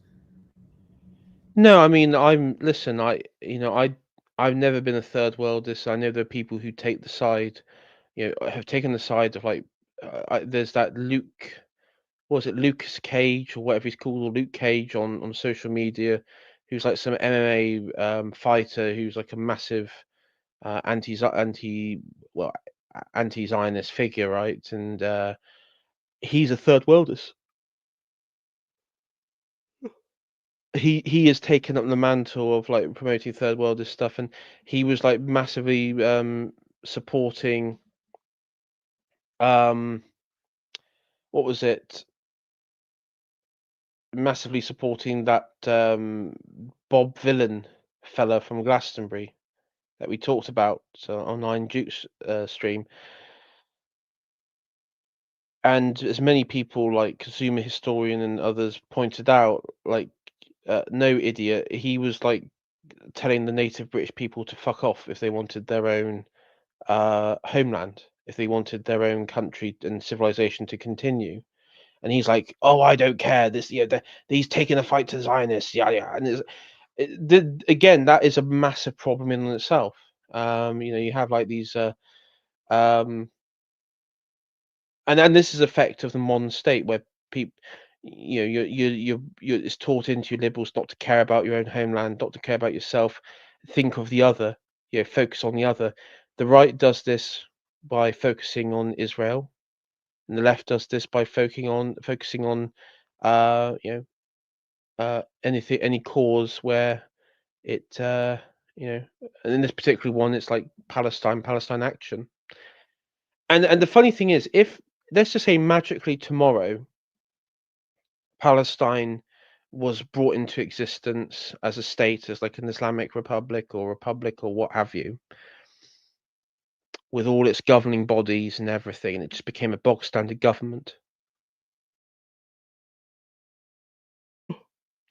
no, I mean, I've never been a third worldist. I know there are people who take the side, have taken the side of like, there's that Luke, was it Lucas Cage or whatever he's called, or Luke Cage on social media, who's like some MMA fighter who's like a massive well anti-Zionist figure, right? And he's a third worldist. He has taken up the mantle of like promoting third worldist stuff, and he was like massively supporting um what was it? Massively supporting that Bob Villain fella from Glastonbury that we talked about on Nine Dukes stream. and as many people like consumer historian and others pointed out, like no idiot, he was like telling the native British people to fuck off if they wanted their own homeland, if they wanted their own country and civilization to continue. And he's like, "Oh, I don't care. This, he's taking a fight to Zionists, yeah, yeah." And again, that is a massive problem in itself. You have like these, um, and this is effect of the modern state where people, it's taught into you liberals not to care about your own homeland, not to care about yourself, think of the other, focus on the other. The right does this by focusing on Israel, and the left does this by focusing on any cause where it and in this particular one it's like Palestine action. And the funny thing is, if let's just say magically tomorrow Palestine was brought into existence as a state, as like an Islamic republic or what have you, with all its governing bodies and everything, and it just became a bog standard government.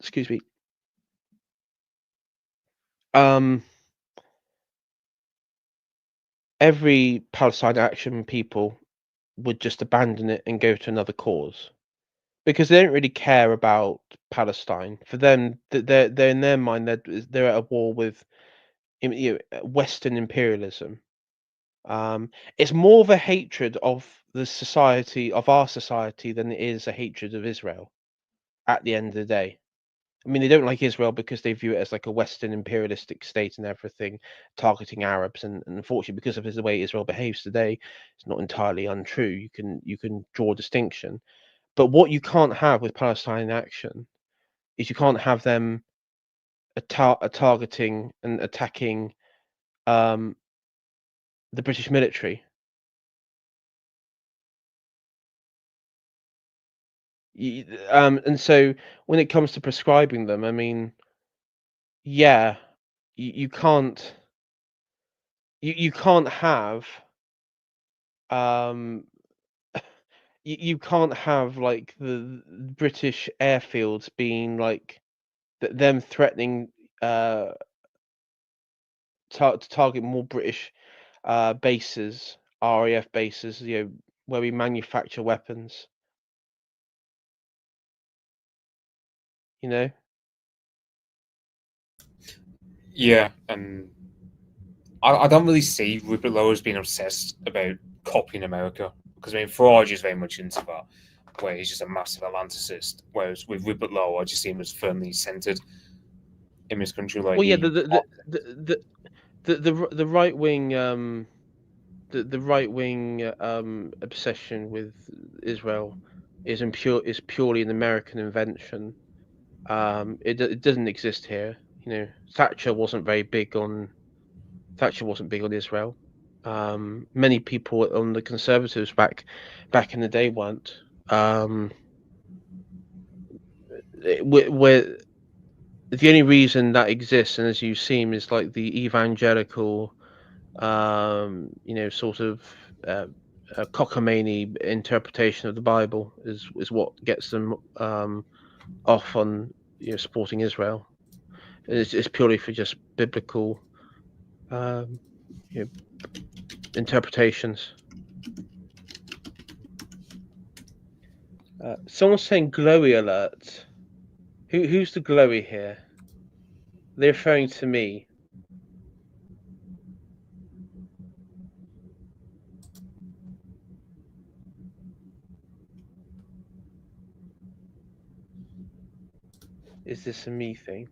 Excuse me. Um, every Palestine action people would just abandon it and go to another cause because they don't really care about Palestine. For them, they're in their mind they're at a war with Western imperialism. It's more of a hatred of our society than it is a hatred of Israel. At the end of the day, I mean, they don't like Israel because they view it as like a Western imperialistic state and everything, targeting Arabs. And unfortunately, because of the way Israel behaves today, it's not entirely untrue. You can draw a distinction. But what you can't have with Palestine action is you can't have them targeting and attacking um, the British military. And so when it comes to prescribing them, I mean, yeah, you can't you can't have um you can't have like the British airfields being like them threatening to target more British bases, RAF bases, where we manufacture weapons, you know. Yeah, and I don't really see Rupert Lowe as being obsessed about copying America because I mean Farage is very much into that, where he's just a massive Atlanticist. Whereas with Rupert Lowe, I just see him as firmly centered in this country. Like Well, yeah, he, the right wing the right wing obsession with Israel is purely an American invention. It doesn't exist here. Thatcher wasn't big on Israel. Many people on the Conservatives back in the day weren't. Where the only reason that exists, and as you've seen, is like the evangelical, sort of uh, cockamamie interpretation of the Bible is what gets them off on supporting Israel. It's purely for just biblical um, you know, interpretations. Someone's saying glowy alert. Who's the glowy here? They're referring to me. Is this a me thing?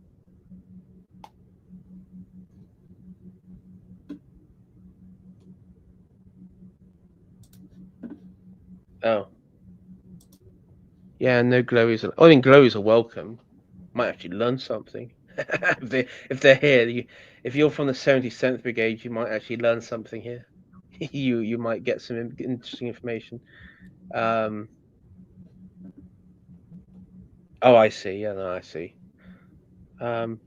Oh, yeah, no glowies. I mean, glowies are welcome. Might actually learn something. If they're here, if you're from the 77th Brigade, you might actually learn something here. You might get some interesting information. Um, oh, I see. Yeah, no, I see. Um,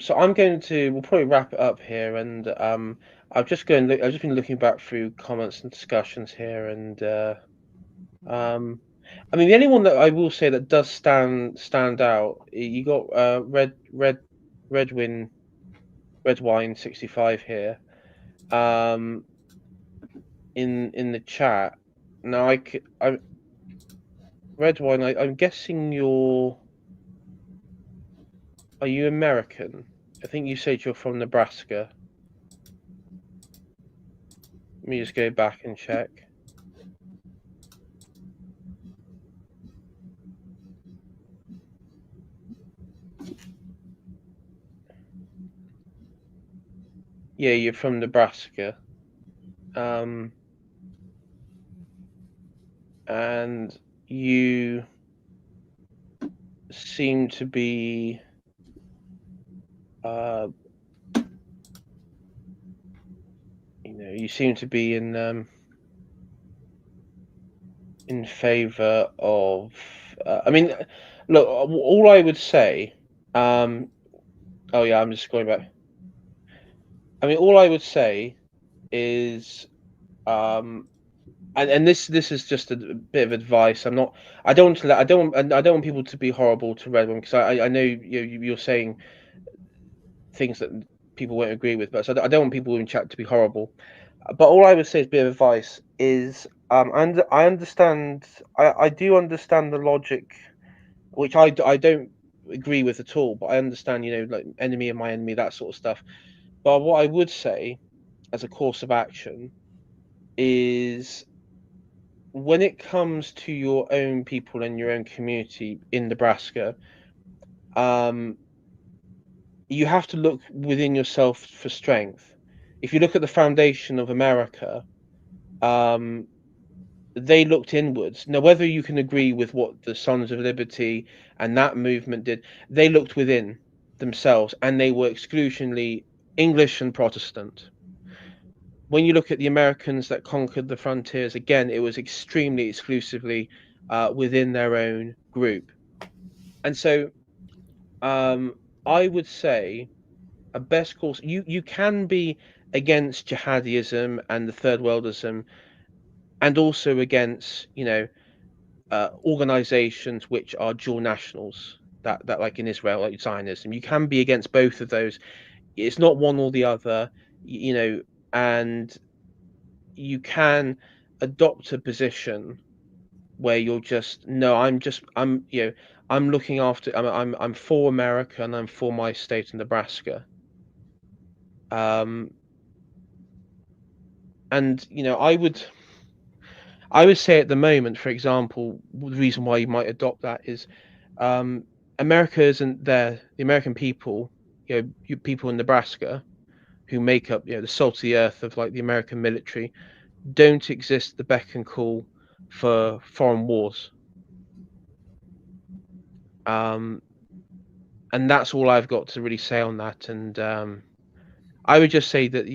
So we'll probably wrap it up here, and I've just been looking back through comments and discussions here, and I mean, the only one that I will say that does stand out, you got red win red wine 65 here, um, in the chat. Now I red wine. I'm guessing are you American? I think you said you're from Nebraska. Let me just go back and check. Yeah, you're from Nebraska. And you seem to be uh you seem to be in favor of I mean, look, all I would say, oh yeah, I'm just going back. I mean, all I would say is, and this is just a bit of advice. I don't want to I don't want people to be horrible to Red One, because I know you're saying things that people won't agree with, but so I don't want people in chat to be horrible. But all I would say as a bit of advice is, and I do understand the logic, which I don't agree with at all, but I understand, like enemy of my enemy, that sort of stuff. But what I would say as a course of action is, when it comes to your own people and your own community in Nebraska, um, you have to look within yourself for strength. If you look at the foundation of America, um, they looked inwards. Now, whether you can agree with what the Sons of Liberty and that movement did, they looked within themselves, and they were exclusively English and Protestant. When you look at the Americans that conquered the frontiers, again, it was extremely exclusively within their own group. And so, um, I would say a best course, you can be against jihadism and the third worldism, and also against, organizations which are dual nationals, that like in Israel, like Zionism. You can be against both of those. It's not one or the other, and you can adopt a position where you're just, no, I'm looking after, I'm for America, and I'm for my state of Nebraska. Um, and I would say at the moment, for example, the reason why you might adopt that is, um, America isn't there. The American people, you people in Nebraska who make up, the salt of the earth of like the American military, don't exist at the beck and call for foreign wars. Um, and that's all I've got to really say on that. And I would just say that,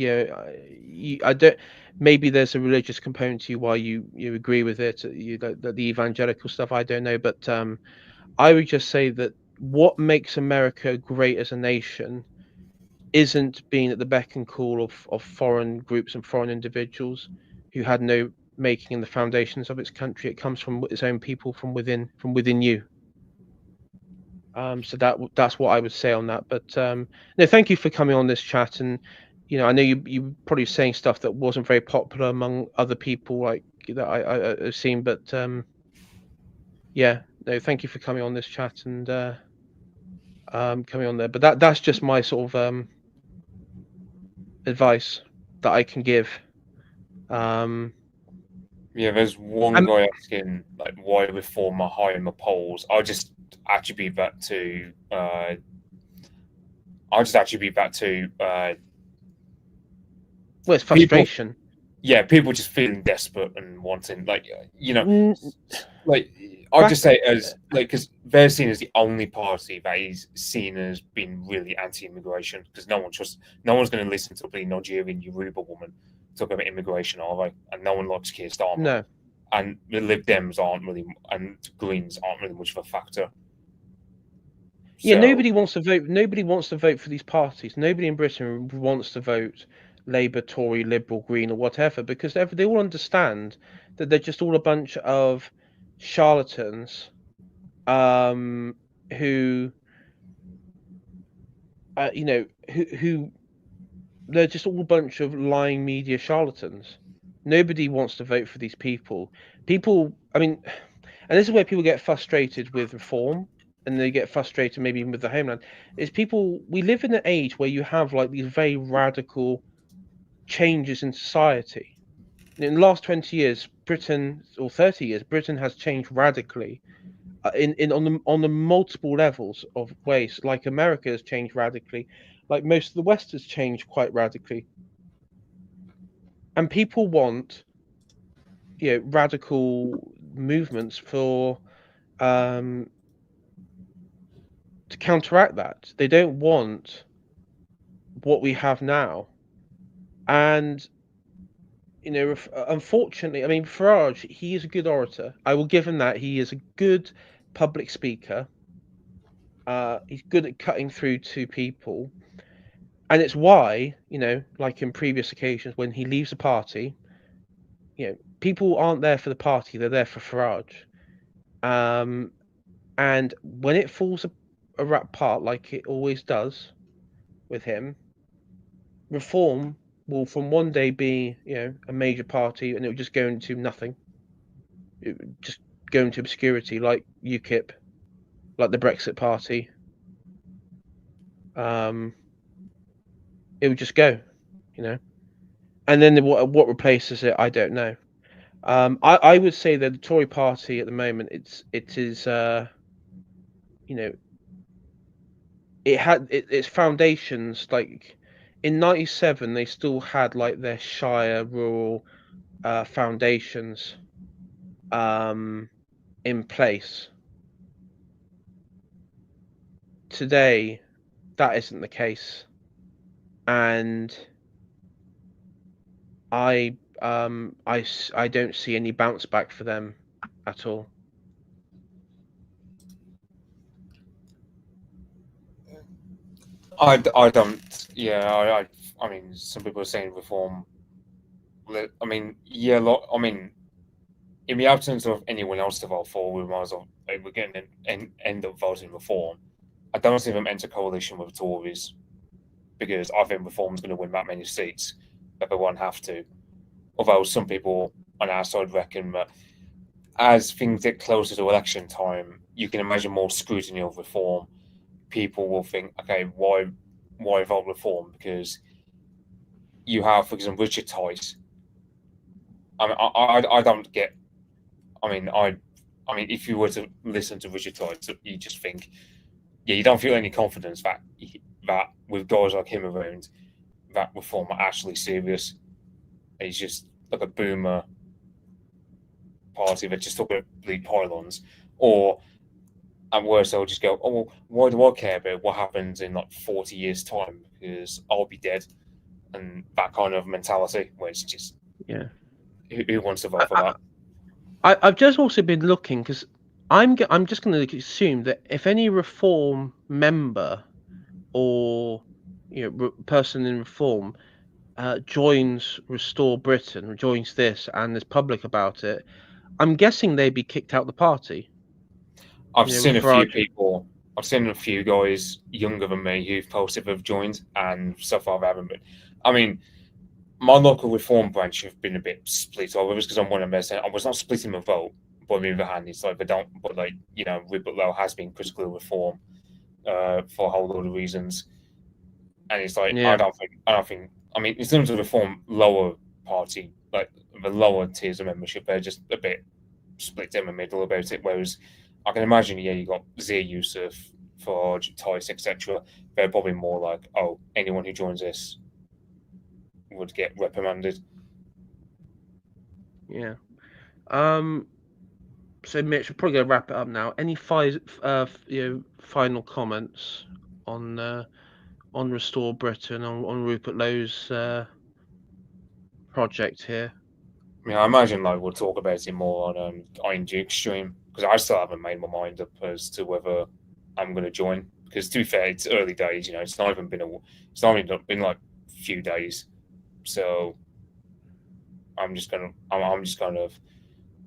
I don't. Maybe there's a religious component to you why you agree with it. The evangelical stuff, I don't know, but I would just say that what makes America great as a nation isn't being at the beck and call of foreign groups and foreign individuals who had no making in the foundations of its country. It comes from its own people, from within you. So that's what I would say on that. But no, thank you for coming on this chat. And I know you probably saying stuff that wasn't very popular among other people, like that I've seen. But yeah, no, thank you for coming on this chat and coming on there. But that's just my sort of advice that I can give. Yeah, there's one Um, guy asking like why reform are high in the polls. Attribute that to I'll just attribute that to well, it's people. frustration. Yeah, people just feeling desperate and wanting, like, Mm, like I'll just back, say, as like, because they're seen as the only party that is seen as being really anti-immigration, because no one's going to listen to a bloody Nigerian Yoruba woman talk about immigration, are they? And no one likes Keir Starmer, no. and the Lib Dems aren't really, and Greens aren't really much of a factor. Yeah, So nobody wants to vote. Nobody wants to vote for these parties. Nobody in Britain wants to vote Labour, Tory, Liberal, Green, or whatever because they all understand that they're just all a bunch of charlatans um, who, who they're just all a bunch of lying media charlatans. Nobody wants to vote for these people. People, I mean, and this is where people get frustrated with reform and they get frustrated maybe even with the homeland is people we live in an age where you have like these very radical changes in society. In the last 20 years Britain or 30 years Britain has changed radically in on the multiple levels of ways. Like America has changed radically, like most of the West has changed quite radically, and people want radical movements for um to counteract that. They don't want what we have now. And unfortunately, I mean, Farage, he is a good orator. I will give him that. He is a good public speaker. He's good at cutting through to people, and it's why like in previous occasions, when he leaves a party, people aren't there for the party; they're there for Farage. Um, and when it falls apart, like it always does with him, reform will from one day be a major party and it will just go into nothing. It would just go into obscurity like UKIP, like the Brexit Party. um it would just go, you know and then what replaces it, I don't know. I would say that the Tory party at the moment, it is you know its foundations, like in 97 they still had like their shire rural foundations um in place. Today that isn't the case, and I don't see any bounce back for them at all. I don't. Yeah, I mean, some people are saying reform. I mean, yeah, I mean, in the absence of anyone else to vote for, we might as well we're going to end up voting reform. I don't see them enter coalition with the Tories because I think reform's going to win that many seats that they won't have to. Although some people on our side reckon that as things get closer to election time, you can imagine more scrutiny of reform. People will think, okay, why vote reform? Because you have, for example, Richard Tice. I mean, I don't get. I mean, I mean, if you were to listen to Richard Tice, you just think, yeah, you don't feel any confidence that with guys like him around, that reform are actually serious. He's just like a boomer party that just talk about bleed pylons, or at worst they'll just go, oh, well, why do I care about what happens in like 40 years time because I'll be dead, and that kind of mentality where it's just Yeah. who wants to vote for I, that? I've just also been looking because I'm just going to assume that if any reform member or person in reform joins Restore Britain, joins this, and is public about it, I'm guessing they'd be kicked out the party. I've seen With a few Farage. people. I've seen a few guys younger than me who've posted they've joined, and so far they haven't been. I mean, my local reform branch have been a bit split over because I'm one of them. I was not splitting my vote, but on the other hand, it's like they don't. But like Rupert Lowe has been critical of reform for a whole load of reasons, and it's like Yeah. I don't think. I mean, in terms of reform, lower party, like the lower tiers of membership, they're just a bit split in the middle about it. Whereas I can imagine, yeah, you got Zia Yusuf, Forge, Tice, etc. They're probably more like, oh, anyone who joins this would get reprimanded. Yeah. So Mitch, we're probably gonna wrap it up now. Any final comments on Restore Britain, on Rupert Lowe's project here? I mean, I imagine like we'll talk about it more on Iron Duke stream because I still haven't made my mind up as to whether I'm going to join. because to be fair, it's early days. It's not even been like a few days. So I'm just kind of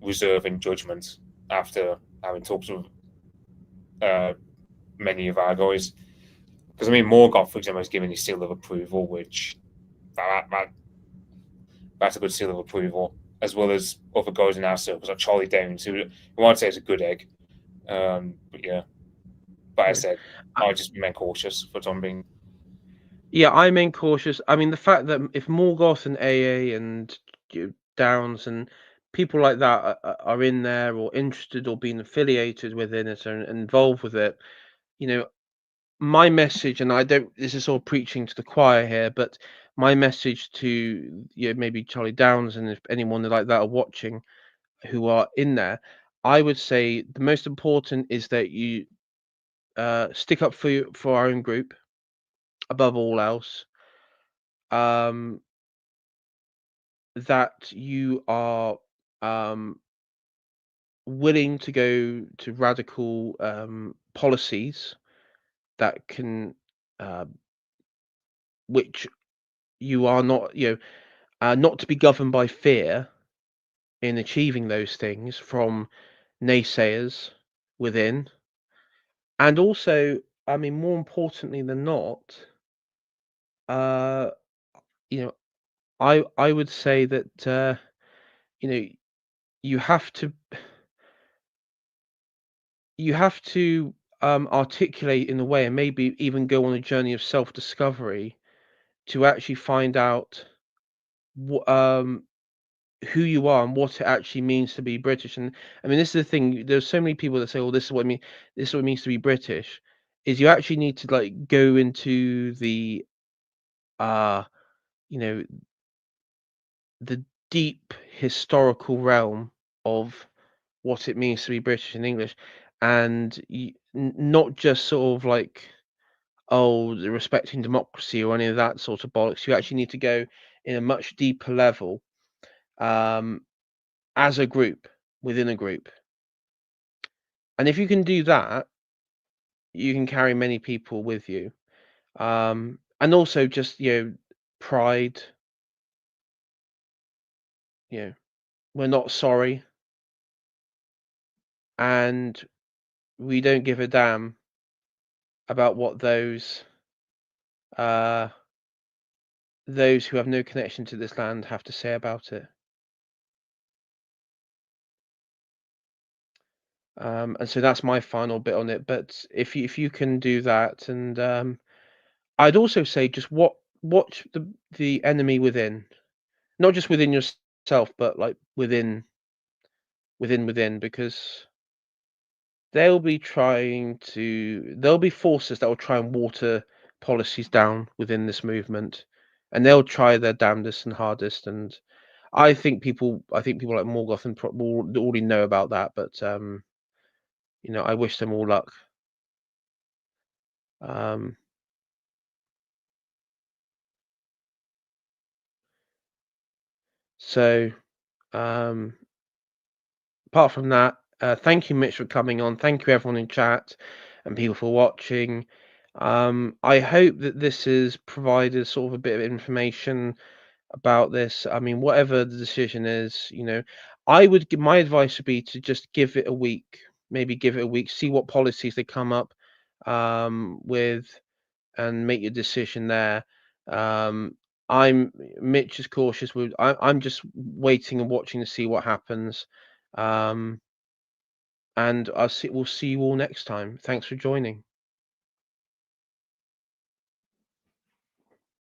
reserving judgment after having talked with uh, many of our guys. Because I mean, Morgoth, for example, has given his seal of approval, which that's a good seal of approval, as well as other guys in our circles like Charlie Downs, who I might say is a good egg. But yeah, but as I said, I just remain cautious for the time being. Yeah, I remain cautious. I mean, the fact that if Morgoth and AA and Downs and people like that are in there or interested or being affiliated within it and involved with it, my message, and I don't, this is all preaching to the choir here, but my message to maybe Charlie Downs and if anyone like that are watching who are in there, I would say the most important is that you stick up for our own group above all else. Um, that you are willing to go to radical policies that can, uh, which you are not, not to be governed by fear in achieving those things from naysayers within, and also, I mean, more importantly than not, uh, you know, I would say that you know you have to you have to articulate in a way and maybe even go on a journey of self-discovery to actually find out who you are and what it actually means to be British. And I mean, this is the thing. There's so many people that say, "Oh, this is what I mean. This is what it means to be British." Is you actually need to like go into uh, you know, the deep historical realm of what it means to be British in English, and not just sort of like the respecting democracy or any of that sort of bollocks. You actually need to go in a much deeper level um, as a group within a group. And if you can do that, you can carry many people with you. And also just, pride, you know, we're not sorry and we don't give a damn about what uh those who have no connection to this land have to say about it. And so that's my final bit on it. But if you can do that, and I'd also say just watch the enemy within, not just within yourself, but like within, because there'll be forces that will try and water policies down within this movement, and they'll try their damnedest and hardest. And I think people like Morgoth and will already know about that, but I wish them all luck. Um, so um, apart from that, thank you, Mitch, for coming on. Thank you, everyone in chat and people for watching. I hope that this has provided sort of a bit of information about this. I mean, whatever the decision is, my advice would be to just give it a week, maybe give it a week, see what policies they come up with, and make your decision there. Um, Mitch is cautious. I'm just waiting and watching to see what happens. And we'll see you all next time. Thanks for joining.